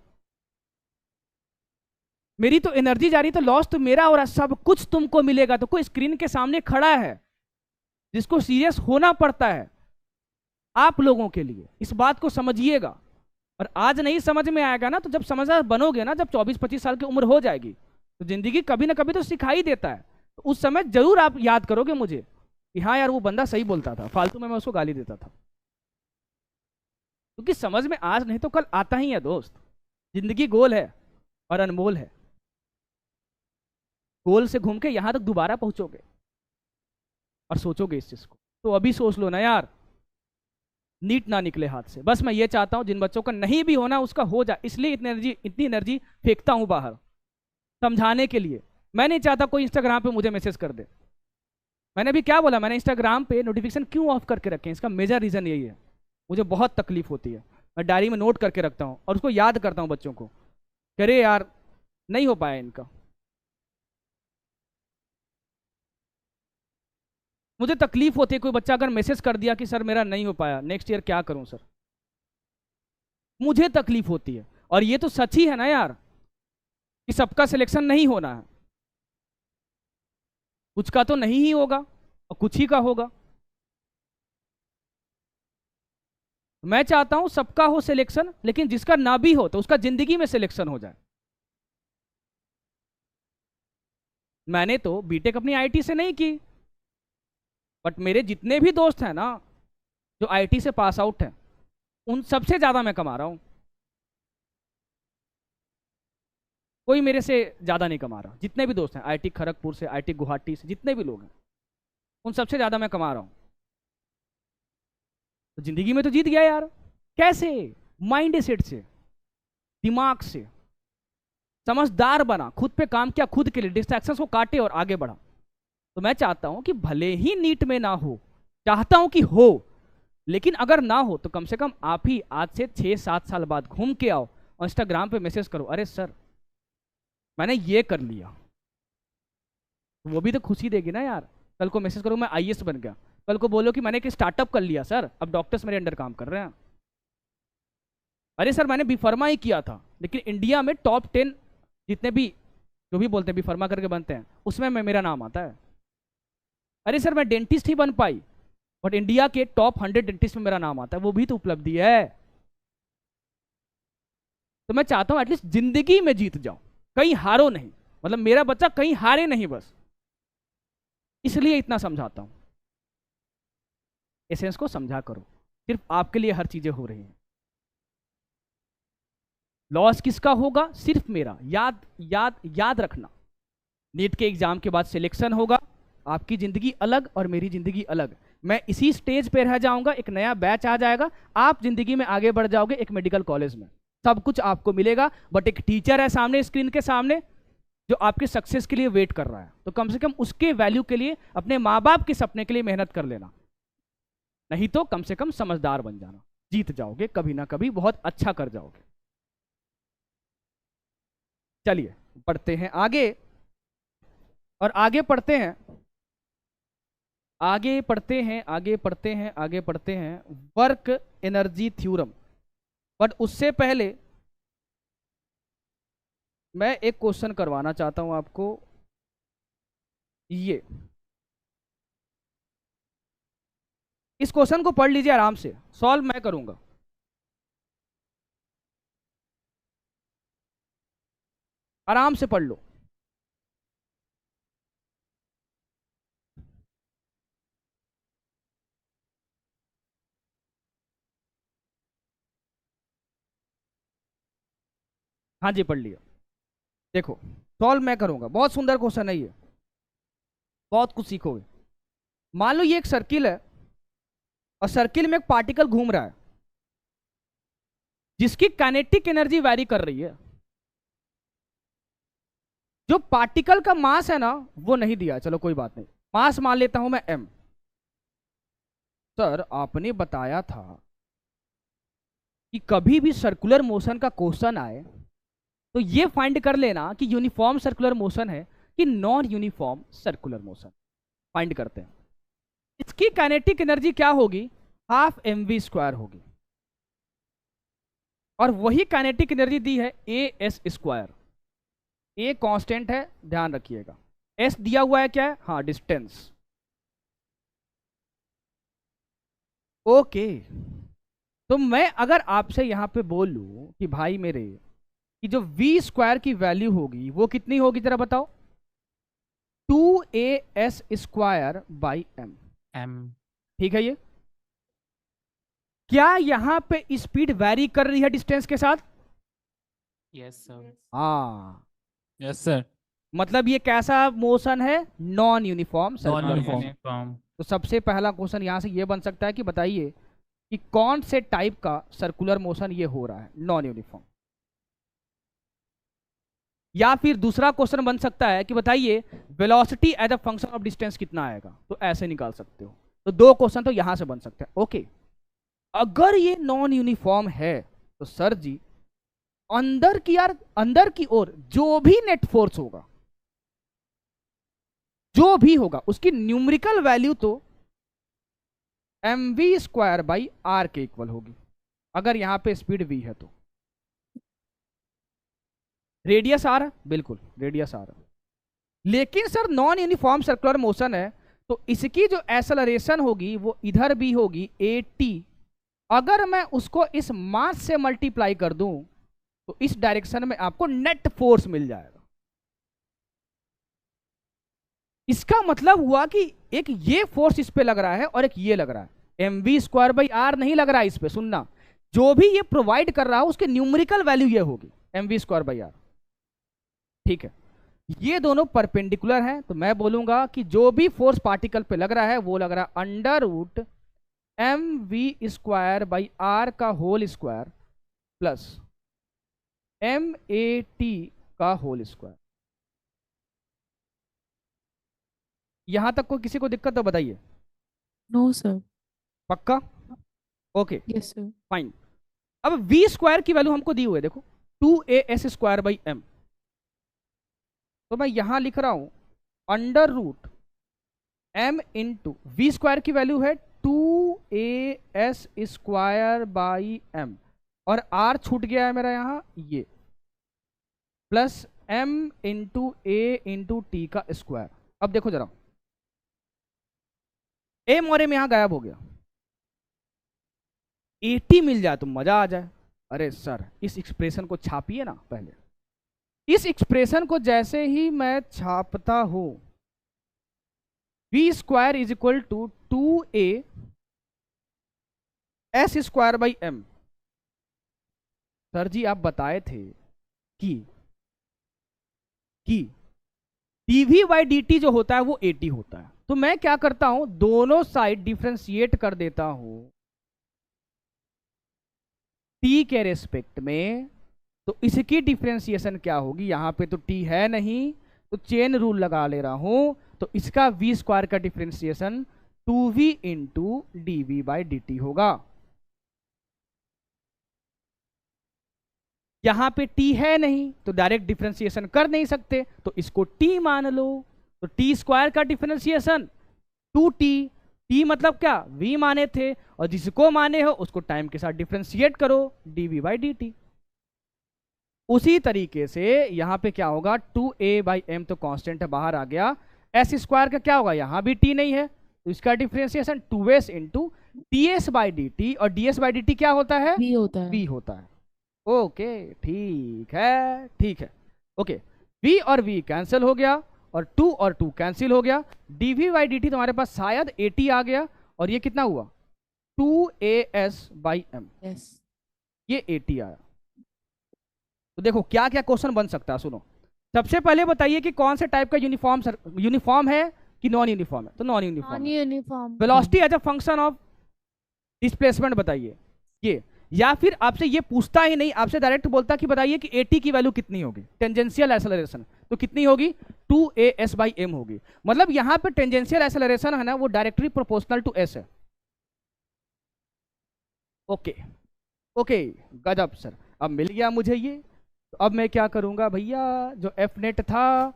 मेरी तो एनर्जी जा रही, तो लॉस तो मेरा हो रहा, सब कुछ तुमको मिलेगा। तो कोई स्क्रीन के सामने खड़ा है जिसको सीरियस होना पड़ता है आप लोगों के लिए, इस बात को समझिएगा। और आज नहीं समझ में आएगा ना, तो जब समझदार बनोगे ना, जब 24-25 साल की उम्र हो जाएगी, तो जिंदगी कभी ना कभी तो सिखाई देता है। तो उस समय जरूर आप याद करोगे मुझे कि हाँ यार वो बंदा सही बोलता था, फालतू में मैं उसको गाली देता था। क्योंकि समझ में आज नहीं तो कल आता ही है दोस्त। जिंदगी गोल है और अनमोल है। गोल से घूम के यहां तक दोबारा पहुंचोगे और सोचोगे इस चीज को। तो अभी सोच लो ना यार, नीट ना निकले हाथ से। बस मैं ये चाहता हूं जिन बच्चों का नहीं भी होना उसका हो जाए, इसलिए इतनी एनर्जी फेंकता हूं बाहर समझाने के लिए। मैं नहीं चाहता कोई इंस्टाग्राम पे मुझे मैसेज कर दे। मैंने अभी क्या बोला, मैंने इंस्टाग्राम पे नोटिफिकेशन क्यों ऑफ करके रखे हैं, इसका मेजर रीजन यही है। मुझे बहुत तकलीफ होती है, मैं डायरी में नोट करके रखता हूँ और उसको याद करता हूँ बच्चों को, अरे यार नहीं हो पाया इनका। मुझे तकलीफ होती है, कोई बच्चा अगर मैसेज कर दिया कि सर मेरा नहीं हो पाया, नेक्स्ट ईयर क्या करूं सर, मुझे तकलीफ होती है। और ये तो सच ही है ना यार कि सबका सिलेक्शन नहीं होना है, कुछ का तो नहीं ही होगा और कुछ ही का होगा। मैं चाहता हूं सबका हो सिलेक्शन, लेकिन जिसका ना भी हो तो उसका जिंदगी में सिलेक्शन हो जाए। मैंने तो बीटेक अपनी आईटी से नहीं की, बट मेरे जितने भी दोस्त हैं ना जो आईटी से पास आउट हैं, उन सबसे ज्यादा मैं कमा रहा हूं। कोई मेरे से ज्यादा नहीं कमा रहा। जितने भी दोस्त हैं आईटी खड़गपुर से, आईटी गुवाहाटी से, जितने भी लोग हैं, उन सबसे ज्यादा मैं कमा रहा हूं। तो जिंदगी में तो जीत गया यार। कैसे? माइंड सेट से, दिमाग से। समझदार बना, खुद पे काम किया, खुद के लिए, डिस्ट्रैक्शंस को काटे और आगे बढ़ा। तो मैं चाहता हूं कि भले ही नीट में ना हो, चाहता हूं कि हो, लेकिन अगर ना हो तो कम से कम आप ही आज से 6-7 साल बाद घूम के आओ और इंस्टाग्राम पे मैसेज करो, अरे सर मैंने ये कर लिया। वो भी तो खुशी देगी ना यार। कल को मैसेज करो मैं आईएएस बन गया, कल को बोलो कि मैंने एक स्टार्टअप कर लिया सर, अब डॉक्टर्स मेरे अंडर काम कर रहे हैं। अरे सर मैंने बीफार्मा ही किया था, लेकिन इंडिया में टॉप 10 जितने भी जो भी बोलते हैं बीफार्मा करके बनते हैं, उसमें मेरा नाम आता है। अरे सर मैं डेंटिस्ट ही बन पाई, बट इंडिया के टॉप 100 डेंटिस्ट में मेरा नाम आता है, वो भी तो उपलब्धि है। तो मैं चाहता हूं एटलीस्ट जिंदगी में जीत जाओ, कहीं हारो नहीं। मतलब मेरा बच्चा कहीं हारे नहीं, बस इसलिए इतना समझाता हूं। एसेंस को समझा करो, सिर्फ आपके लिए हर चीजें हो रही हैं। लॉस किसका होगा? सिर्फ मेरा। याद याद याद रखना, नीट के एग्जाम के बाद सिलेक्शन होगा, आपकी जिंदगी अलग और मेरी जिंदगी अलग। मैं इसी स्टेज पे रह जाऊंगा, एक नया बैच आ जाएगा, आप जिंदगी में आगे बढ़ जाओगे एक मेडिकल कॉलेज में, सब कुछ आपको मिलेगा। बट एक टीचर है सामने, स्क्रीन के सामने, जो आपके सक्सेस के लिए वेट कर रहा है। तो कम से कम उसके वैल्यू के लिए, अपने माँ बाप के सपने के लिए मेहनत कर लेना, नहीं तो कम से कम समझदार बन जाना। जीत जाओगे कभी ना कभी, बहुत अच्छा कर जाओगे। चलिए पढ़ते हैं आगे, और आगे पढ़ते हैं, आगे पढ़ते हैं, आगे पढ़ते हैं, आगे पढ़ते हैं वर्क एनर्जी थ्योरम। बट उससे पहले मैं एक क्वेश्चन करवाना चाहता हूं आपको। ये इस क्वेश्चन को पढ़ लीजिए आराम से, सॉल्व मैं करूंगा। आराम से पढ़ लो। हाँ जी पढ़ लिया। देखो सॉल्व मैं करूंगा, बहुत सुंदर क्वेश्चन है ये, बहुत कुछ सीखोगे। मान लो ये एक सर्किल है और सर्किल में एक पार्टिकल घूम रहा है जिसकी काइनेटिक एनर्जी वैरी कर रही है। जो पार्टिकल का मास है ना वो नहीं दिया, चलो कोई बात नहीं, मास मान लेता हूं मैं m। सर आपने बताया था कि कभी भी सर्कुलर मोशन का क्वेश्चन आए तो ये फाइंड कर लेना कि यूनिफॉर्म सर्कुलर मोशन है कि non uniform circular motion. Find करते हैं। इसकी काइनेटिक एनर्जी क्या होगी, हाफ mv² होगी, और वही काइनेटिक एनर्जी दी है as²। a कांस्टेंट है, ध्यान रखिएगा। s दिया हुआ है क्या है, हाँ डिस्टेंस। ओके, तो मैं अगर आपसे यहां पे बोल लूं कि भाई मेरे कि जो v² की वैल्यू होगी वो कितनी होगी जरा बताओ, 2as² m। ठीक है, ये क्या यहां पे स्पीड वैरी कर रही है डिस्टेंस के साथ? Yes sir. हाँ, यस सर। मतलब ये कैसा मोशन है, non uniform non circular. Uniform. तो सबसे पहला क्वेश्चन यहां से ये बन सकता है कि बताइए कि कौन से टाइप का सर्कुलर मोशन ये हो रहा है, नॉन यूनिफॉर्म। या फिर दूसरा क्वेश्चन बन सकता है कि बताइए velocity as a function of distance कितना आएगा, तो ऐसे निकाल सकते हो। तो दो क्वेश्चन तो यहां से बन सकते हैं। ओके, अगर ये नॉन यूनिफॉर्म है तो सर जी अंदर की ओर जो भी नेट फोर्स होगा, जो भी होगा, उसकी न्यूमेरिकल वैल्यू तो mv²/r के इक्वल होगी, अगर यहां पे स्पीड v है तो। रेडियस r है, बिल्कुल रेडियस r है। लेकिन sir non uniform circular motion है तो इसकी जो एक्सेलरेशन होगी वो इधर भी होगी at। अगर मैं उसको इस मास से मल्टीप्लाई कर दूं तो इस डायरेक्शन में आपको नेट फोर्स मिल जाएगा। इसका मतलब हुआ कि एक ये फोर्स इस पे लग रहा है और एक ये लग रहा है, mv²/r नहीं लग रहा है इस पे। सुनना, जो भी ये प्रोवाइड कर रहा है उसके न्यूमेरिकल वैल्यू ये होगी mv²/r। ठीक है, ये दोनों परपेंडिकुलर हैं, तो मैं बोलूंगा कि जो भी फोर्स पार्टिकल पे लग रहा है वो लग रहा है √mv²/r का होल स्क्वायर प्लस mat का होल स्क्वायर। यहां तक को किसी को दिक्कत तो बताइए। No sir. पक्का? Okay yes sir. फाइन। अब v² की वैल्यू हमको दी हुई है, देखो 2as²/m। तो मैं यहां लिख रहा हूं √m इंटू v² की वैल्यू है 2as²/m, और r छूट गया है मेरा यहां ये, plus m into a into t का स्क्वायर। अब देखो जरा, m और m यहां गायब हो गया, 80 मिल जाए तो मजा आ जाए। अरे सर इस एक्सप्रेशन को छापिए ना पहले। इस एक्सप्रेशन को जैसे ही मैं छापता हूं, v² is equal to 2as²/m। Sir ji आप बताए थे कि dv/dt जो होता है वो 80 होता है, तो मैं क्या करता हूं, दोनों साइड डिफरेंशिएट कर देता हूं t के रेस्पेक्ट में। तो इसकी डिफरेंशिएशन क्या होगी, यहां पे तो t है नहीं तो चेन रूल लगा ले रहा हूं, तो इसका v² का डिफरेंशिएशन 2v इंटू dv/dt होगा। यहां पे t है नहीं तो डायरेक्ट डिफरेंशिएशन कर नहीं सकते, तो इसको t मान लो। तो t² का डिफरेंशिएशन 2t, t मतलब क्या, v माने थे, और जिसको माने हो उसको टाइम के साथ डिफरेंशिएट करो dv/dt। उसी तरीके से यहां पे क्या होगा, 2a/m तो कांस्टेंट है, बाहर आ गया। s² का क्या होगा, यहां भी t नहीं है तो इसका डिफरेंशिएशन 2s इंटू ds/dt, और ds/dt क्या होता है, v होता है। v होता है। ओके ठीक है, ठीक है। ओके, v और v कैंसिल हो गया और 2 और 2 कैंसिल हो गया, dv/dt तुम्हारे पास शायद 80 आ गया, और ये कितना हुआ 2as/m, ये 80 आया। तो देखो क्या क्या क्वेश्चन बन सकता है, सुनो। सबसे पहले बताइए कि कौन से टाइप का यूनिफॉर्म है कि नॉन यूनिफॉर्म है, तो non uniform. Uniform. Velocity as a function of displacement बताइए। या फिर आपसे ये पूछता ही नहीं, आपसे डायरेक्ट बोलता कि बताइए कि AT की वैल्यू कितनी होगी, टेंजेंशियल एक्सेलरेशन, तो कितनी होगी 2AS/m होगी। मतलब यहाँ पे टेंजेंशियल एक्सेलरेशन है ना, वो डायरेक्टली प्रोपोर्शनल टू S है। ओके ओके, गजब सर, अब मिल गया मुझे ये। तो अब मैं क्या करूंगा भैया, जो F नेट था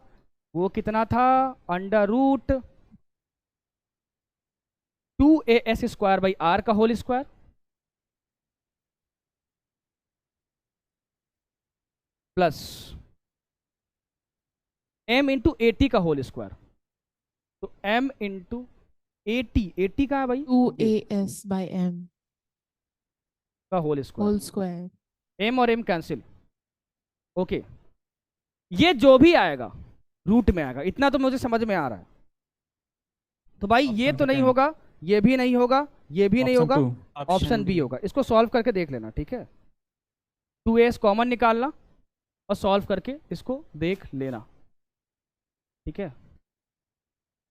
वो कितना था, √2AS² R का whole square plus m into AT का होल स्क्वायर। तो m इंटू AT कहाँ है भाई, 2AS/m का whole square, whole square. m और m कैंसिल। ओके, ये जो भी आएगा रूट में आएगा, इतना तो मुझे समझ में आ रहा है। तो भाई ये तो नहीं होगा, ये भी नहीं होगा, ये भी नहीं होगा, ऑप्शन बी होगा। इसको सॉल्व करके देख लेना, ठीक है। 2AS कॉमन निकालना और सॉल्व करके इसको देख लेना, ठीक है।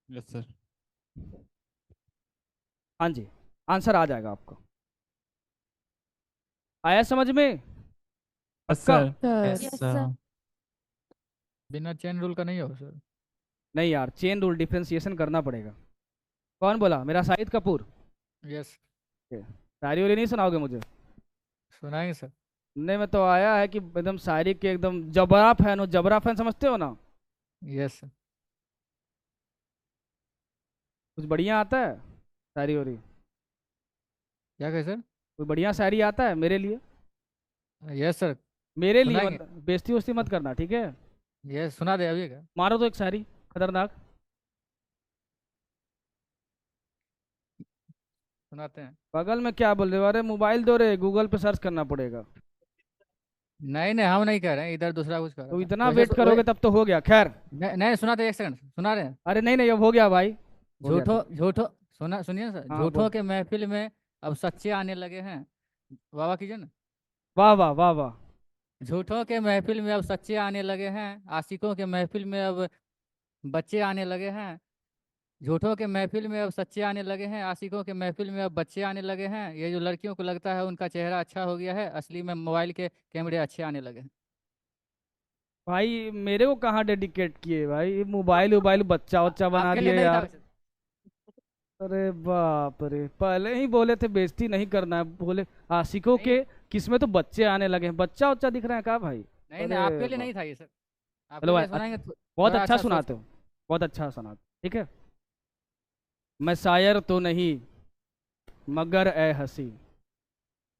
Yes sir. हाँ जी, आंसर आ जाएगा आपको। आया समझ में? Yes sir. Yes, sir. बिना चेन रूल का नहीं होगा सर। नहीं यार, चेन रूल डिफरेंशिएशन करना पड़ेगा। कौन बोला? मेरा शाहिद कपूर। यस। शायरी वाली नहीं सुनाओगे मुझे? सुनाएंगे सर। सुनने में तो आया है कि एकदम शायरी के एकदम जबरा फैन हो। जबरा फैन समझते हो ना? Yes sir. कुछ बढ़िया आता है शायरी वारी? क्या कहे सर? कोई बढ़िया शायरी आता है मेरे लिए? Yes sir. मेरे लिए सुनाएंगे। बेइज्जती उस्ती मत करना, ठीक है। यस, सुना दे अभी का। मारो तो एक शायरी खतरनाक सुनाते हैं। बगल में क्या बोल रहे हो? अरे मोबाइल दो रे, गूगल पे सर्च करना पड़ेगा। नहीं नहीं, हम नहीं कह रहे हैं, इधर दूसरा कुछ कर रहा तो था। इतना वैसे वेट करोगे तब तो हो गया। खैर नहीं सुनाते, एक सेकंड सुना रहे हैं। अरे नहीं नहीं, अब हो गया भाई, हो गया। झूठो झूठो सुनिए सर। हाँ, झूठों बोल। के महफिल में अब सच्चे आने लगे हैं। वाह वाह कीजिए ना। वाह वाह वाह वाह। झूठों के महफिल में अब सच्चे आने लगे हैं, आशिकों के महफिल में अब बच्चे आने लगे हैं। झूठों के महफिल में अब सच्चे आने लगे हैं, आशिकों के महफिल में अब बच्चे आने लगे हैं। ये जो लड़कियों को लगता है उनका चेहरा अच्छा हो गया है, असली में मोबाइल के कैमरे अच्छे आने लगे हैं। भाई मेरे को कहाँ डेडिकेट किए भाई, मोबाइल वोबाइल बच्चा वच्चा बना आपके लिए दिए नहीं था यार। वैसे। अरे बाप रे, पहले ही बोले थे बेइज्जती नहीं करना है। बोले आशिकों के किसमें तो बच्चे आने लगे हैं। बच्चा वच्चा दिख रहा है क्या भाई? नहीं नहीं, आपके लिए नहीं था ये सर। आपके चलो लिए भाई, सुनाएंगे बहुत थोड़ा अच्छा सोच सुनाते के। हो, बहुत अच्छा सुनाते, ठीक है। मैं शायर तो नहीं मगर ए हंसी,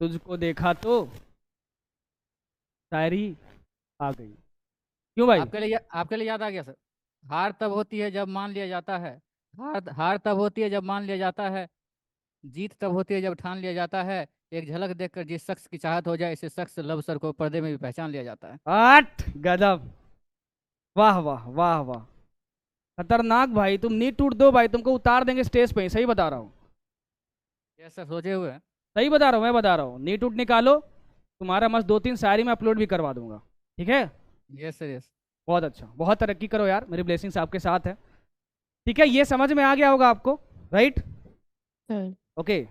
तुझको देखा तो शायरी आ गई। क्यों भाई? आपके लिए याद आ गया सर। हार तब होती है जब मान लिया जाता है। हार तब होती है जब मान लिया जाता है। जीत तब होती है जब ठान लिया जाता है। एक झलक देखकर जिस शख्स की चाहत हो जाए, इसे शख्स लब सर को पर्दे में भी पहचान लिया जाता है। आठ गजब, वाह वाह वाह वाह, खतरनाक भाई। तुम नीट टूट दो भाई, तुमको उतार देंगे स्टेज पे ही, सही बता रहा हूँ। ये सर सोचे हुए हैं। सही बता रहा हूँ, मैं बता रहा हूँ। नीट टूट निकालो, तुम्हारा मस्त 2-3 शायरी में अपलोड भी करवा दूंगा, ठीक है। Yes sir yes. बहुत अच्छा, बहुत तरक्की करो यार, मेरी ब्लेसिंग्स आपके साथ है, ठीक है। ये समझ में आ गया होगा आपको, राइट? सर ओके,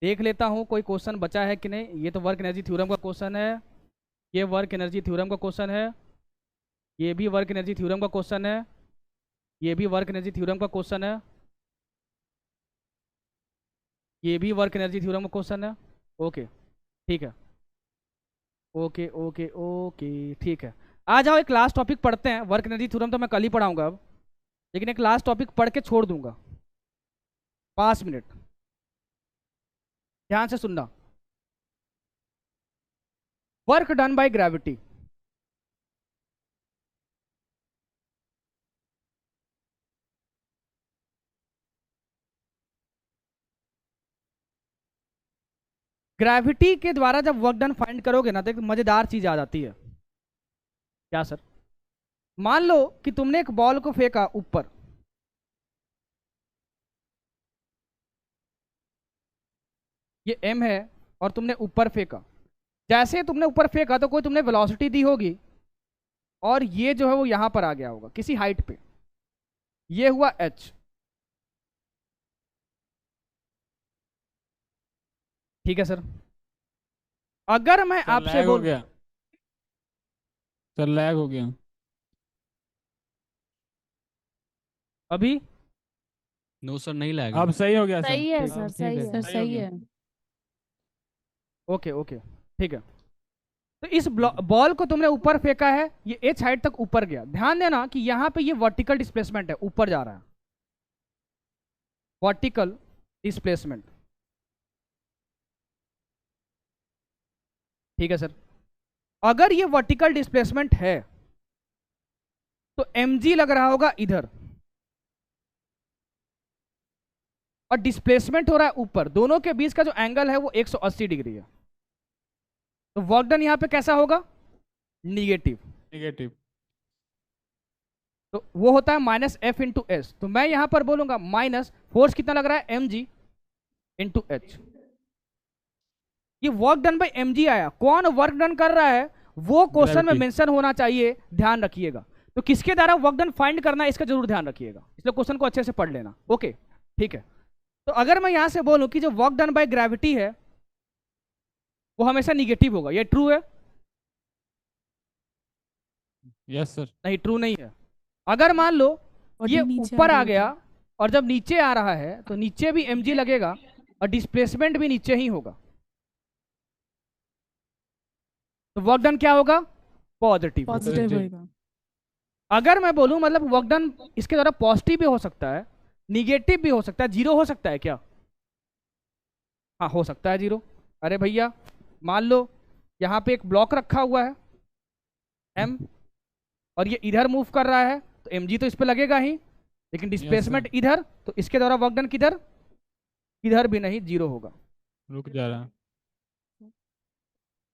देख लेता हूँ कोई क्वेश्चन बचा है कि नहीं। ये तो वर्क एनर्जी थ्योरम का क्वेश्चन है, ये वर्क एनर्जी थ्योरम का क्वेश्चन है, ये भी वर्क एनर्जी थ्योरम का क्वेश्चन है, ये भी वर्क एनर्जी थ्योरम का क्वेश्चन है, ये भी वर्क एनर्जी थ्योरम का क्वेश्चन है। ओके ठीक है, ओके ओके ओके ठीक है। आ जाओ एक लास्ट टॉपिक पढ़ते हैं। वर्क एनर्जी थ्योरम तो मैं कल ही पढ़ाऊंगा अब, लेकिन एक लास्ट टॉपिक पढ़ के छोड़ दूंगा। 5 मिनट ध्यान से सुनना। Work done by gravity, gravity के द्वारा जब वर्क डन फाइंड करोगे ना, तो एक मजेदार चीज आ जाती है। क्या सर? मान लो कि तुमने एक बॉल को फेंका ऊपर, ये m है, और तुमने ऊपर फेंका। जैसे तुमने ऊपर फेंका तो कोई तुमने वेलोसिटी दी होगी, और ये जो है वो यहां पर आ गया होगा किसी हाइट पे, ये हुआ h, ठीक है सर। अगर मैं सर आपसे लैग हो बोल गया, सर लैग हो गया। अभी नो सर, नहीं लैग अब सही हो गया सर। सही है ठीक, सर, अब ठीक सही है, है, सही हो सही गया। है। ओके ओके ठीक है। तो इस बॉल को तुमने ऊपर फेंका है, ये एच हाइट तक ऊपर गया। ध्यान देना कि यहाँ पे ये वर्टिकल डिस्प्लेसमेंट है, ऊपर जा रहा है, वर्टिकल डिस्प्लेसमेंट। ठीक है सर। अगर ये वर्टिकल डिस्प्लेसमेंट है तो mg लग रहा होगा इधर और डिस्प्लेसमेंट हो रहा है ऊपर। दोनों के बीच का जो एंगल है वो 180 डिग्री है। तो वर्क डन यहां पे कैसा होगा? निगेटिव। नेगेटिव। तो वो होता है माइनस एफ इंटू एस। तो मैं यहां पर बोलूंगा माइनस फोर्स कितना लग रहा है? mg into H. ये वर्क डन बाई mg आया। कौन वर्क डन कर रहा है वो क्वेश्चन में Gravity। मेंशन होना चाहिए, ध्यान रखिएगा। तो किसके द्वारा वर्क डन फाइंड करना है इसका जरूर ध्यान रखिएगा, इसलिए क्वेश्चन को अच्छे से पढ़ लेना। ओके ठीक है। तो अगर मैं यहां से बोलूं कि जो वर्क डन बाय ग्रेविटी है वो हमेशा निगेटिव होगा, ये ट्रू है? Yes sir. नहीं, ट्रू नहीं है। अगर मान लो ये ऊपर आ गया और जब नीचे आ रहा है तो नीचे भी mg लगेगा और डिस्प्लेसमेंट भी नीचे ही होगा, तो वर्क डन क्या होगा? पॉजिटिव। पॉजिटिव होगा। अगर मैं बोलूं मतलब वर्क डन इसके द्वारा पॉजिटिव भी हो सकता है, निगेटिव भी हो सकता है, जीरो हो सकता है क्या? हाँ हो सकता है जीरो। अरे भैया मान लो यहाँ पे एक ब्लॉक रखा हुआ है m और ये इधर मूव कर रहा है तो mg तो इस पे लगेगा ही, लेकिन डिस्प्लेसमेंट इधर, तो इसके द्वारा वर्क डन किधर? किधर भी नहीं, जीरो होगा, रुक जा रहा,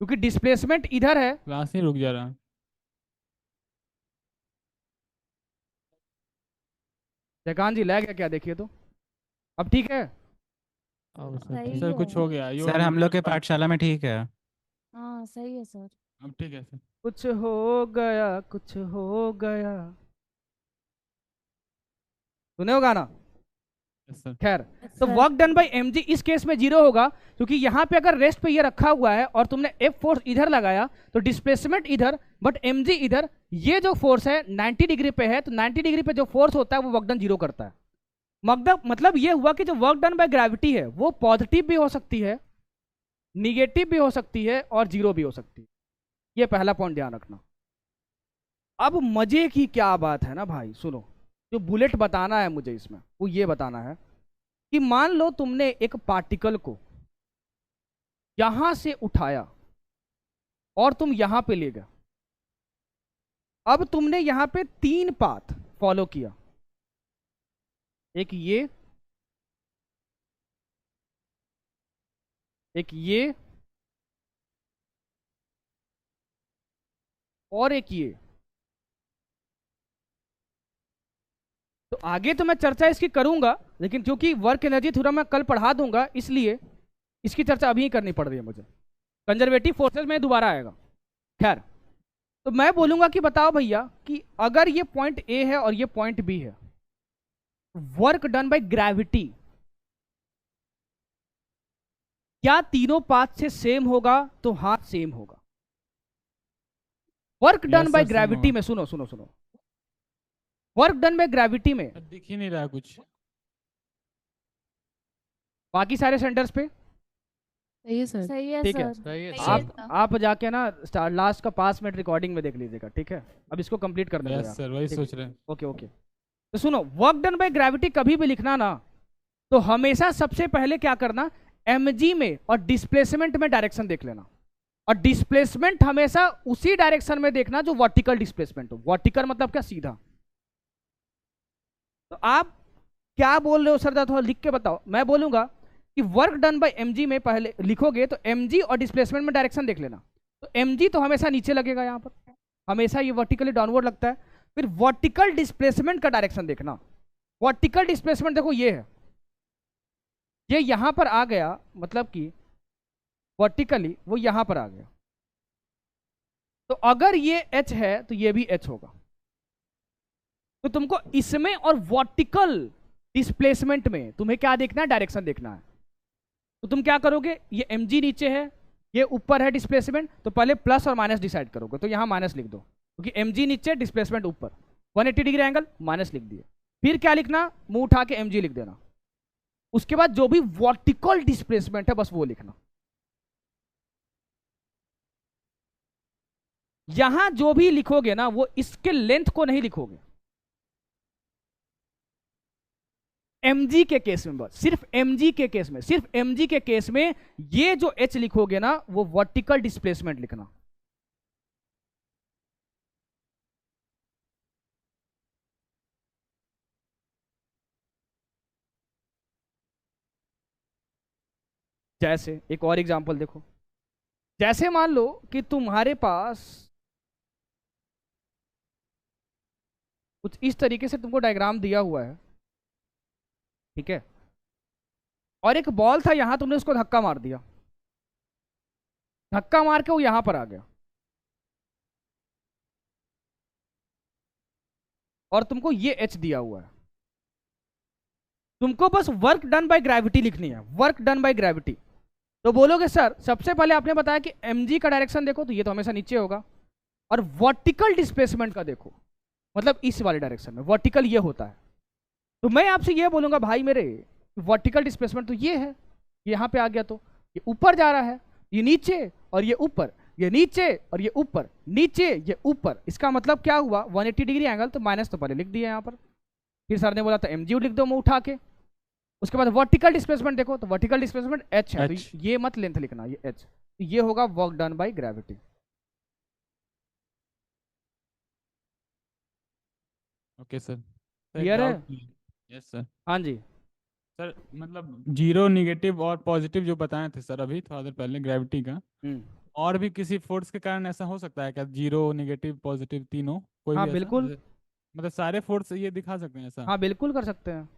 क्योंकि डिस्प्लेसमेंट इधर है। क्लास ही रुक जा रहा। जयकांत जी लैग है क्या? देखिए तो अब ठीक है। सही सर कुछ हो गया। सर हम लोग के पाठशाला में ठीक है। हाँ सही है सर। अब ठीक है सर। कुछ हो गया, कुछ हो गया, सुने हो गाना? खैर, तो वर्क डन बाय mg इस केस में जीरो होगा, क्योंकि यहाँ पे अगर रेस्ट पे ये रखा हुआ है और तुमने F फोर्स इधर लगाया तो डिस्प्लेसमेंट इधर बट mg इधर। ये जो फोर्स है 90 डिग्री पे है, तो 90 डिग्री पे जो फोर्स होता है वो वर्क डन जीरो करता है। मतलब ये हुआ कि जो वर्क डन बाय ग्रेविटी है वो पॉजिटिव भी हो सकती है, निगेटिव भी हो सकती है और जीरो भी हो सकती है। ये पहला पॉइंट ध्यान रखना। अब मजे की क्या बात है ना भाई, सुनो, जो बुलेट बताना है मुझे इसमें वो ये बताना है कि मान लो तुमने एक पार्टिकल को यहां से उठाया और तुम यहां पे ले गए। अब तुमने यहां पे 3 पाथ फॉलो किया, एक ये, एक ये और एक ये। तो आगे तो मैं चर्चा इसकी करूंगा, लेकिन क्योंकि वर्क एनर्जी थ्योरम मैं कल पढ़ा दूंगा इसलिए इसकी चर्चा अभी ही करनी पड़ रही है मुझे। कंजर्वेटिव फोर्सेस में दोबारा आएगा। खैर, तो मैं बोलूंगा कि बताओ भैया कि अगर ये पॉइंट ए है और ये पॉइंट बी है, वर्क डन बाय ग्रेविटी क्या तीनों पाथ से सेम होगा? तो हाँ सेम होगा। वर्क डन बाय ग्रेविटी में सुनो सुनो सुनो, वर्क डन बाय ग्रेविटी में दिख ही नहीं रहा कुछ। बाकी सारे सेंटर्स पे सही है सर। सही है ठीक है। सर। सही है सही सर। है। आप जाके ना लास्ट का 5 मिनट रिकॉर्डिंग में देख लीजिएगा, ठीक है? अब इसको कंप्लीट करने दो यस यार। सर, वही ठीक। सोच रहे हैं। Okay okay. तो सुनो, वर्क डन बाय ग्रेविटी कभी भी लिखना ना तो हमेशा सबसे पहले क्या करना, mg में और डिस्प्लेसमेंट में डायरेक्शन देख लेना, और डिस्प्लेसमेंट हमेशा उसी डायरेक्शन में देखना जो वर्टिकल डिस्प्लेसमेंट हो। वर्टिकल मतलब क्या? सीधा। तो आप क्या बोल रहे हो सर, थोड़ा लिख के बताओ। मैं बोलूंगा कि वर्क डन बाय mg में पहले लिखोगे तो mg और डिस्प्लेसमेंट में डायरेक्शन देख लेना। तो mg तो हमेशा नीचे लगेगा, यहाँ पर हमेशा ये वर्टिकली डाउनवर्ड लगता है। फिर वर्टिकल डिस्प्लेसमेंट का डायरेक्शन देखना। वर्टिकल डिस्प्लेसमेंट देखो ये है, ये यहां पर आ गया, मतलब कि वर्टिकली वो यहां पर आ गया। तो अगर ये h है तो ये भी h होगा। तो तुमको इसमें और वर्टिकल डिस्प्लेसमेंट में तुम्हें क्या देखना है? डायरेक्शन देखना है। तो तुम क्या करोगे, ये mg नीचे है, ये ऊपर है डिस्प्लेसमेंट, तो पहले प्लस और माइनस डिसाइड करोगे, तो यहाँ माइनस लिख दो, क्योंकि mg नीचे डिस्प्लेसमेंट ऊपर, 180 डिग्री एंगल माइनस लिख दिए। फिर क्या लिखना, मुंह उठा के mg लिख देना। उसके बाद जो भी वर्टिकल डिस्प्लेसमेंट है बस वो लिखना। यहां जो भी लिखोगे ना वो इसके लेंथ को नहीं लिखोगे, mg के केस में, बस सिर्फ mg के केस में, सिर्फ mg के केस में ये जो h लिखोगे ना वो वर्टिकल डिस्प्लेसमेंट लिखना। जैसे एक और एग्जांपल देखो, जैसे मान लो कि तुम्हारे पास कुछ इस तरीके से तुमको डायग्राम दिया हुआ है, ठीक है, और एक बॉल था यहां, तुमने उसको धक्का मार दिया, धक्का मार के वो यहां पर आ गया, और तुमको ये h दिया हुआ है। तुमको बस वर्क डन बाय ग्रेविटी लिखनी है, वर्क डन बाय ग्रेविटी। तो बोलोगे सर सबसे पहले आपने बताया कि mg का डायरेक्शन देखो, तो ये तो हमेशा नीचे होगा, और वर्टिकल डिस्प्लेसमेंट का देखो, मतलब इस वाले डायरेक्शन में वर्टिकल ये होता है। तो मैं आपसे ये बोलूंगा भाई मेरे, वर्टिकल डिस्प्लेसमेंट तो ये है, यहाँ पे आ गया, तो ये ऊपर जा रहा है, ये नीचे और ये ऊपर, ये नीचे और ये ऊपर, नीचे ये ऊपर। इसका मतलब क्या हुआ, 180 डिग्री एंगल, तो माइनस तो पहले लिख दिया यहाँ पर। फिर सर ने बोला था mg लिख दो मुंह उठा के। उसके बाद वर्टिकल डिस्प्लेसमेंट देखो, तो वर्टिकल डिस्प्लेसमेंट h है, तो ये मत लेंथ लिखना, ये h, तो ये होगा work done by gravity. Okay sir, clear है? Yes sir. हाँ जी सर मतलब जीरो, नेगेटिव और पॉजिटिव जो बताए थे सर अभी थोड़ा देर पहले ग्रेविटी का, और भी किसी फोर्स के कारण ऐसा हो सकता है क्या, जीरो, नेगेटिव, पॉजिटिव तीनों, कोई हाँ भी ऐसा? बिल्कुल, मतलब सारे फोर्स ये दिखा सकते हैं ऐसा? हाँ बिल्कुल कर सकते हैं।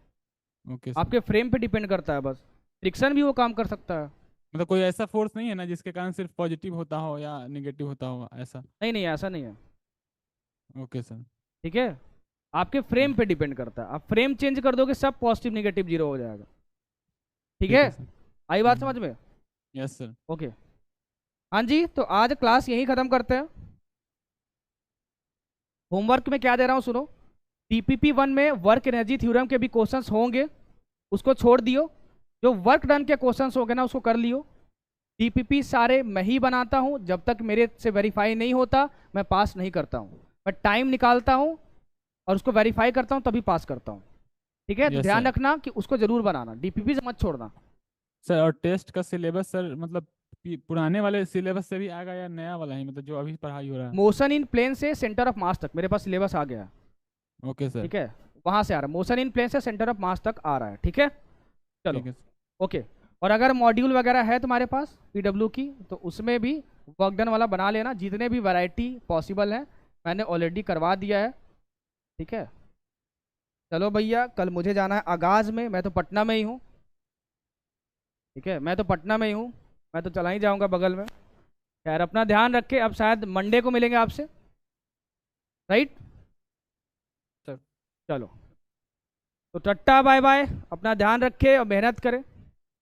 ओके, आपके फ्रेम पे डिपेंड करता है, बस फ्रिक्शन भी वो काम कर सकता है। मतलब कोई ऐसा फोर्स नहीं है ना जिसके कारण सिर्फ पॉजिटिव होता हो या नेगेटिव होता हो, ऐसा? नहीं नहीं ऐसा नहीं है। ओके सर, ठीक है, आपके फ्रेम पे डिपेंड करता है, आप फ्रेम चेंज कर दोगे सब पॉजिटिव नेगेटिव जीरो हो जाएगा। ठीक है, आई बात समझ में? Yes sir. ओके, हाँ जी, तो आज क्लास यहीं खत्म करते हैं। होमवर्क में क्या दे रहा हूँ सुनो, टीपीपी 1 में वर्क एनर्जी थ्योरम के भी क्वेश्चंस होंगे, उसको छोड़ दियो। जो वर्क डन के क्वेश्चंस होंगे ना उसको कर लियो। टीपीपी सारे मैं ही बनाता हूँ, जब तक मेरे से वेरीफाई नहीं होता मैं पास नहीं करता हूँ। मैं टाइम निकालता हूँ और उसको वेरीफाई करता हूँ तभी पास करता हूँ। ठीक है, ध्यान रखना कि उसको जरूर बनाना, डीपीपी से मत छोड़ना सर। और टेस्ट का सिलेबस सर मतलब पुराने वाले सिलेबस से भी आएगा या नया वाला ही, मतलब जो अभी पढ़ाई हो रहा है? मोशन इन प्लेन से सेंटर ऑफ मास तक मेरे पास सिलेबस आ गया है। ओके सर, ठीक है, वहां से आ रहा है, मोशन इन प्लेन से सेंटर ऑफ मास तक आ रहा है। ठीक है, चलो ओके। और अगर मॉड्यूल वगैरह है तुम्हारे पास पीडब्ल्यू की, तो उसमें भी वर्क डन वाला बना लेना, जितने भी वैरायटी पॉसिबल है मैंने ऑलरेडी करवा दिया है। ठीक है, चलो भैया, कल मुझे जाना है आगाज में, मैं तो पटना में ही हूँ। ठीक है, मैं तो पटना में ही हूँ, मैं तो चला ही जाऊँगा बगल में। खैर अपना ध्यान रखे, अब शायद मंडे को मिलेंगे आपसे, राइट? चलो तो टट्टा बाय बाय, अपना ध्यान रखे और मेहनत करें।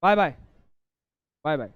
Bye bye, bye bye.